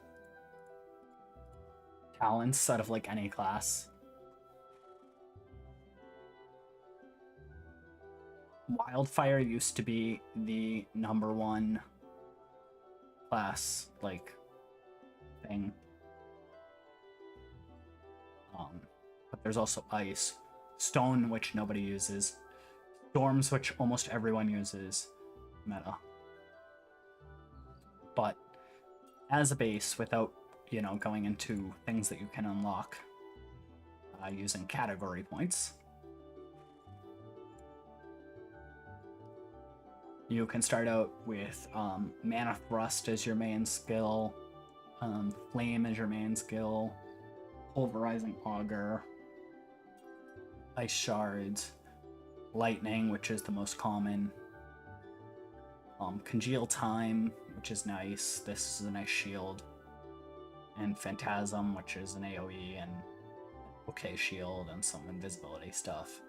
talents out of like any class. Wildfire used to be the number one class, like, thing. But there's also Ice. Stone, which nobody uses. Storms, which almost everyone uses. Meta. But as a base, without, going into things that you can unlock using category points, you can start out with Mana Thrust as your main skill, Flame as your main skill, Pulverizing Auger, Ice Shards, Lightning, which is the most common, Congeal Time, which is nice. This is a nice shield, and Phantasm, which is an AoE and okay shield and some invisibility stuff.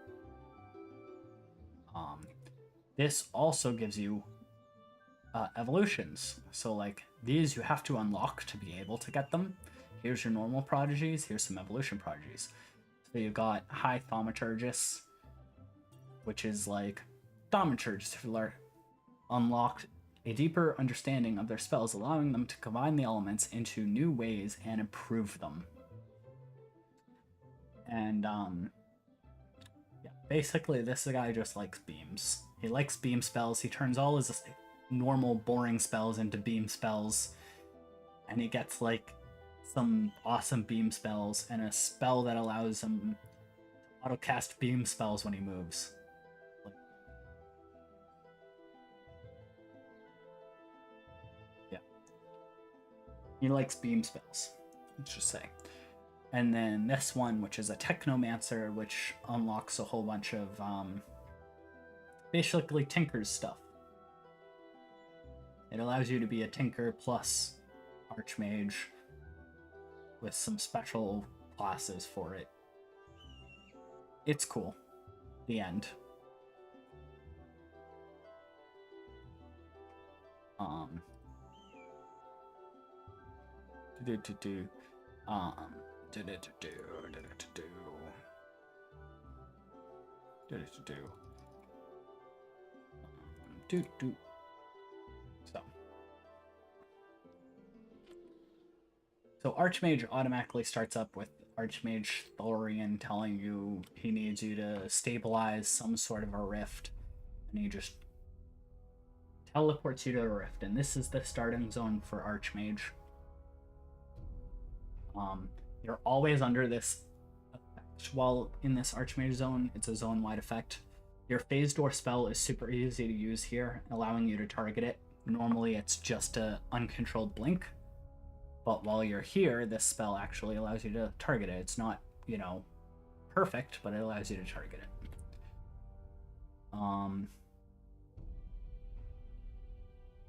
This also gives you evolutions. So like these you have to unlock to be able to get them. Here's your normal prodigies, here's some evolution prodigies. So you got High Thaumaturgus, which is like Thaumaturgs unlocked a deeper understanding of their spells, allowing them to combine the elements into new ways and improve them. And yeah, basically this guy just likes beams. He likes beam spells. He turns all his normal boring spells into beam spells, and he gets like some awesome beam spells and a spell that allows him to auto cast beam spells when he moves. Yeah, he likes beam spells, let's just say. And then this one, which is a Technomancer, which unlocks a whole bunch of basically Tinker's stuff. It allows you to be a Tinker plus Archmage with some special classes for it. It's cool. The end. So Archmage automatically starts up with Archmage Thorian telling you he needs you to stabilize some sort of a rift, and he just teleports you to a rift, and this is the starting zone for Archmage. You're always under this effect while in this Archmage zone. It's a zone-wide effect. Your Phase Door spell is super easy to use here, allowing you to target it. Normally it's just a uncontrolled blink, but while you're here, this spell actually allows you to target it. It's not, you know, perfect, but it allows you to target it.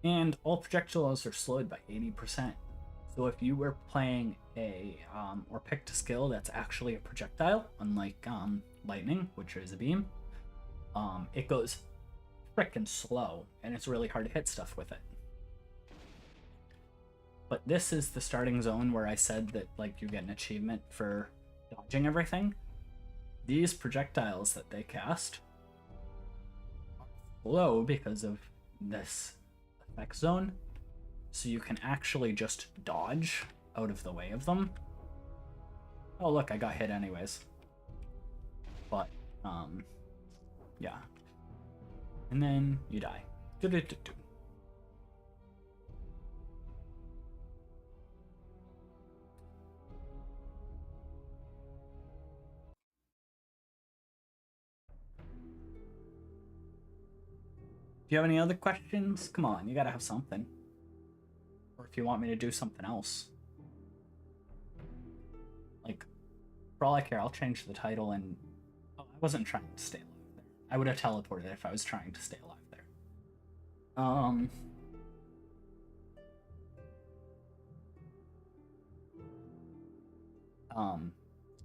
And all projectiles are slowed by 80%. So if you were playing a, or picked a skill that's actually a projectile, unlike lightning, which is a beam, it goes frickin' slow, and it's really hard to hit stuff with it. But this is the starting zone where I said that like you get an achievement for dodging everything. These projectiles that they cast are slow because of this effect zone, so you can actually just dodge out of the way of them. Oh look, I got hit anyways. But yeah, and then you die. Do-do-do-do. Do you have any other questions? Come on, you gotta have something. Or if you want me to do something else. Like, for all I care, I'll change the title and... Oh, I wasn't trying to stay alive there. I would have teleported if I was trying to stay alive there.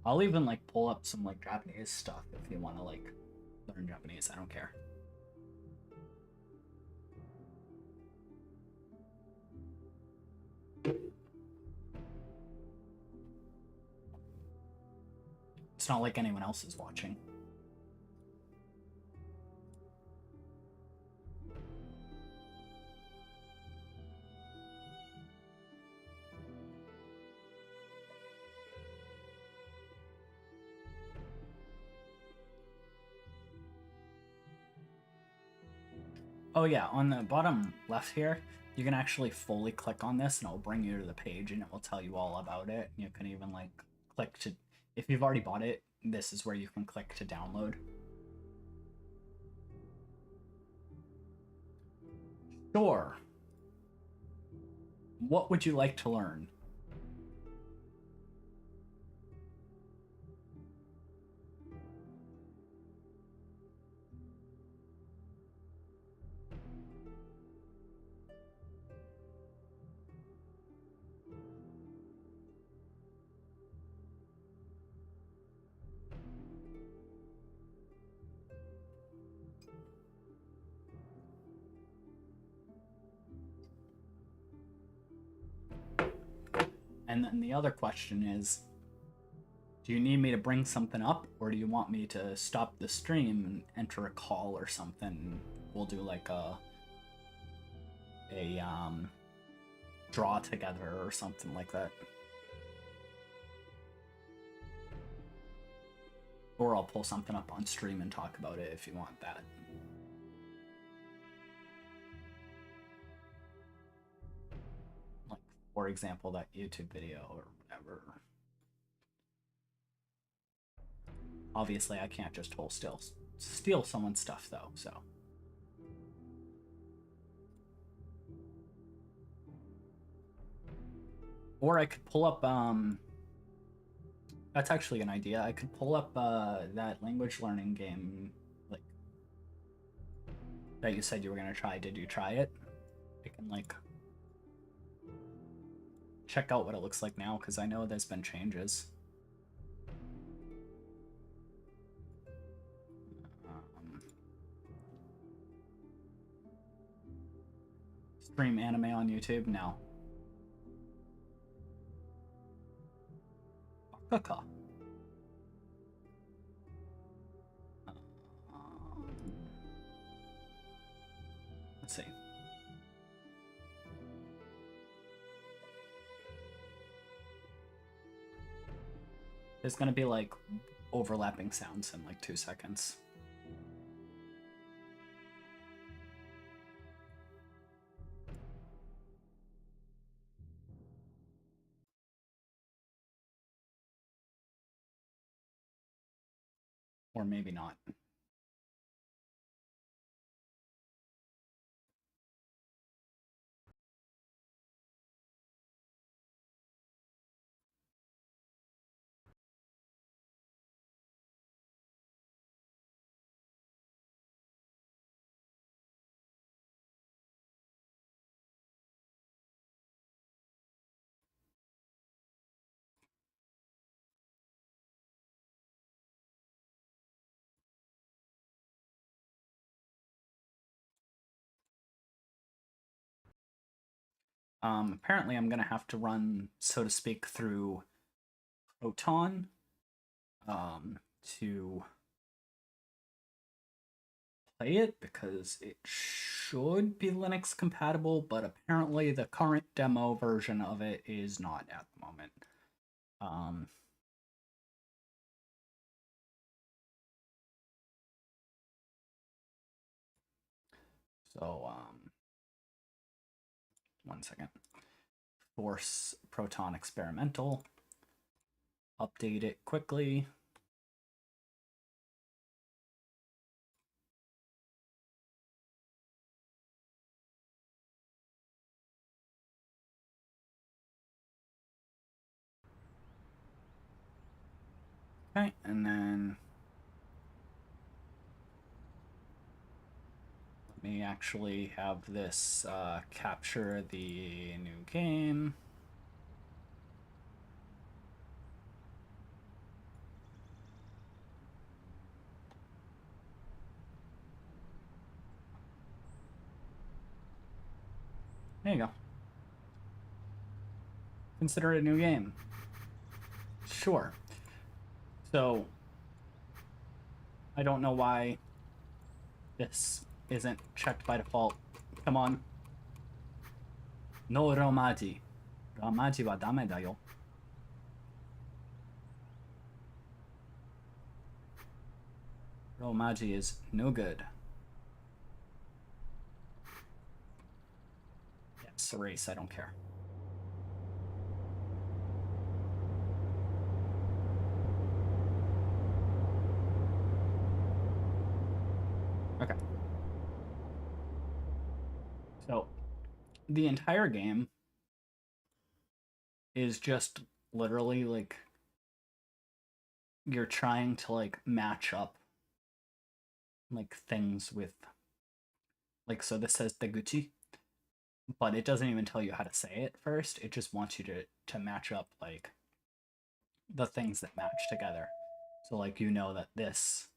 I'll even, like, pull up some, like, Japanese stuff if you want to, like, learn Japanese. I don't care. It's not like anyone else is watching. Oh yeah, on the bottom left here, you can actually fully click on this and it'll bring you to the page and it will tell you all about it. You can even like click to, if you've already bought it, this is where you can click to download. Sure. What would you like to learn? And then the other question is, do you need me to bring something up, or do you want me to stop the stream and enter a call or something? We'll do like a draw together or something like that. Or I'll pull something up on stream and talk about it if you want that. Like, for example, that YouTube video or whatever. Obviously, I can't just wholesale steal someone's stuff, though, so. Or I could pull up, that's actually an idea. I could pull up that language learning game, like, that you said you were going to try. Did you try it? I can, like, check out what it looks like now, because I know there's been changes. Stream anime on YouTube? No. Kaka. Let's see. There's gonna be like overlapping sounds in like 2 seconds. Or maybe not. Apparently I'm gonna have to run, so to speak, through Proton to play it, because it should be Linux compatible, but apparently the current demo version of it is not at the moment. So, 1 second. Force Proton Experimental. Update it quickly. Okay, and then let me actually have this capture the new game. There you go. Consider it a new game. Sure. So, I don't know why this isn't checked by default. Come on. No Romaji. Romaji wa dame da yo. Romaji is no good. Yes, erase, I don't care. Okay. So, the entire game is just literally like you're trying to like match up like things with like, so this says Deguchi, but it doesn't even tell you how to say it first. It just wants you to match up like the things that match together. So like, you know that this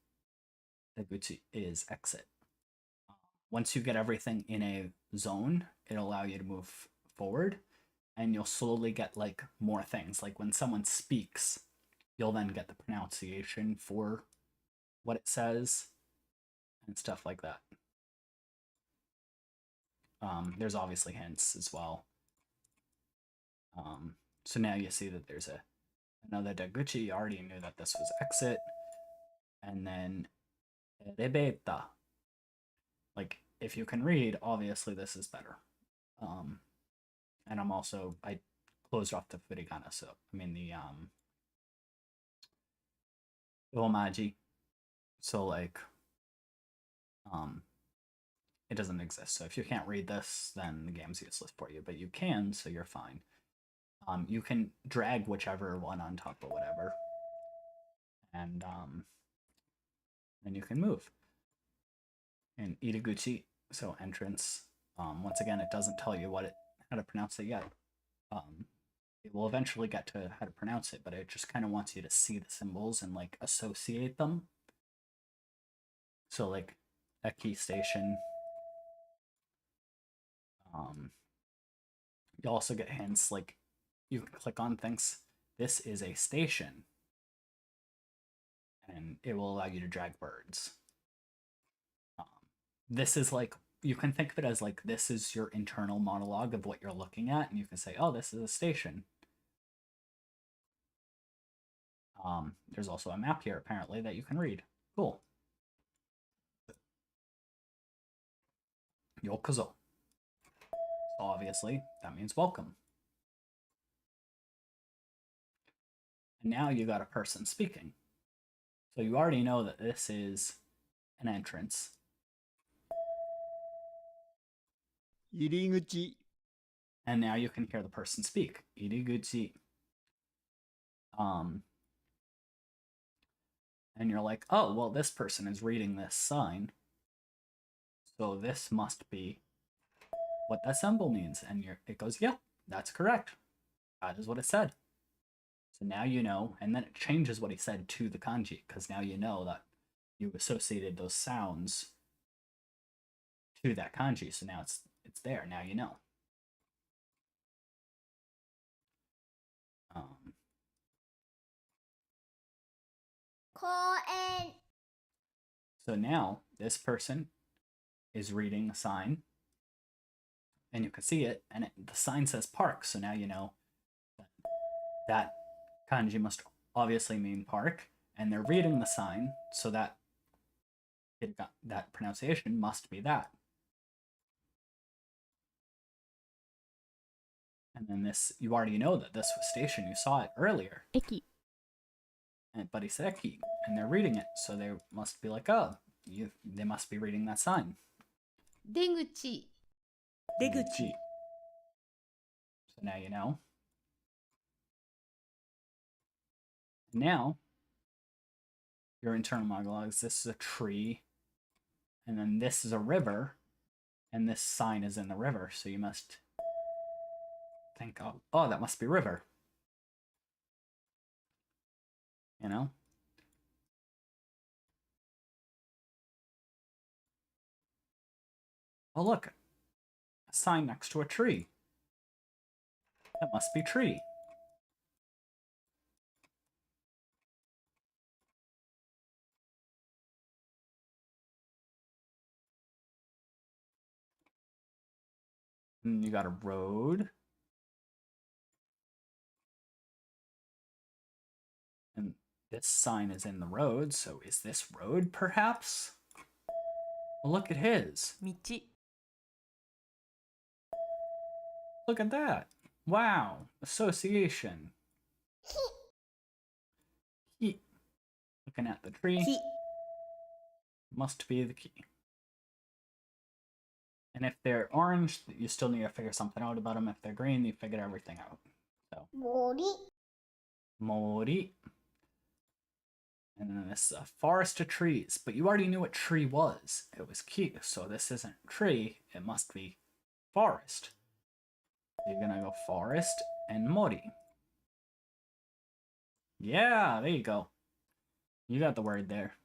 Deguchi is exit. Once you get everything in a zone, it'll allow you to move forward. and you'll slowly get like more things. Like when someone speaks, you'll then get the pronunciation for what it says and stuff like that. There's obviously hints as well. So now you see that there's another Daguchi. You already knew that this was exit. And then rebeta. Like, if you can read, obviously this is better. And I closed off the furigana, so, I mean the, romaji. So, like, it doesn't exist. So if you can't read this, then the game's useless for you. But you can, so you're fine. You can drag whichever one on top of whatever. And then you can move. And Itaguchi, so entrance. Once again, it doesn't tell you how to pronounce it yet. It will eventually get to how to pronounce it, but it just kind of wants you to see the symbols and like associate them. So like Eki station. You also get hints like you can click on things. This is a station, and it will allow you to drag birds. This is like, you can think of it as like, this is your internal monologue of what you're looking at, and you can say, oh, this is a station. There's also a map here, apparently, that you can read. Cool. Yokozo. So obviously, that means welcome. And now you got a person speaking. So you already know that this is an entrance. Iriguchi. And now you can hear the person speak. Iriguchi. And you're like, oh, well, this person is reading this sign. So this must be what that symbol means. And it goes, yeah, that's correct. That is what it said. So now you know, and then it changes what he said to the kanji, because now you know that you associated those sounds to that kanji. So now it's there. Now you know. So now this person is reading a sign, and you can see it, and the sign says park. So now you know that kanji must obviously mean park, and they're reading the sign, so that that pronunciation must be that. And then this, you already know that this was station. You saw it earlier. Eki. But he said Eki, and they're reading it, so they must be like, oh, they must be reading that sign. Deguchi. Deguchi. So now you know. Now, your internal monologues, this is a tree, and then this is a river, and this sign is in the river, so you must think, oh, that must be river. You know? Oh, look. A sign next to a tree. That must be tree. And you got a road. And this sign is in the road, so is this road, perhaps? Well, look at his. Michi. Look at that. Wow. Association. He. Looking at the tree. Ki. Must be the key. And if they're orange, you still need to figure something out about them. If they're green, you figured everything out. So. Mori. And then this is a forest of trees. But you already knew what tree was. It was ki. So this isn't tree. It must be forest. So you're gonna go forest and mori. Yeah, there you go. You got the word there.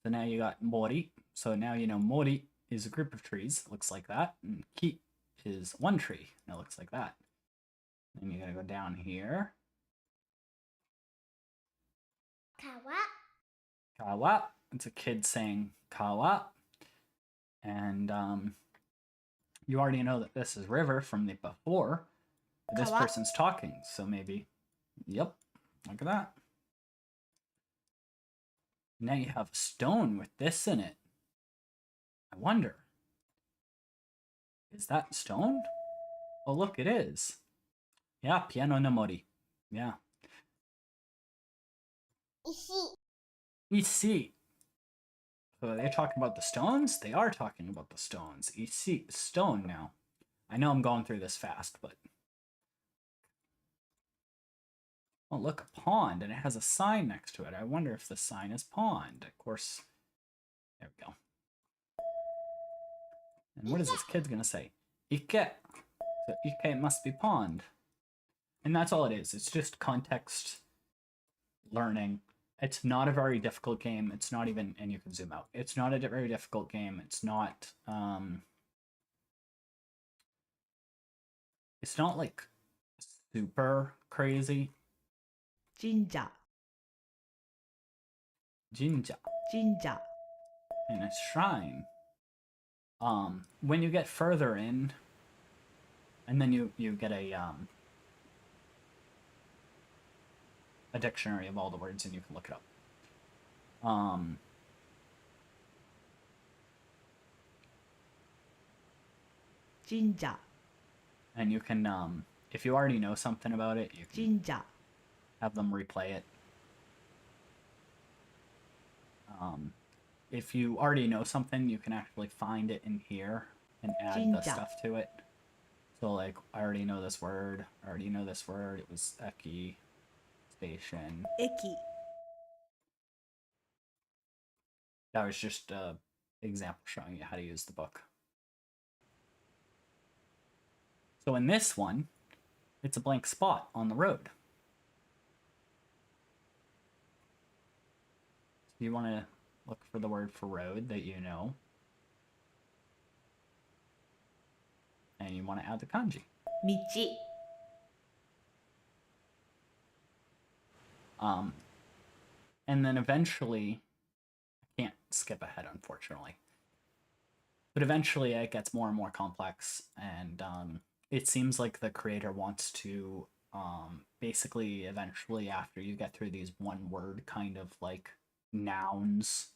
So now you got mori. So now you know mori is a group of trees. It looks like that. And ki is one tree. And it looks like that. Then you gotta go down here. Kawa. Kawa. It's a kid saying kawa. And you already know that this is river from the before. This Kawa. person's talking, so maybe. Yep. Look at that. Now you have a stone with this in it. I wonder. Is that stone? Oh, look, it is. Yeah, piano no mori. Yeah. Ishi. Isi. So are they talking about the stones? They are talking about the stones. Isi. Stone now. I know I'm going through this fast, but... Oh, look, a pond, and it has a sign next to it. I wonder if the sign is pond. Of course. There we go. And what is this kid's gonna say? Ike. So Ike must be pond. And that's all it is. It's just context learning. It's not a very difficult game. It's not even, and you can zoom out. It's not a very difficult game. It's not like super crazy. Jinja. Jinja. Jinja. And a shrine. When you get further in, and then you get a dictionary of all the words, and you can look it up. Jinja. And you can, if you already know something about it, you can Jinja. have them replay it. If you already know something, you can actually find it in here and add the Jinja. stuff to it. So, like, I already know this word. I already know this word. It was eki, station. Eki. That was just an example showing you how to use the book. So in this one, it's a blank spot on the road. So you want to look for the word for road that you know. And you want to add the kanji. Michi. And then eventually, I can't skip ahead, unfortunately. But eventually it gets more and more complex, and it seems like the creator wants to basically eventually, after you get through these one word kind of like nouns,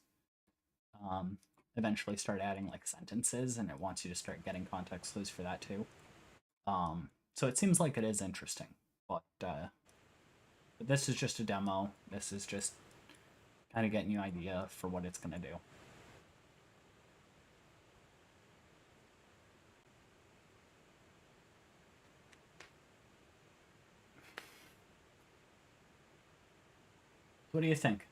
eventually start adding like sentences, and it wants you to start getting context clues for that too. So it seems like it is interesting, but this is just a demo. This is just kind of getting you an idea for what it's gonna do. What do you think?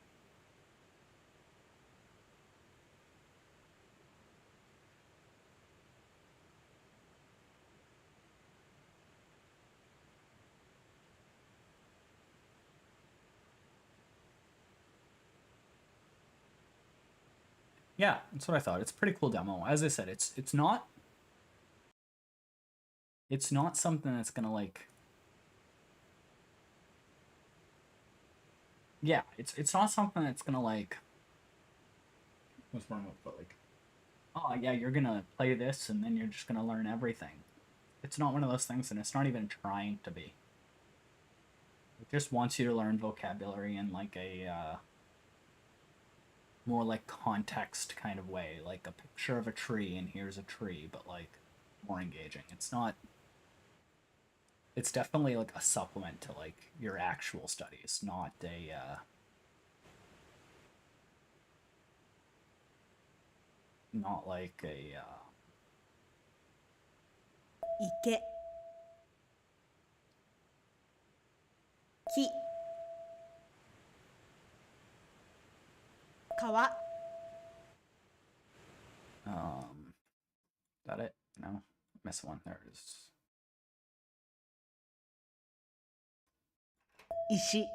Yeah, that's what I thought. It's a pretty cool demo. As I said, it's not something that's gonna like, yeah, it's not something that's gonna like, what's wrong with, but like, oh yeah, you're gonna play this and then you're just gonna learn everything. It's not one of those things, and it's not even trying to be. It just wants you to learn vocabulary in like a more like context kind of way, like a picture of a tree and here's a tree, but like more engaging. It's definitely like a supplement to like your actual studies, not not like a Ike. Ki. Kawa. is that it? No, miss one. There it is. Ishi.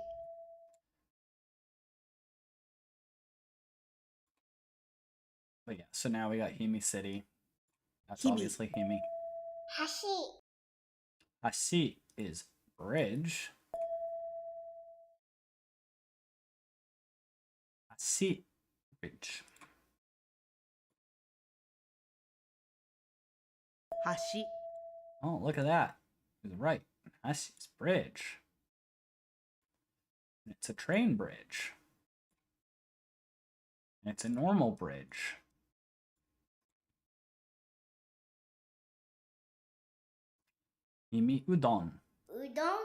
But yeah, so now we got Himi City. That's Himi. obviously Himi. Hashi. Hashi is bridge. Hasi, bridge. 橋 Oh, look at that. He was right. Hasi's bridge. It's a train bridge. It's a normal bridge. Himi udon. うどん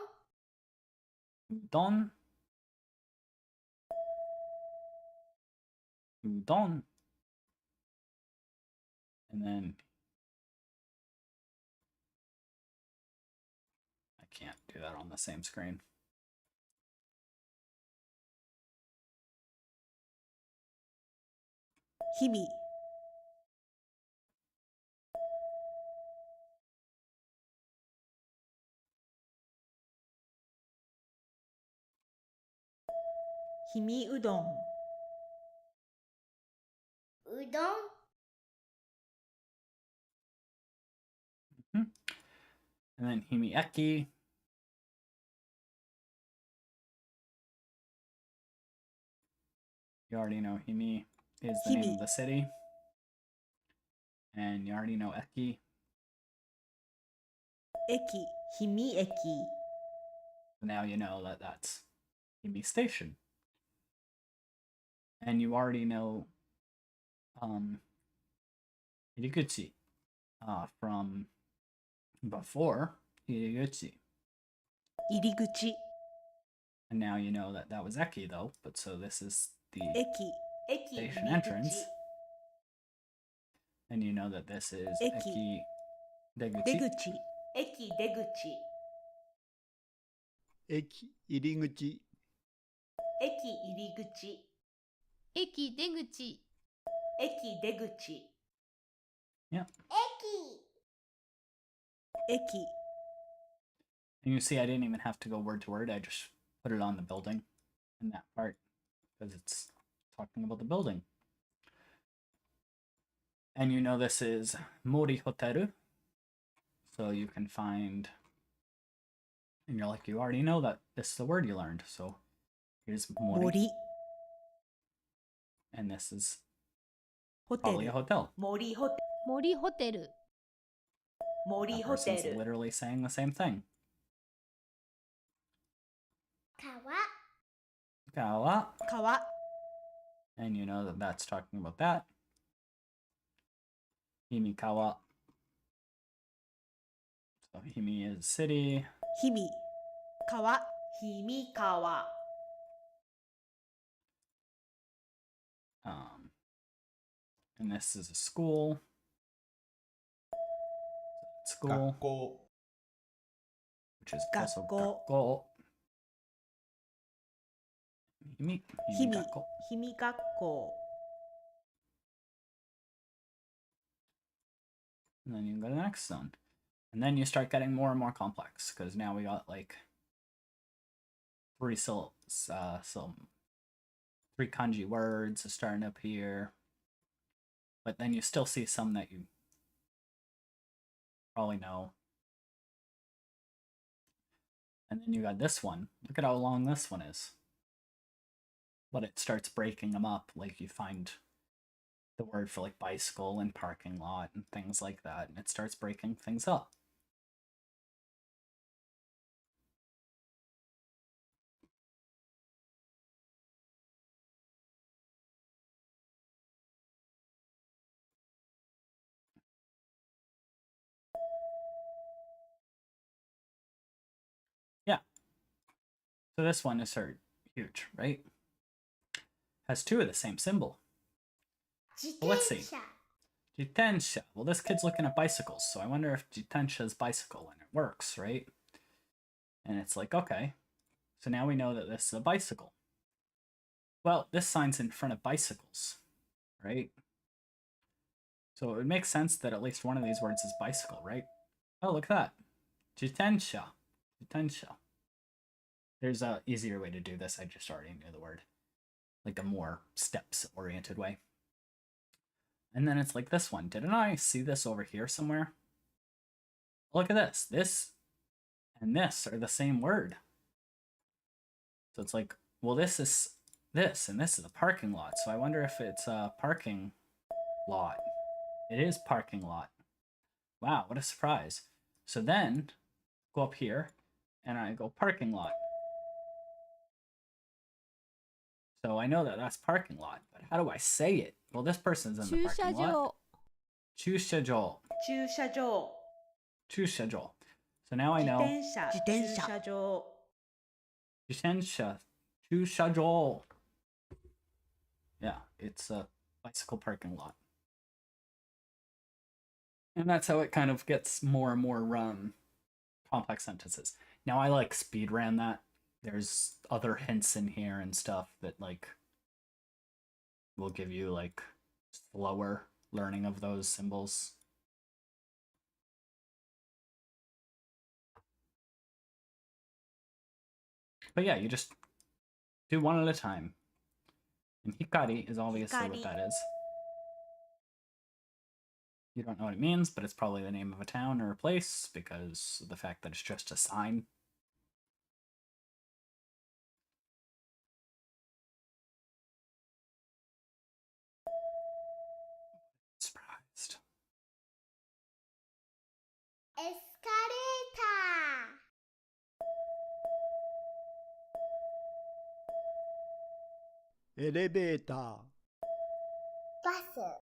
Udon. Udon. And then I can't do that on the same screen. 日々 氷見うどん うどん And then himieki. You already know himi is the name Himi. of the city. And you already know eki. 駅氷見駅 So now you know that that's Himi Station. And you already know Iriguchi from before Iriguchi. 入り口 And now you know that that was Eki though, but so this is the 駅駅 station 入り entrance. 口 And you know that this is Eki. Eki 出 Deguchi. 口駅出口駅入り口駅入り口駅出口駅出口 Yeah. 駅 駅 And you see I didn't even have to go word to word, I just put it on the building in that part. Because it's talking about the building. And you know this is Mori Hoteru. So you can find, and you're like, you already know that this is the word you learned. So here's Mori, 森 and this is ホテ probably a ル hotel. 森ホテ森ホテル森 That ホテ person's ル literally saying the same thing. 川 Kawa, 川 and you know that that's talking about that. Himikawa. So Himi is city. 氷見川氷見川 And this is a school. School, 学校 which is also Gakko. gakko. Himi, 氷見 himigakko. 氷見学校 And then you go to the next zone. And then you start getting more and more complex, because now we got like three three kanji words starting up here. But then you still see some that you probably know. And then you got this one. Look at how long this one is. But it starts breaking them up, like you find the word for like bicycle and parking lot and things like that, and it starts breaking things up. Yeah. So this one is sort of huge, right? Has two of the same symbol. 自 Well, let's 転 see. 車 Jitensha. Well, this kid's looking at bicycles, so I wonder if Jitensha's bicycle, and it works, right? And it's like, okay, so now we know that this is a bicycle. Well, this sign's in front of bicycles, right? So it would make sense that at least one of these words is bicycle, right? Oh, look at that. Jitensha. Jitensha. There's a easier way to do this. I just already knew the word. Like a more steps-oriented way. And then it's like this one. Didn't I see this over here somewhere? Look at this. This and this are the same word. So it's like, well, this is this, and this is a parking lot. So I wonder if it's a parking lot. It is parking lot. Wow, what a surprise. So then, go up here, and I go parking lot. So I know that that's parking lot, but how do I say it? Well, this person's in the 駐車 parking lot. 場 Chushajo. 駐車場 Chushajo. So now I 自 know. 転車自転車駐車場 Jishensha. Chushajo. Yeah, it's a bicycle parking lot. And that's how it kind of gets more and more complex sentences. Now I like speed ran that. There's other hints in here and stuff that like will give you like slower learning of those symbols. But yeah, you just do one at a time. And hikari is obviously what Hikari. that is. You don't know what it means, but it's probably the name of a town or a place because of the fact that it's just a sign. Surprised. エスカレータエレベーターーバス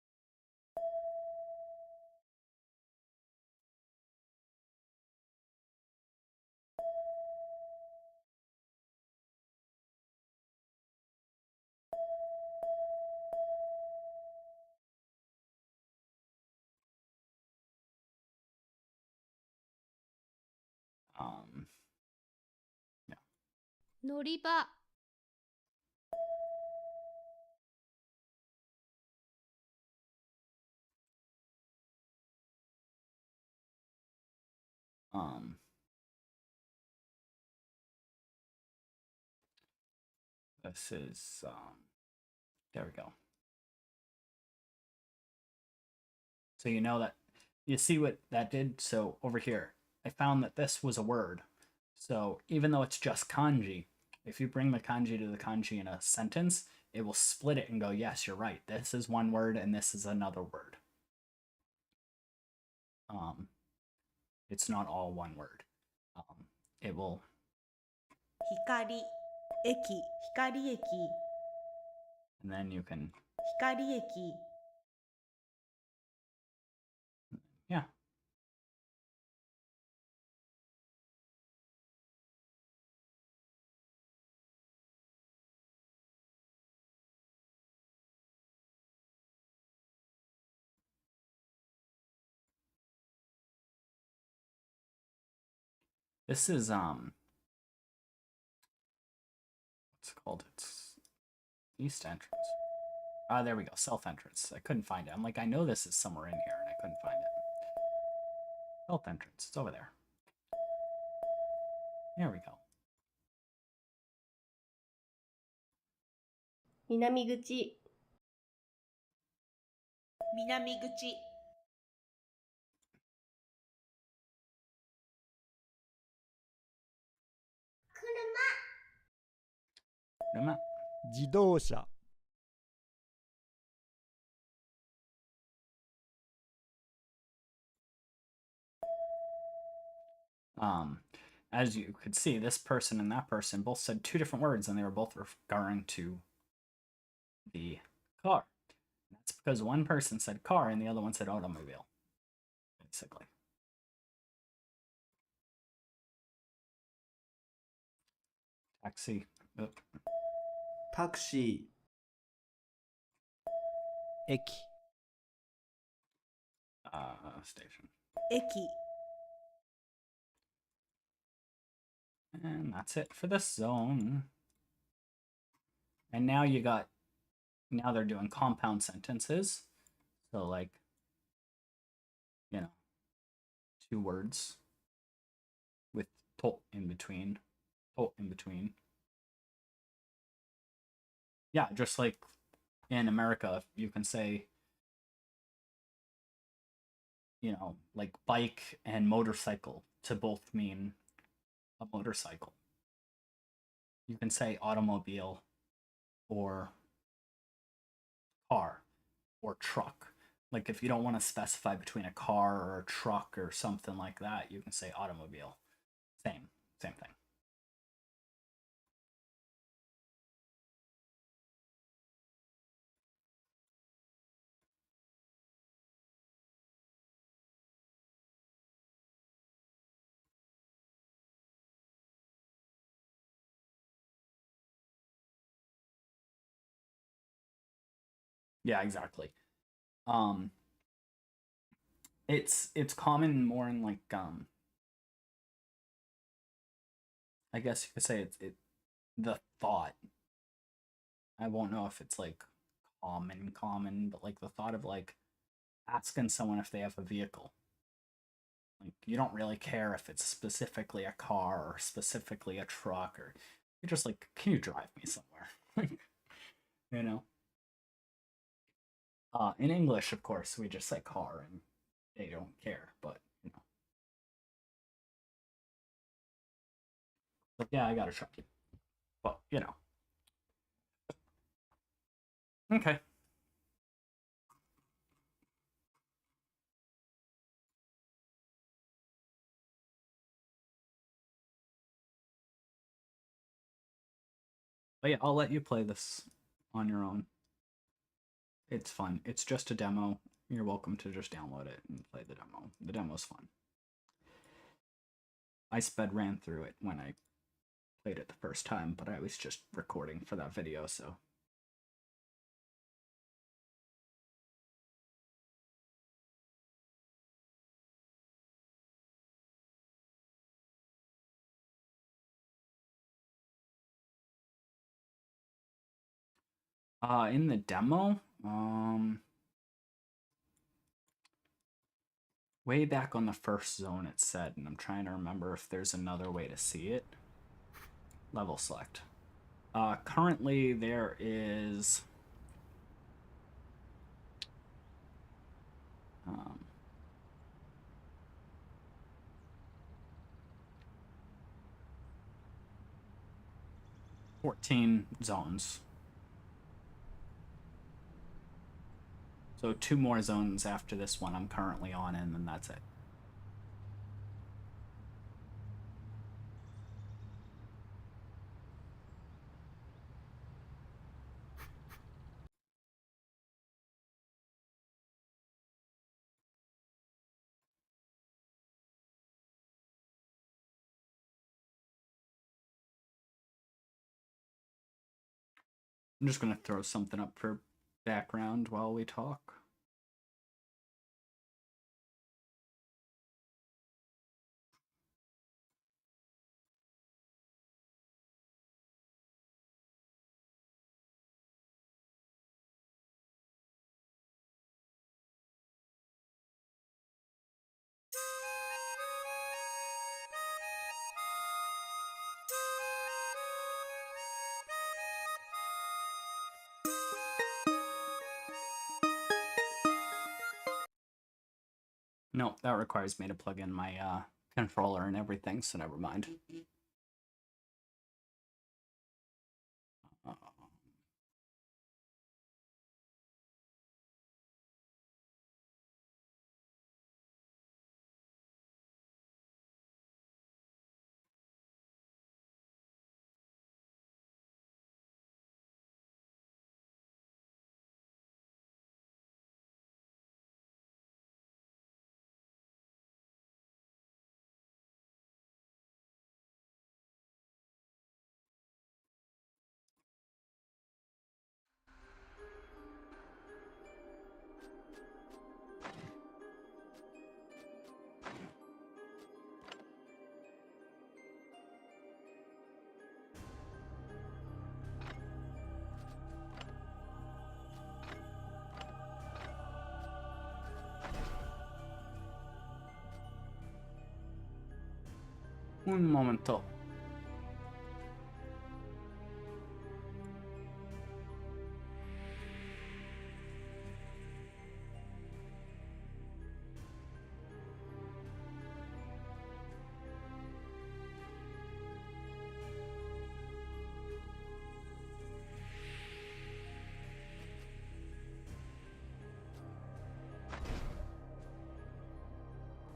Yeah. 乗り場 This is there we go. So you know that you see what that did. So over here, I found that this was a word. So even though it's just kanji, if you bring the kanji to the kanji in a sentence, it will split it and go, yes, you're right. This is one word and this is another word. It's not all one word. It will. 光駅光駅 And then you can. 光駅 Yeah. This is what's it called? It's east entrance. Ah, there we go. Self entrance. I couldn't find it. I'm like, I know this is somewhere in here, and I couldn't find it. Self entrance. It's over there. There we go. 南口南口 Remember? 自動車 As you could see, this person and that person both said two different words, and they were both referring to the car. That's because one person said car and the other one said automobile, basically. Taxi. Oh, タクシ駅 station. 駅 And that's it for this zone. And now now they're doing compound sentences. So like, you know, two words with to in between. To in between. Yeah, just like in America, you can say, you know, like bike and motorcycle to both mean a motorcycle. You can say automobile or car or truck. Like if you don't want to specify between a car or a truck or something like that, you can say automobile. Same thing. Yeah, exactly. Um, it's common more in like I guess you could say the thought. I won't know if it's like common, but like the thought of like asking someone if they have a vehicle. Like you don't really care if it's specifically a car or specifically a truck, or you're just like, can you drive me somewhere? you know. In English, of course, we just say car and they don't care, but you know. But yeah, I got a truck. But you know. Okay. But yeah, I'll let you play this on your own. It's fun. It's just a demo. You're welcome to just download it and play the demo. The demo's fun. I sped ran through it when I played it the first time, but I was just recording for that video, so. In the demo, way back on the first zone it said, and I'm trying to remember if there's another way to see it. Level select. Currently there is 14 zones. So 2 more zones after this one I'm currently on, and then that's it. I'm just gonna throw something up for background while we talk. No, that requires me to plug in my controller and everything, so never mind. Un momento.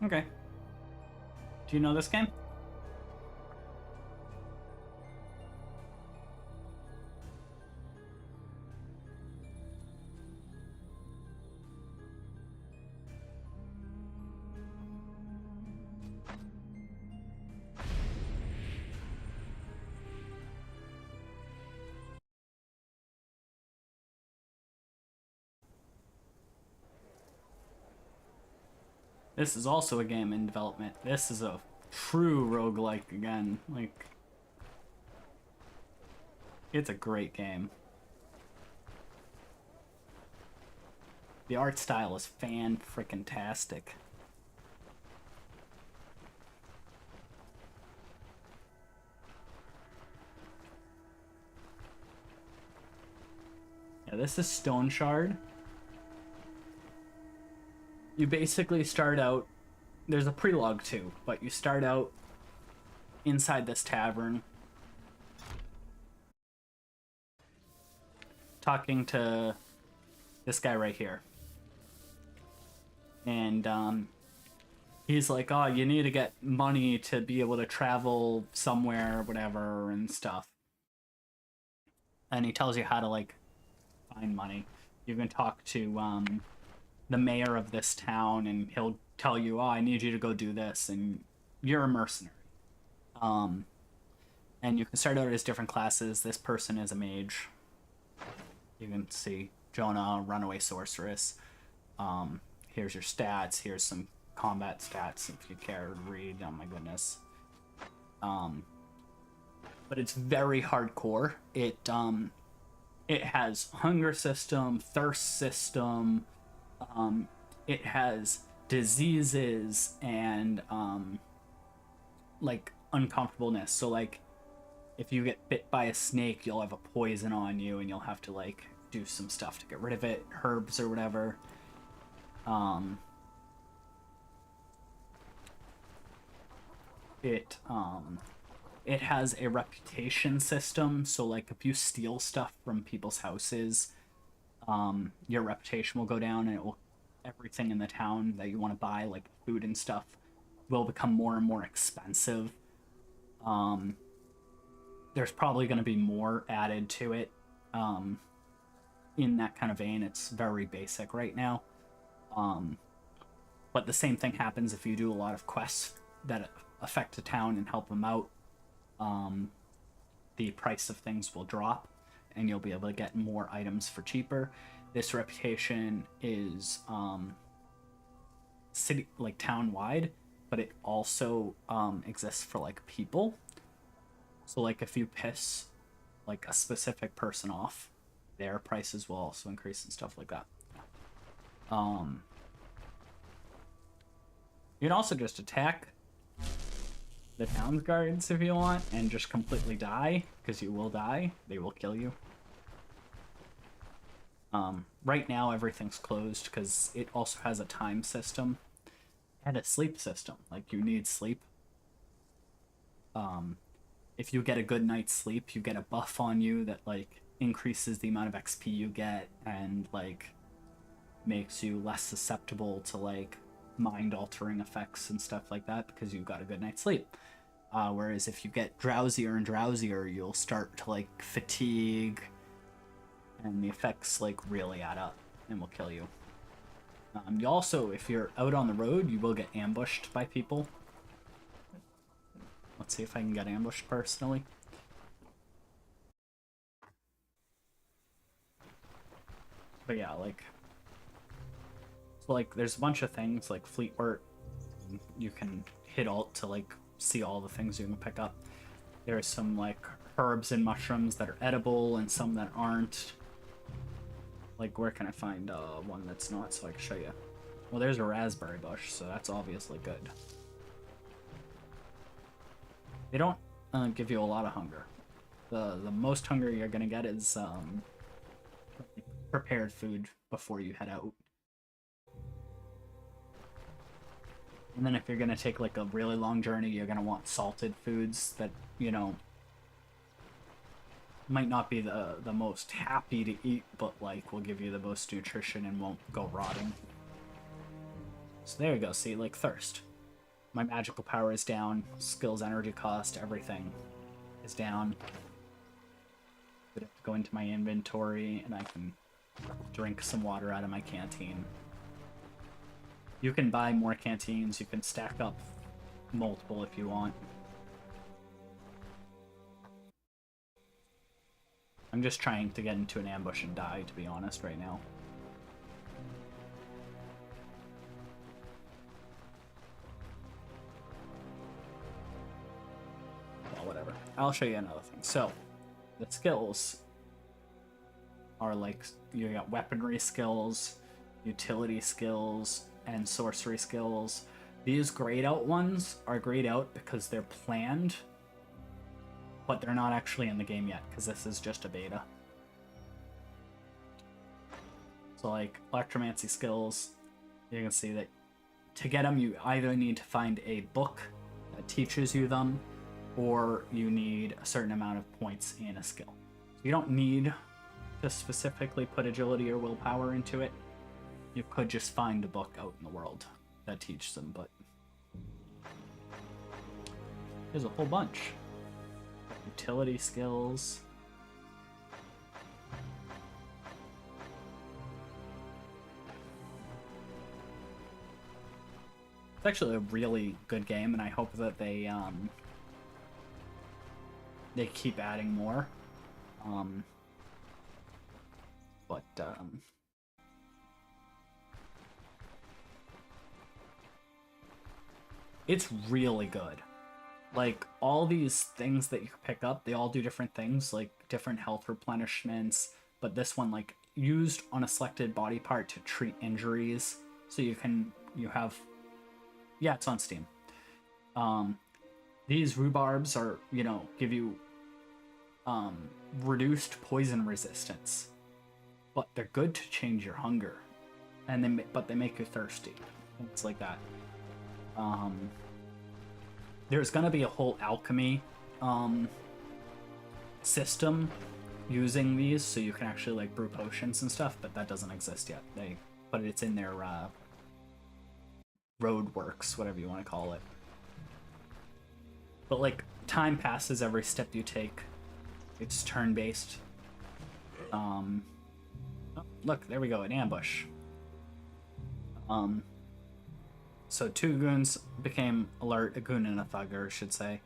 Okay. Do you know this game? This is also a game in development. This is a true roguelike again. Like, it's a great game. The art style is fan-frickin-tastic. Yeah, this is Stone Shard. You basically start out, there's a prologue too, but you start out inside this tavern talking to this guy right here. And he's like, oh, you need to get money to be able to travel somewhere or whatever and stuff. And he tells you how to like find money. You can talk to the mayor of this town, and he'll tell you, oh, I need you to go do this, and you're a mercenary. And you can start out as different classes. This person is a mage. You can see Jonah, runaway sorceress. Here's your stats. Here's some combat stats if you care to read. Oh my goodness. But it's very hardcore. It has hunger system, thirst system. It has diseases and like uncomfortableness. So like if you get bit by a snake, you'll have a poison on you and you'll have to like do some stuff to get rid of it, herbs or whatever. It has a reputation system, so like if you steal stuff from people's houses, your reputation will go down, and everything in the town that you want to buy, like food and stuff, will become more and more expensive. There's probably going to be more added to it. In that kind of vein, it's very basic right now. But the same thing happens if you do a lot of quests that affect the town and help them out. The price of things will drop, and you'll be able to get more items for cheaper. This reputation is city, like town-wide, but it also exists for like people. So like if you piss like a specific person off, their prices will also increase and stuff like that. You can also just attack the town's guards if you want and just completely die, because you will die. They will kill you. Right now everything's closed because it also has a time system and a sleep system. Like, you need sleep. If you get a good night's sleep, you get a buff on you that like increases the amount of XP you get and like makes you less susceptible to like mind altering effects and stuff like that because you got a good night's sleep. Whereas if you get drowsier and drowsier, you'll start to like fatigue, and the effects like really add up and will kill you. You also, if you're out on the road, you will get ambushed by people. Let's see if I can get ambushed personally. But yeah, like, so like there's a bunch of things like fleet work. You can hit alt to like see all the things you can pick up. There's some like herbs and mushrooms that are edible and some that aren't. Like, where can I find one that's not so I can show you? Well, there's a raspberry bush, so that's obviously good. They don't give you a lot of hunger. The most hunger you're gonna get is prepared food before you head out. And then if you're gonna take like a really long journey, you're gonna want salted foods that, you know, might not be the most happy to eat, but like will give you the most nutrition and won't go rotting. So there you go, see, like thirst. my magical power is down, skills, energy cost, everything is down. I have to go into my inventory and I can drink some water out of my canteen. You can buy more canteens, you can stack up multiple if you want. I'm just trying to get into an ambush and die, to be honest, right now. Well, whatever. I'll show you another thing. So, the skills are like, you got weaponry skills, utility skills, and sorcery skills. These grayed out ones are grayed out because they're planned, but they're not actually in the game yet because this is just a beta. So like electromancy skills, you can see that to get them you either need to find a book that teaches you them, or you need a certain amount of points in a skill. So you don't need to specifically put agility or willpower into it. You could just find a book out in the world that teaches them, but there's a whole bunch. Utility skills. It's actually a really good game, and I hope that they keep adding more. It's really good. Like, all these things that you pick up, they all do different things, like different health replenishments, but this one, like, used on a selected body part to treat injuries, so you have, yeah, it's on Steam. These rhubarbs are, you know, give you reduced poison resistance, but they're good to change your hunger, and but they make you thirsty. It's like that. There's gonna be a whole alchemy system using these, so you can actually like brew potions and stuff, but that doesn't exist yet. But it's in their road works, whatever you want to call it. But like, time passes every step you take. It's turn-based. Oh, look, there we go, an ambush. So 2 goons became alert, a goon and a thugger, I should say.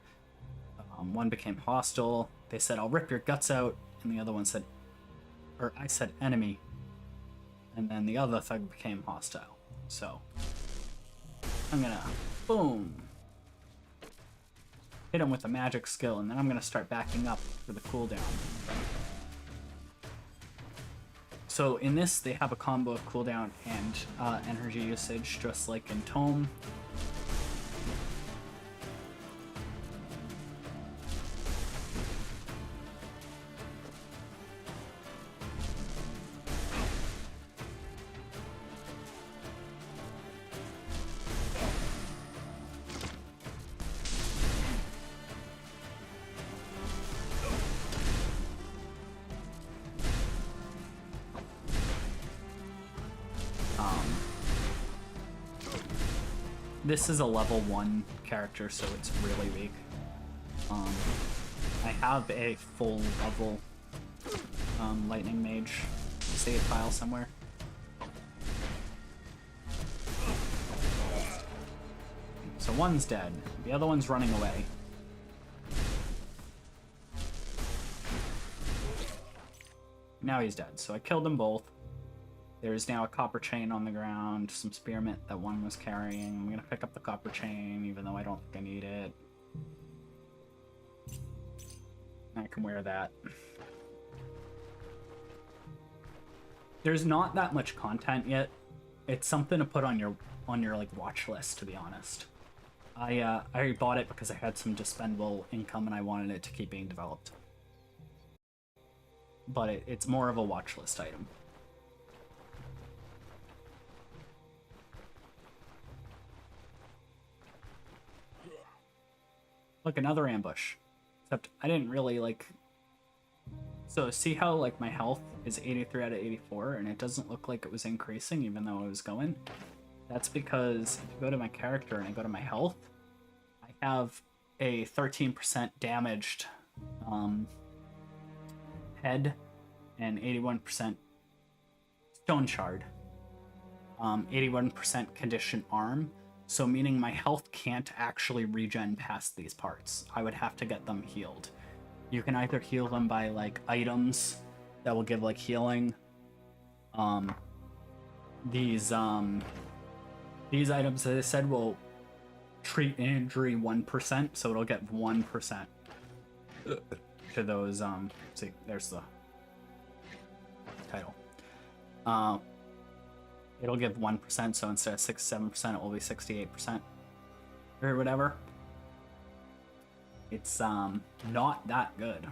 One became hostile. They said, "I'll rip your guts out," and the other one said, or I said, "enemy." And then the other thug became hostile. So I'm gonna, boom, hit him with a magic skill, and then I'm gonna start backing up for the cooldown. So in this, they have a combo of cooldown and energy usage, just like in ToME. This is a level 1 character, so it's really weak. I have a full level lightning mage save file somewhere. So one's dead, the other one's running away. Now he's dead, so I killed them both. There's now a copper chain on the ground, some spearmint that one was carrying. I'm gonna pick up the copper chain, even though I don't think I need it. I can wear that. There's not that much content yet. It's something to put on your like watch list, to be honest. I bought it because I had some dispendable income and I wanted it to keep being developed. But it's more of a watch list item. Look, another ambush. Except I didn't really like... So see how like my health is 83 out of 84 and it doesn't look like it was increasing even though I was going? That's because if you go to my character and I go to my health, have a 13% damaged head and 81% stone shard. 81% condition arm, so meaning my health can't actually regen past these parts. I would have to get them healed. You can either heal them by like items that will give like healing. These items, as I said, will treat an injury 1%, so it'll get 1% to those. See, there's the title. It'll give 1%, so instead of 67%, it will be 68% or whatever. It's not that good,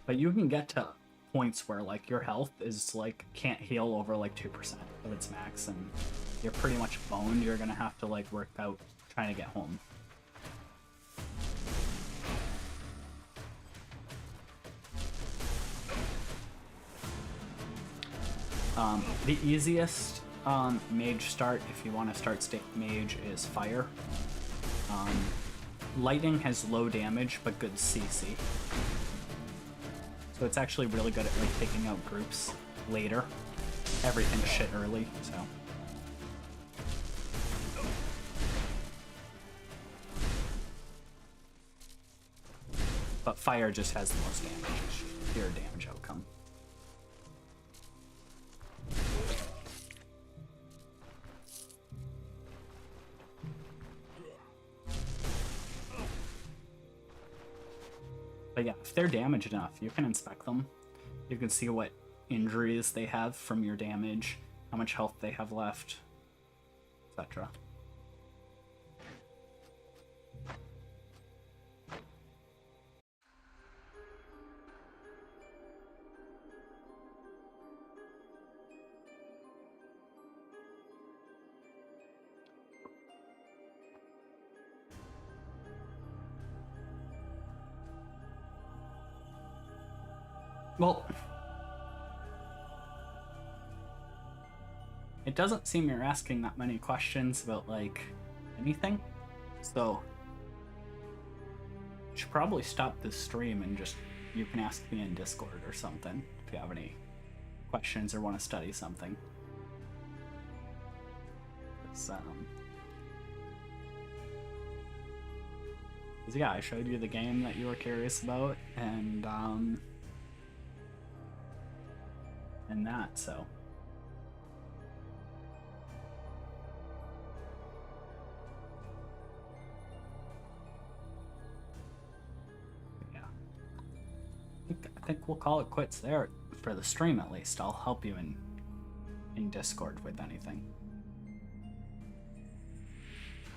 but you can get to points where like your health is like can't heal over like 2% of its max, and you're pretty much boned. You're gonna have to like work out trying to get home. The easiest mage start, if you want to start state mage, is fire. Lightning has low damage but good CC, so it's actually really good at like taking out groups later. Everything's shit early, so. But fire just has the most damage, pure damage outcome. But yeah, if they're damaged enough, you can inspect them. You can see what injuries they have from your damage, how much health they have left, etc. Well, it doesn't seem you're asking that many questions about, like, anything, so you should probably stop this stream and just, you can ask me in Discord or something if you have any questions or want to study something. It's, 'cause, yeah, I showed you the game that you were curious about, and that, so. Yeah. I think we'll call it quits there for the stream, at least. I'll help you in Discord with anything.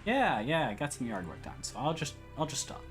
Yeah, I got some yard work done, so I'll just stop.